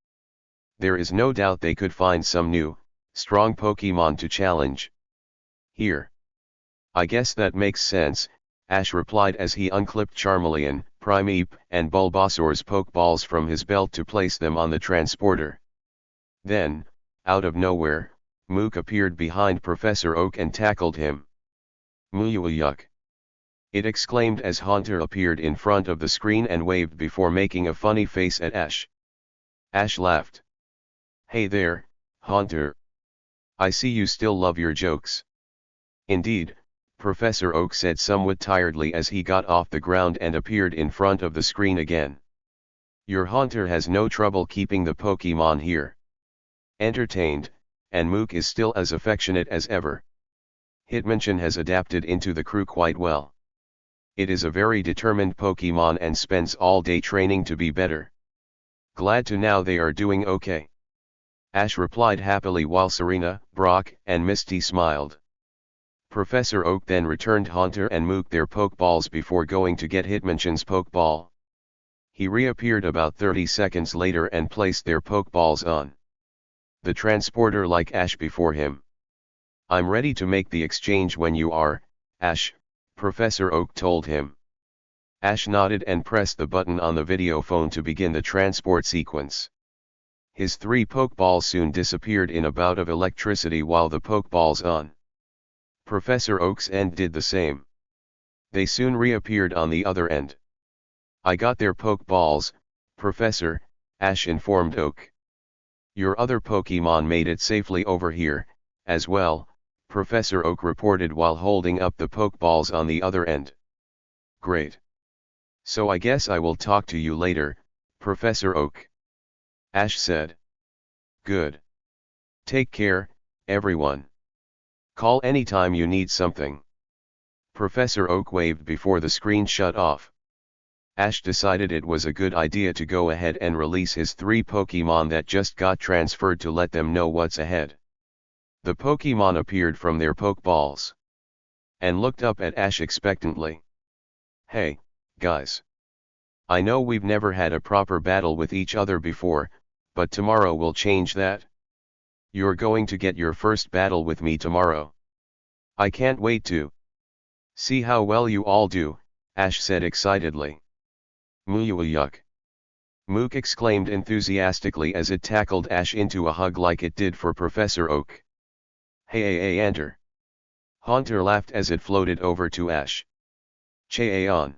There is no doubt they could find some new, strong Pokemon to challenge. Here. I guess that makes sense, Ash replied as he unclipped Charmeleon, Primeape, and Bulbasaur's Pokeballs from his belt to place them on the transporter. Then, out of nowhere, Mook appeared behind Professor Oak and tackled him. Muyuyuk! It exclaimed as Haunter appeared in front of the screen and waved before making a funny face at Ash. Ash laughed. Hey there, Haunter. I see you still love your jokes. Indeed, Professor Oak said somewhat tiredly as he got off the ground and appeared in front of the screen again. Your Haunter has no trouble keeping the Pokemon here entertained, and Mook is still as affectionate as ever. Hitmonchan has adapted into the crew quite well. It is a very determined Pokemon and spends all day training to be better. Glad to know they are doing okay. Ash replied happily while Serena, Brock, and Misty smiled. Professor Oak then returned Haunter and Mook their Pokeballs before going to get Hitmonchan's Pokeball. He reappeared about 30 seconds later and placed their Pokeballs on the transporter like Ash before him. I'm ready to make the exchange when you are, Ash, Professor Oak told him. Ash nodded and pressed the button on the video phone to begin the transport sequence. His 3 Pokeballs soon disappeared in a bout of electricity while the Pokeballs on Professor Oak's end did the same. They soon reappeared on the other end. I got their Pokeballs, Professor, Ash informed Oak. Your other Pokemon made it safely over here, as well, Professor Oak reported while holding up the Pokeballs on the other end. Great. So I guess I will talk to you later, Professor Oak. Ash said. Good. Take care, everyone. Call anytime you need something. Professor Oak waved before the screen shut off. Ash decided it was a good idea to go ahead and release his 3 Pokemon that just got transferred to let them know what's ahead. The Pokemon appeared from their Pokeballs and looked up at Ash expectantly. Hey, guys. I know we've never had a proper battle with each other before, but tomorrow will change that. You're going to get your first battle with me tomorrow. I can't wait to see how well you all do, Ash said excitedly. Muyuyuk! Mook exclaimed enthusiastically as it tackled Ash into a hug like it did for Professor Oak. Hey, enter. Haunter laughed as it floated over to Ash. Che-aon.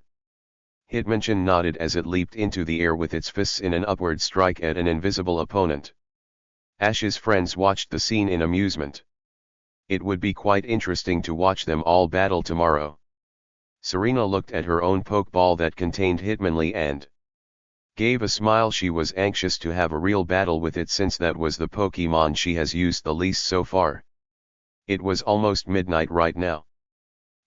Hitmonchan nodded as it leaped into the air with its fists in an upward strike at an invisible opponent. Ash's friends watched the scene in amusement. It would be quite interesting to watch them all battle tomorrow. Serena looked at her own Pokeball that contained Hitmonlee and gave a smile. She was anxious to have a real battle with it since that was the Pokemon she has used the least so far. It was almost midnight right now.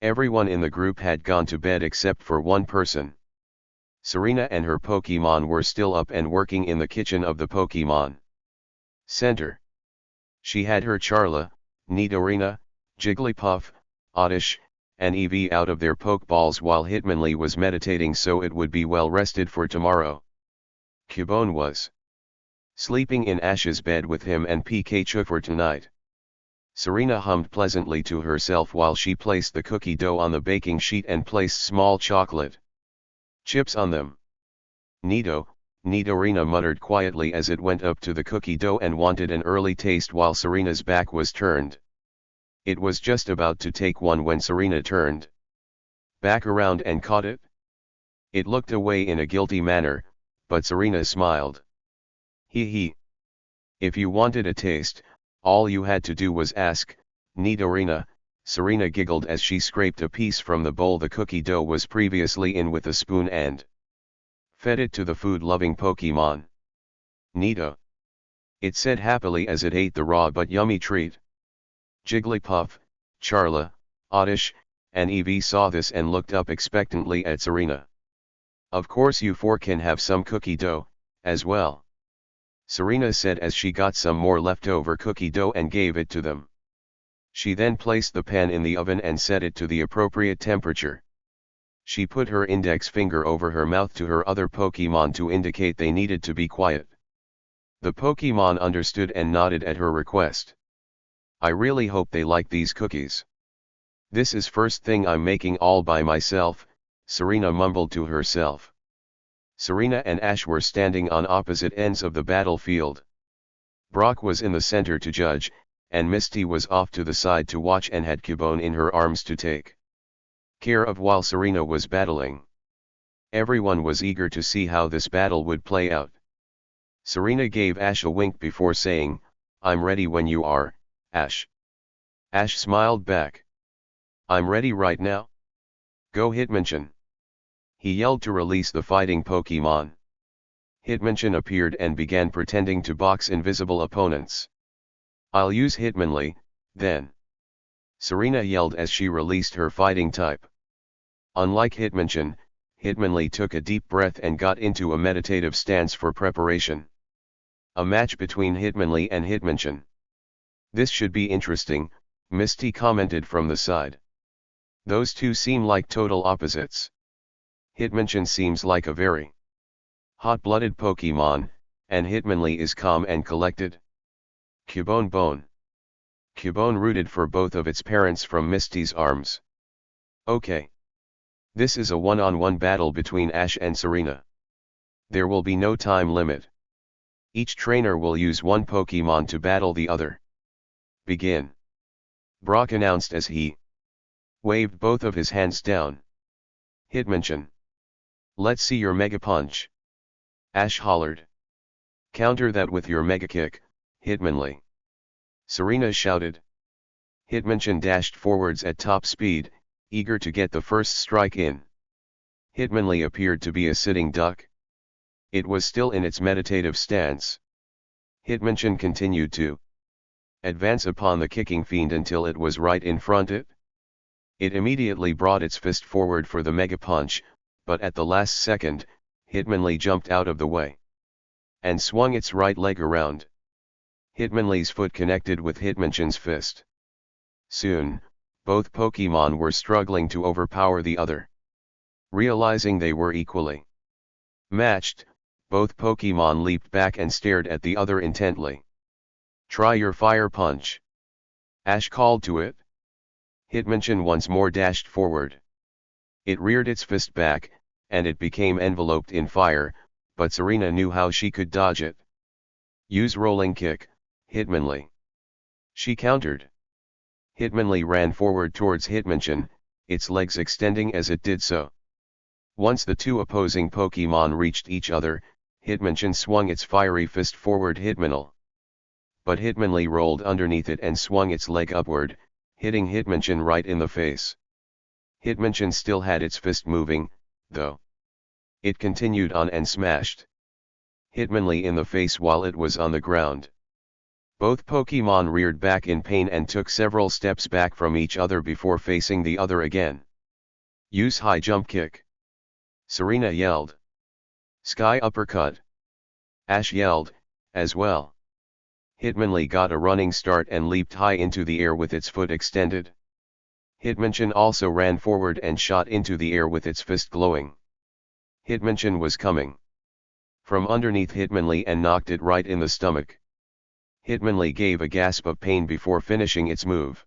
Everyone in the group had gone to bed except for one person. Serena and her Pokemon were still up and working in the kitchen of the Pokemon Center. She had her Charla, Nidorina, Jigglypuff, Oddish, and Eevee out of their Pokeballs while Hitmonlee was meditating so it would be well rested for tomorrow. Cubone was sleeping in Ash's bed with him and Pikachu for tonight. Serena hummed pleasantly to herself while she placed the cookie dough on the baking sheet and placed small chocolate chips on them. Neato, Nidorina muttered quietly as it went up to the cookie dough and wanted an early taste while Serena's back was turned. It was just about to take one when Serena turned back around and caught it. It looked away in a guilty manner, but Serena smiled. Hee hee. If you wanted a taste, all you had to do was ask, Nidorina. Serena giggled as she scraped a piece from the bowl the cookie dough was previously in with a spoon and fed it to the food-loving Pokemon. Nito, it said happily as it ate the raw but yummy treat. Jigglypuff, Charla, Oddish, and Eevee saw this and looked up expectantly at Serena. Of course you four can have some cookie dough, as well. Serena said as she got some more leftover cookie dough and gave it to them. She then placed the pan in the oven and set it to the appropriate temperature. She put her index finger over her mouth to her other Pokemon to indicate they needed to be quiet. The Pokemon understood and nodded at her request. I really hope they like these cookies. This is first thing I'm making all by myself, Serena mumbled to herself. Serena and Ash were standing on opposite ends of the battlefield. Brock was in the center to judge, and Misty was off to the side to watch and had Cubone in her arms to take care of while Serena was battling. Everyone was eager to see how this battle would play out. Serena gave Ash a wink before saying, I'm ready when you are, Ash. Ash smiled back. I'm ready right now. Go Hitmonchan. He yelled to release the fighting Pokemon. Hitmonchan appeared and began pretending to box invisible opponents. I'll use Hitmonlee, then. Serena yelled as she released her fighting type. Unlike Hitmonchan, Hitmonlee took a deep breath and got into a meditative stance for preparation. A match between Hitmonlee and Hitmonchan. This should be interesting, Misty commented from the side. Those two seem like total opposites. Hitmonchan seems like a very hot-blooded Pokemon, and Hitmonlee is calm and collected. Cubone Bone. Cubone rooted for both of its parents from Misty's arms. Okay. This is a one-on-one battle between Ash and Serena. There will be no time limit. Each trainer will use one Pokemon to battle the other. Begin. Brock announced as he waved both of his hands down. Hitmonchan. Let's see your Mega Punch. Ash hollered. Counter that with your Mega Kick, Hitmonlee. Serena shouted. Hitmonchan dashed forwards at top speed, eager to get the first strike in. Hitmonlee appeared to be a sitting duck. It was still in its meditative stance. Hitmonchan continued to advance upon the kicking fiend until it was right in front it. It immediately brought its fist forward for the Mega Punch, but at the last second, Hitmonlee jumped out of the way and swung its right leg around. Hitmonlee's foot connected with Hitmonchan's fist. Soon, both Pokemon were struggling to overpower the other. Realizing they were equally matched, both Pokemon leaped back and stared at the other intently. Try your Fire Punch. Ash called to it. Hitmonchan once more dashed forward. It reared its fist back, and it became enveloped in fire, but Serena knew how she could dodge it. Use Rolling Kick, Hitmonlee. She countered. Hitmonlee ran forward towards Hitmonchan, its legs extending as it did so. Once the two opposing Pokemon reached each other, Hitmonchan swung its fiery fist forward Hitmonlee. But Hitmonlee rolled underneath it and swung its leg upward, hitting Hitmonchan right in the face. Hitmonchan still had its fist moving, though. It continued on and smashed Hitmonlee in the face while it was on the ground. Both Pokemon reared back in pain and took several steps back from each other before facing the other again. Use High Jump Kick. Serena yelled. Sky Uppercut. Ash yelled, as well. Hitmonlee got a running start and leaped high into the air with its foot extended. Hitmonchan also ran forward and shot into the air with its fist glowing. Hitmonchan was coming from underneath Hitmonlee and knocked it right in the stomach. Hitmonlee gave a gasp of pain before finishing its move.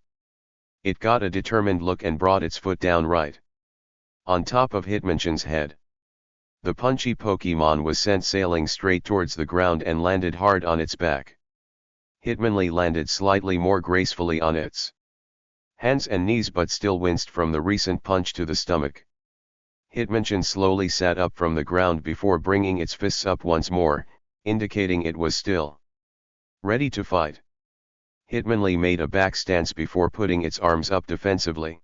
It got a determined look and brought its foot down right on top of Hitmonchan's head. The punchy Pokemon was sent sailing straight towards the ground and landed hard on its back. Hitmonlee landed slightly more gracefully on its hands and knees but still winced from the recent punch to the stomach. Hitmonchan slowly sat up from the ground before bringing its fists up once more, indicating it was still ready to fight. Hitmonlee made a back stance before putting its arms up defensively.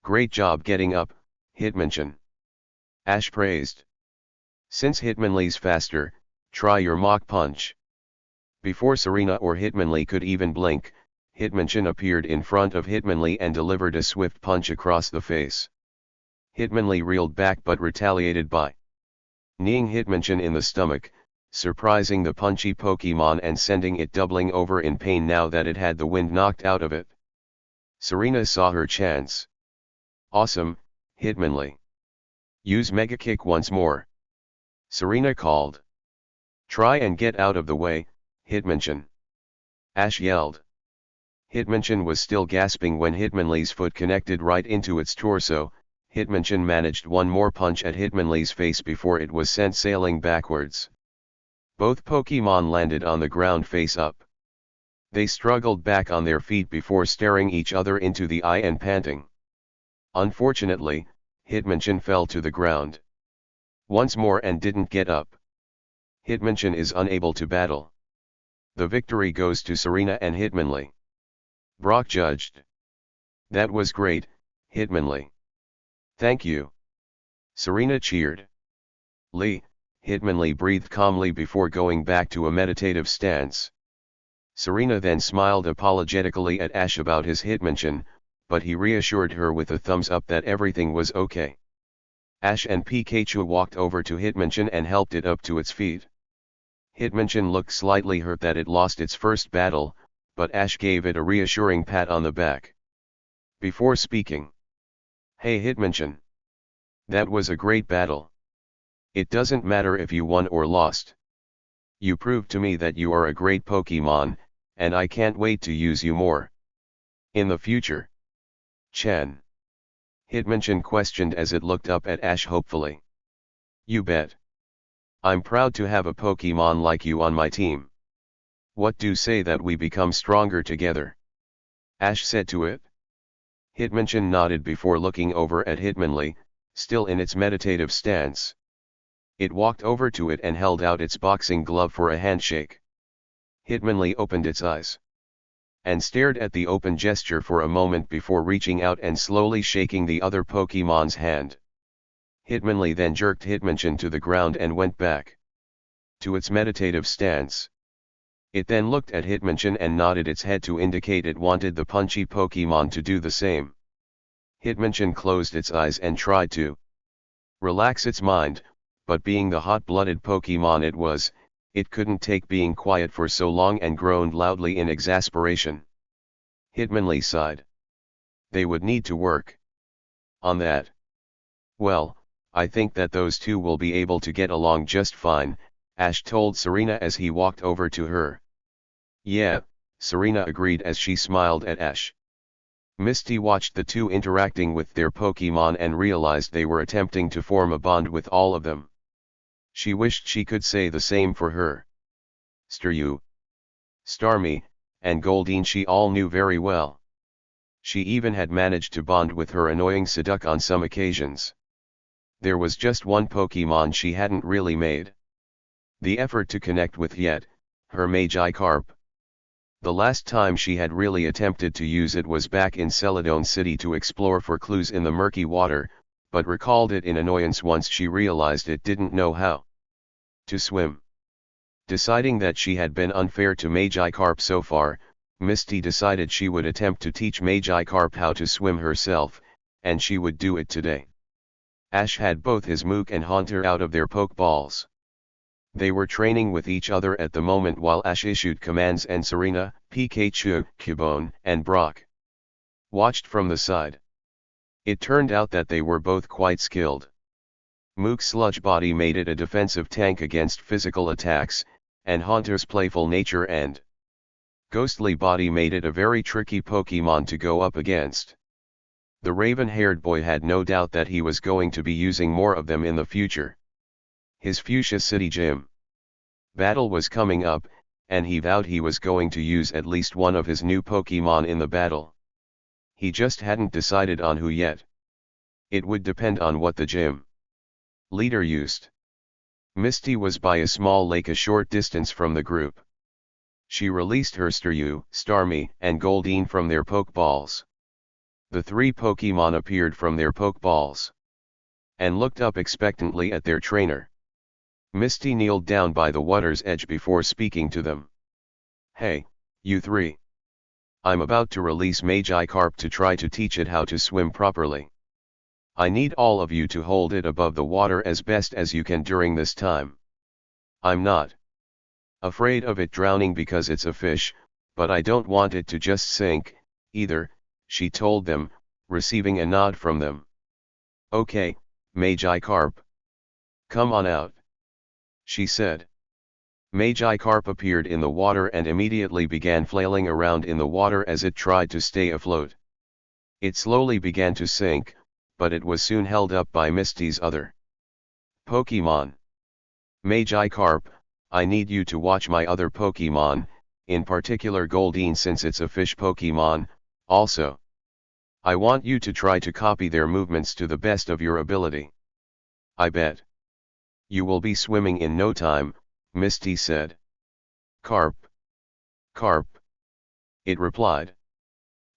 "Great job getting up, Hitmonchan," Ash praised. "Since Hitmonlee's faster, try your mock punch." Before Serena or Hitmonlee could even blink, Hitmonchan appeared in front of Hitmonlee and delivered a swift punch across the face. Hitmonlee reeled back but retaliated by kneeing Hitmonchan in the stomach, surprising the punchy Pokemon and sending it doubling over in pain now that it had the wind knocked out of it. Serena saw her chance. "Awesome, Hitmonlee. Use Mega Kick once more," Serena called. "Try and get out of the way, Hitmonchan," Ash yelled. Hitmonchan was still gasping when Hitmonlee's foot connected right into its torso. Hitmonchan managed one more punch at Hitmonlee's face before it was sent sailing backwards. Both Pokemon landed on the ground face up. They struggled back on their feet before staring each other into the eye and panting. Unfortunately, Hitmonchan fell to the ground once more and didn't get up. Hitmonchan is unable to battle. The victory goes to Serena and Hitmonlee. Brock judged. "That was great, Hitmonlee." "Thank you," Serena cheered. "Lee," Hitmonlee breathed calmly before going back to a meditative stance. Serena then smiled apologetically at Ash about his Hitmonchan, but he reassured her with a thumbs up that everything was okay. Ash and Pikachu walked over to Hitmonchan and helped it up to its feet. Hitmonchan looked slightly hurt that it lost its first battle, but Ash gave it a reassuring pat on the back before speaking. "Hey Hitmonchan. That was a great battle. It doesn't matter if you won or lost. You proved to me that you are a great Pokemon, and I can't wait to use you more in the future." "Chen?" Hitmonchan questioned as it looked up at Ash hopefully. "You bet. I'm proud to have a Pokemon like you on my team. What do you say that we become stronger together?" Ash said to it. Hitmonchan nodded before looking over at Hitmonlee, still in its meditative stance. It walked over to it and held out its boxing glove for a handshake. Hitmonlee opened its eyes and stared at the open gesture for a moment before reaching out and slowly shaking the other Pokemon's hand. Hitmonlee then jerked Hitmonchan to the ground and went back to its meditative stance. It then looked at Hitmonchan and nodded its head to indicate it wanted the punchy Pokemon to do the same. Hitmonchan closed its eyes and tried to relax its mind, but being the hot-blooded Pokemon it was, it couldn't take being quiet for so long and groaned loudly in exasperation. Hitmonlee sighed. They would need to work on that. "Well, I think that those two will be able to get along just fine," Ash told Serena as he walked over to her. "Yeah," Serena agreed as she smiled at Ash. Misty watched the two interacting with their Pokemon and realized they were attempting to form a bond with all of them. She wished she could say the same for her. Storie, Starmie, and Goldeen she all knew very well. She even had managed to bond with her annoying Psyduck on some occasions. There was just one Pokemon she hadn't really made the effort to connect with yet, her Magikarp. The last time she had really attempted to use it was back in Celadon City to explore for clues in the murky water, but recalled it in annoyance once she realized it didn't know how to swim. Deciding that she had been unfair to Magikarp so far, Misty decided she would attempt to teach Magikarp how to swim herself, and she would do it today. Ash had both his Mook and Haunter out of their Pokeballs. They were training with each other at the moment while Ash issued commands and Serena, Pikachu, Cubone, and Brock watched from the side. It turned out that they were both quite skilled. Mook's sludge body made it a defensive tank against physical attacks, and Haunter's playful nature and ghostly body made it a very tricky Pokemon to go up against. The raven-haired boy had no doubt that he was going to be using more of them in the future. His Fuchsia City Gym battle was coming up, and he vowed he was going to use at least one of his new Pokemon in the battle. He just hadn't decided on who yet. It would depend on what the gym leader used. Misty was by a small lake a short distance from the group. She released her Storie, Starmie, and Goldeen from their Pokeballs. The three Pokemon appeared from their Pokeballs and looked up expectantly at their trainer. Misty kneeled down by the water's edge before speaking to them. "Hey, you three. I'm about to release Magikarp to try to teach it how to swim properly. I need all of you to hold it above the water as best as you can during this time. I'm not afraid of it drowning because it's a fish, but I don't want it to just sink, either," she told them, receiving a nod from them. "Okay, Magikarp. Come on out," she said. Magikarp appeared in the water and immediately began flailing around in the water as it tried to stay afloat. It slowly began to sink, but it was soon held up by Misty's other Pokemon. "Magikarp, I need you to watch my other Pokemon, in particular Goldeen since it's a fish Pokemon, also. I want you to try to copy their movements to the best of your ability. I bet you will be swimming in no time," Misty said. "Carp. Carp," it replied.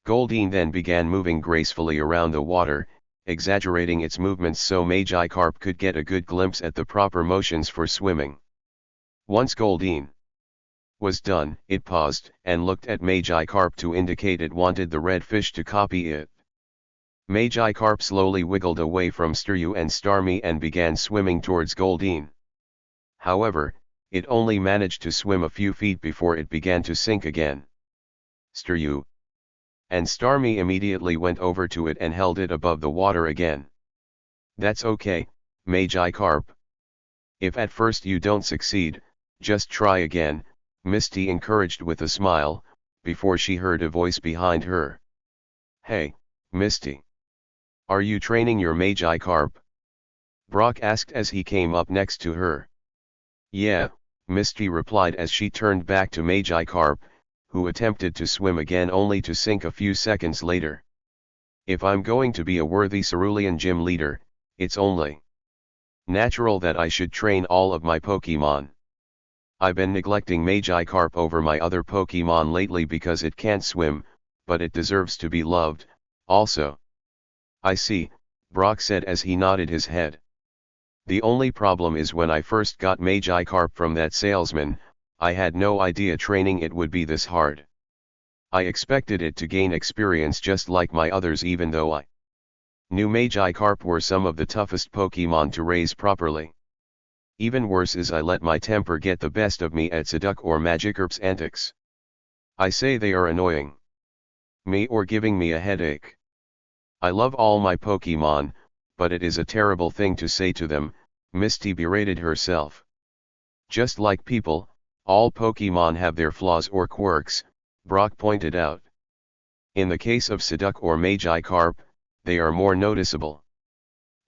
Goldeen then began moving gracefully around the water, exaggerating its movements so Magikarp could get a good glimpse at the proper motions for swimming. Once Goldeen was done, it paused and looked at Magikarp to indicate it wanted the red fish to copy it. Magikarp slowly wiggled away from Storie and Starmie and began swimming towards Goldeen. However, it only managed to swim a few feet before it began to sink again. Storie and Starmie immediately went over to it and held it above the water again. "That's okay, Magikarp. If at first you don't succeed, just try again," Misty encouraged with a smile, before she heard a voice behind her. "Hey, Misty. Are you training your Magikarp?" Brock asked as he came up next to her. "Yeah," Misty replied as she turned back to Magikarp, who attempted to swim again only to sink a few seconds later. "If I'm going to be a worthy Cerulean gym leader, it's only natural that I should train all of my Pokemon. I've been neglecting Magikarp over my other Pokemon lately because it can't swim, but it deserves to be loved, also." "I see," Brock said as he nodded his head. "The only problem is when I first got Magikarp from that salesman, I had no idea training it would be this hard. I expected it to gain experience just like my others even though I knew Magikarp were some of the toughest Pokemon to raise properly. Even worse is I let my temper get the best of me at Psyduck or Magikarp's antics. I say they are annoying me or giving me a headache. I love all my Pokemon, but it is a terrible thing to say to them," Misty berated herself. "Just like people, all Pokemon have their flaws or quirks," Brock pointed out. "In the case of Psyduck or Magikarp, they are more noticeable.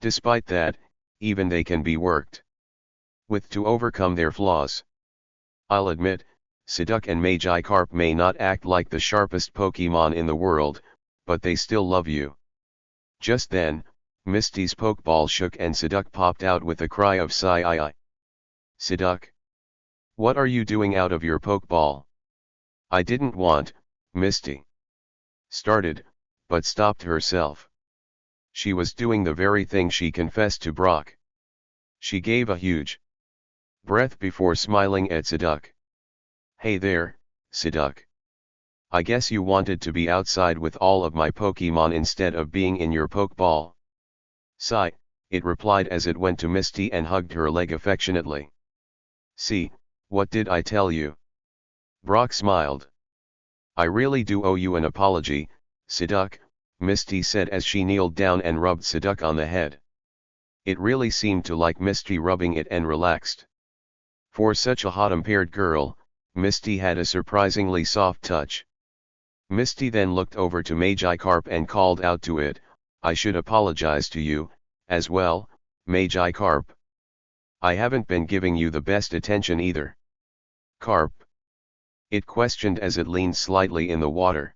Despite that, even they can be worked with to overcome their flaws. I'll admit, Psyduck and Magikarp may not act like the sharpest Pokemon in the world, but they still love you." Just then, Misty's Pokeball shook and Psyduck popped out with a cry of sigh. "Psyduck! What are you doing out of your Pokeball?" "I didn't want," Misty started, but stopped herself. She was doing the very thing she confessed to Brock. She gave a huge breath before smiling at Psyduck. "Hey there, Psyduck. I guess you wanted to be outside with all of my Pokemon instead of being in your Pokeball." "Sigh," it replied as it went to Misty and hugged her leg affectionately. "See, what did I tell you?" Brock smiled. "I really do owe you an apology, Psyduck," Misty said as she kneeled down and rubbed Seduc on the head. It really seemed to like Misty rubbing it and relaxed. For such a hot-tempered girl, Misty had a surprisingly soft touch. Misty then looked over to Magikarp and called out to it, "I should apologize to you, as well, Magikarp. I haven't been giving you the best attention either." "Carp?" it questioned as it leaned slightly in the water.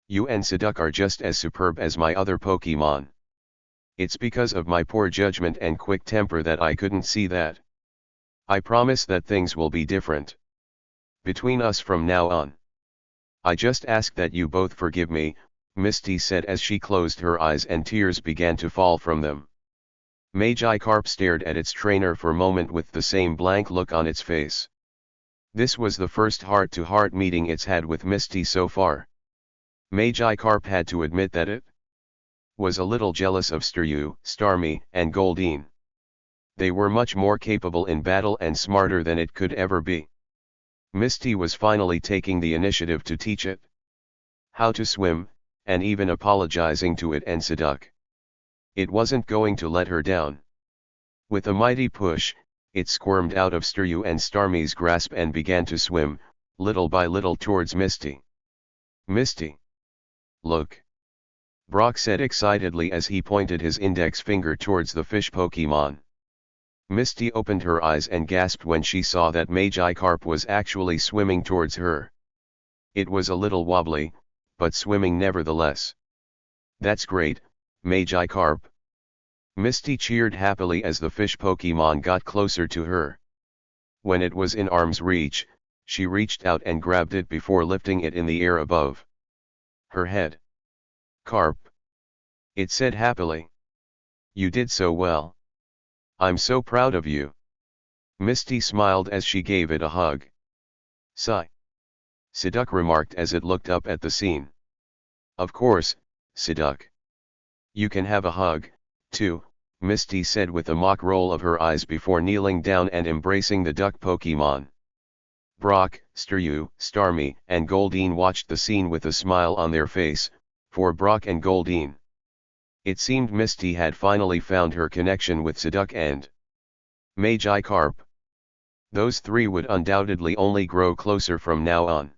"You and Seduc are just as superb as my other Pokemon. It's because of my poor judgment and quick temper that I couldn't see that. I promise that things will be different between us from now on. I just ask that you both forgive me," Misty said as she closed her eyes and tears began to fall from them. Magikarp stared at its trainer for a moment with the same blank look on its face. This was the first heart-to-heart meeting it's had with Misty so far. Magikarp had to admit that it was a little jealous of Storie, Starmie, and Goldeen. They were much more capable in battle and smarter than it could ever be. Misty was finally taking the initiative to teach it how to swim, and even apologizing to it and Seduc. It wasn't going to let her down. With a mighty push, it squirmed out of Storie and Starmie's grasp and began to swim, little by little towards Misty. "Misty! Look!" Brock said excitedly as he pointed his index finger towards the fish Pokemon. Misty opened her eyes and gasped when she saw that Magikarp was actually swimming towards her. It was a little wobbly, but swimming nevertheless. "That's great, Magikarp!" Misty cheered happily as the fish Pokemon got closer to her. When it was in arm's reach, she reached out and grabbed it before lifting it in the air above her head. "Carp," it said happily. "You did so well. I'm so proud of you." Misty smiled as she gave it a hug. "Sigh," Seduc remarked as it looked up at the scene. "Of course, Seduc. You can have a hug, too," Misty said with a mock roll of her eyes before kneeling down and embracing the duck Pokemon. Brock, Storie, Starmie, and Goldeen watched the scene with a smile on their face, for Brock and Goldeen. It seemed Misty had finally found her connection with Seduc and Magikarp. Those three would undoubtedly only grow closer from now on.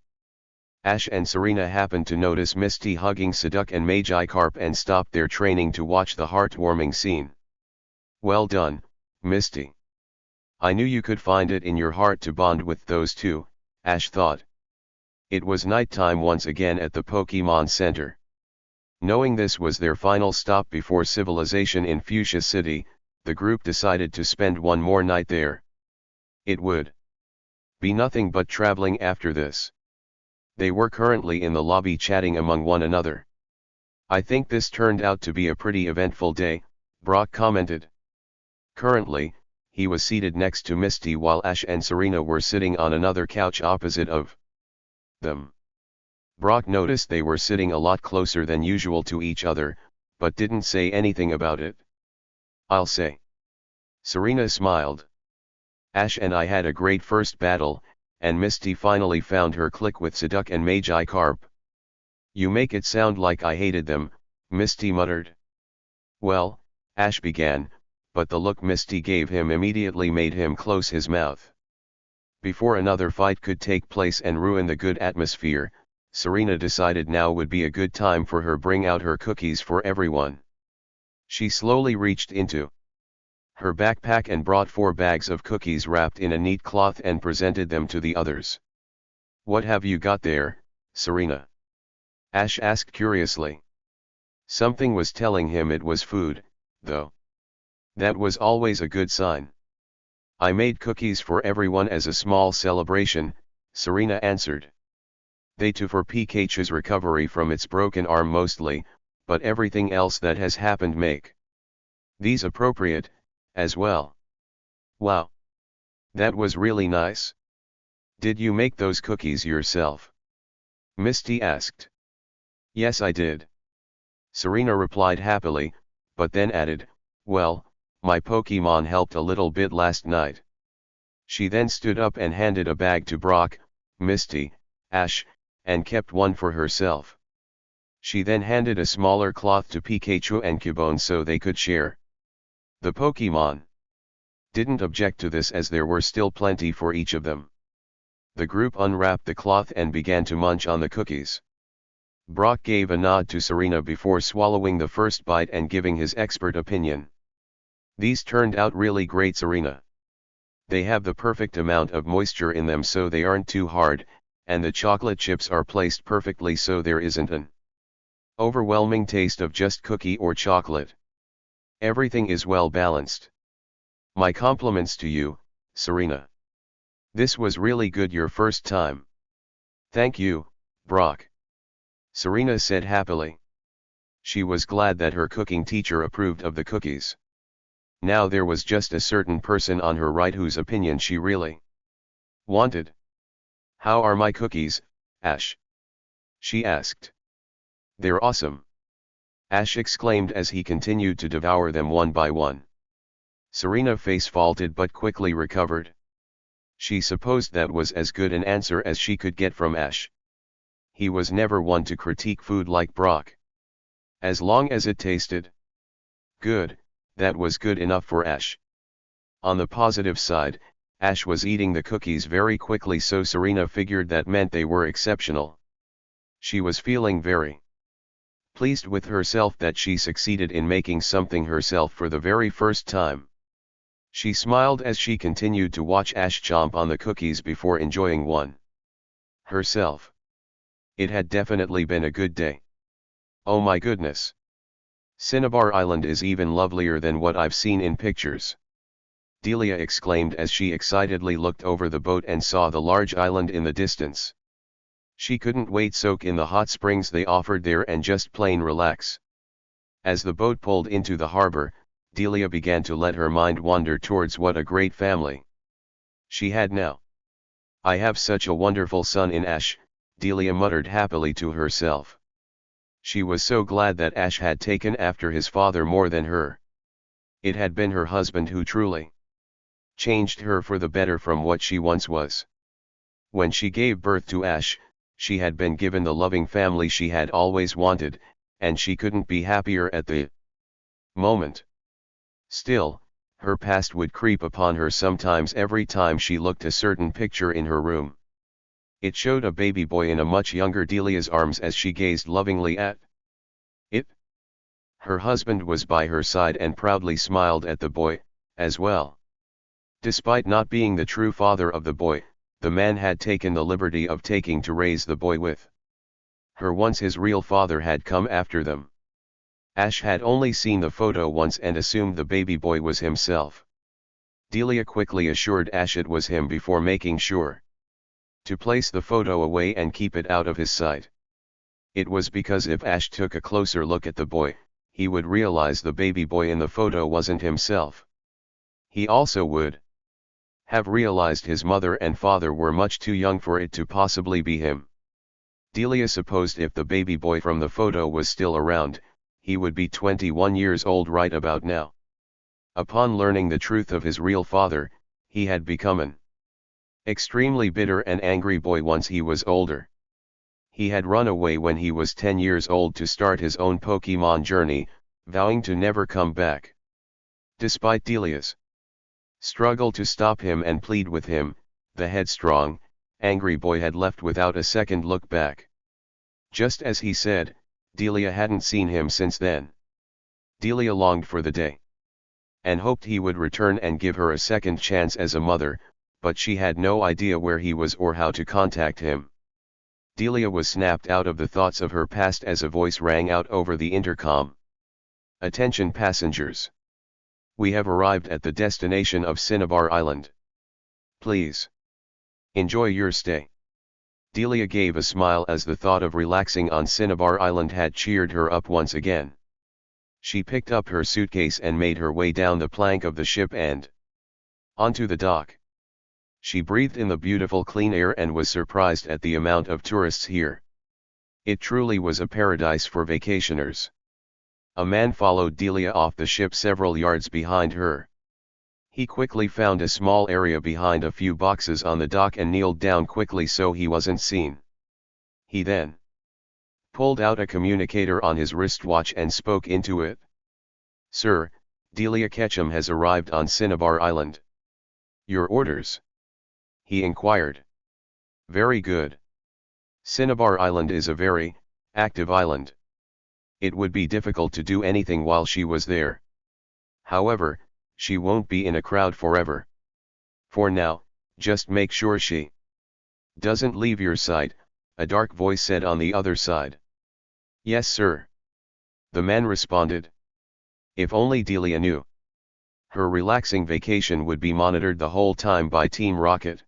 Ash and Serena happened to notice Misty hugging Seduc and Magikarp and stopped their training to watch the heartwarming scene. "Well done, Misty. I knew you could find it in your heart to bond with those two," Ash thought. It was nighttime once again at the Pokemon Center. Knowing this was their final stop before civilization in Fuchsia City, the group decided to spend one more night there. It would be nothing but traveling after this. They were currently in the lobby chatting among one another. "I think this turned out to be a pretty eventful day," Brock commented. Currently, he was seated next to Misty while Ash and Serena were sitting on another couch opposite of them. Brock noticed they were sitting a lot closer than usual to each other, but didn't say anything about it. "I'll say." Serena smiled. "Ash and I had a great first battle, and Misty finally found her click with Seduc and Magikarp." "You make it sound like I hated them," Misty muttered. "Well," Ash began, but the look Misty gave him immediately made him close his mouth. Before another fight could take place and ruin the good atmosphere, Serena decided now would be a good time for her bring out her cookies for everyone. She slowly reached into her backpack and brought 4 bags of cookies wrapped in a neat cloth and presented them to the others. "What have you got there, Serena?" Ash asked curiously. Something was telling him it was food, though. That was always a good sign. "I made cookies for everyone as a small celebration," Serena answered. "They too for Pikachu's recovery from its broken arm mostly, but everything else that has happened make these appropriate, as well." "Wow. That was really nice. Did you make those cookies yourself?" Misty asked. "Yes, I did," Serena replied happily, but then added, "Well, my Pokemon helped a little bit last night." She then stood up and handed a bag to Brock, Misty, Ash, and kept one for herself. She then handed a smaller cloth to Pikachu and Cubone so they could share. The Pokémon didn't object to this as there were still plenty for each of them. The group unwrapped the cloth and began to munch on the cookies. Brock gave a nod to Serena before swallowing the first bite and giving his expert opinion. These turned out really great, Serena. They have the perfect amount of moisture in them so they aren't too hard, and the chocolate chips are placed perfectly so there isn't an overwhelming taste of just cookie or chocolate. Everything is well balanced. My compliments to you, Serena. This was really good your first time. Thank you, Brock. Serena said happily. She was glad that her cooking teacher approved of the cookies. Now there was just a certain person on her right whose opinion she really wanted. How are my cookies, Ash? She asked. They're awesome. Ash exclaimed as he continued to devour them one by one. Serena face faulted but quickly recovered. She supposed that was as good an answer as she could get from Ash. He was never one to critique food like Brock. As long as it tasted good, that was good enough for Ash. On the positive side, Ash was eating the cookies very quickly so Serena figured that meant they were exceptional. She was feeling very pleased with herself that she succeeded in making something herself for the very first time. She smiled as she continued to watch Ash chomp on the cookies before enjoying one herself. It had definitely been a good day. Oh my goodness. Cinnabar Island is even lovelier than what I've seen in pictures. Delia exclaimed as she excitedly looked over the boat and saw the large island in the distance. She couldn't wait to soak in the hot springs they offered there and just plain relax. As the boat pulled into the harbor, Delia began to let her mind wander towards what a great family she had now. I have such a wonderful son in Ash, Delia muttered happily to herself. She was so glad that Ash had taken after his father more than her. It had been her husband who truly changed her for the better from what she once was. When she gave birth to Ash, she had been given the loving family she had always wanted, and she couldn't be happier at the moment. Still, her past would creep upon her sometimes every time she looked at a certain picture in her room. It showed a baby boy in a much younger Delia's arms as she gazed lovingly at it. Her husband was by her side and proudly smiled at the boy, as well. Despite not being the true father of the boy, the man had taken the liberty of taking to raise the boy with her once his real father had come after them. Ash had only seen the photo once and assumed the baby boy was himself. Delia quickly assured Ash it was him before making sure to place the photo away and keep it out of his sight. It was because if Ash took a closer look at the boy, he would realize the baby boy in the photo wasn't himself. He also would have realized his mother and father were much too young for it to possibly be him. Delia supposed if the baby boy from the photo was still around, he would be 21 years old right about now. Upon learning the truth of his real father, he had become an extremely bitter and angry boy once he was older. He had run away when he was 10 years old to start his own Pokemon journey, vowing to never come back. Despite Delia's struggle to stop him and plead with him, the headstrong, angry boy had left without a second look back. Just as he said, Delia hadn't seen him since then. Delia longed for the day and hoped he would return and give her a second chance as a mother, but she had no idea where he was or how to contact him. Delia was snapped out of the thoughts of her past as a voice rang out over the intercom. Attention passengers. We have arrived at the destination of Cinnabar Island. Please enjoy your stay. Delia gave a smile as the thought of relaxing on Cinnabar Island had cheered her up once again. She picked up her suitcase and made her way down the plank of the ship and onto the dock. She breathed in the beautiful clean air and was surprised at the amount of tourists here. It truly was a paradise for vacationers. A man followed Delia off the ship several yards behind her. He quickly found a small area behind a few boxes on the dock and kneeled down quickly so he wasn't seen. He then pulled out a communicator on his wristwatch and spoke into it. "Sir, Delia Ketchum has arrived on Cinnabar Island." "Your orders?" he inquired. "Very good. Cinnabar Island is a very active island. It would be difficult to do anything while she was there. However, she won't be in a crowd forever. For now, just make sure she doesn't leave your sight," a dark voice said on the other side. "Yes, sir," the man responded. If only Delia knew. Her relaxing vacation would be monitored the whole time by Team Rocket.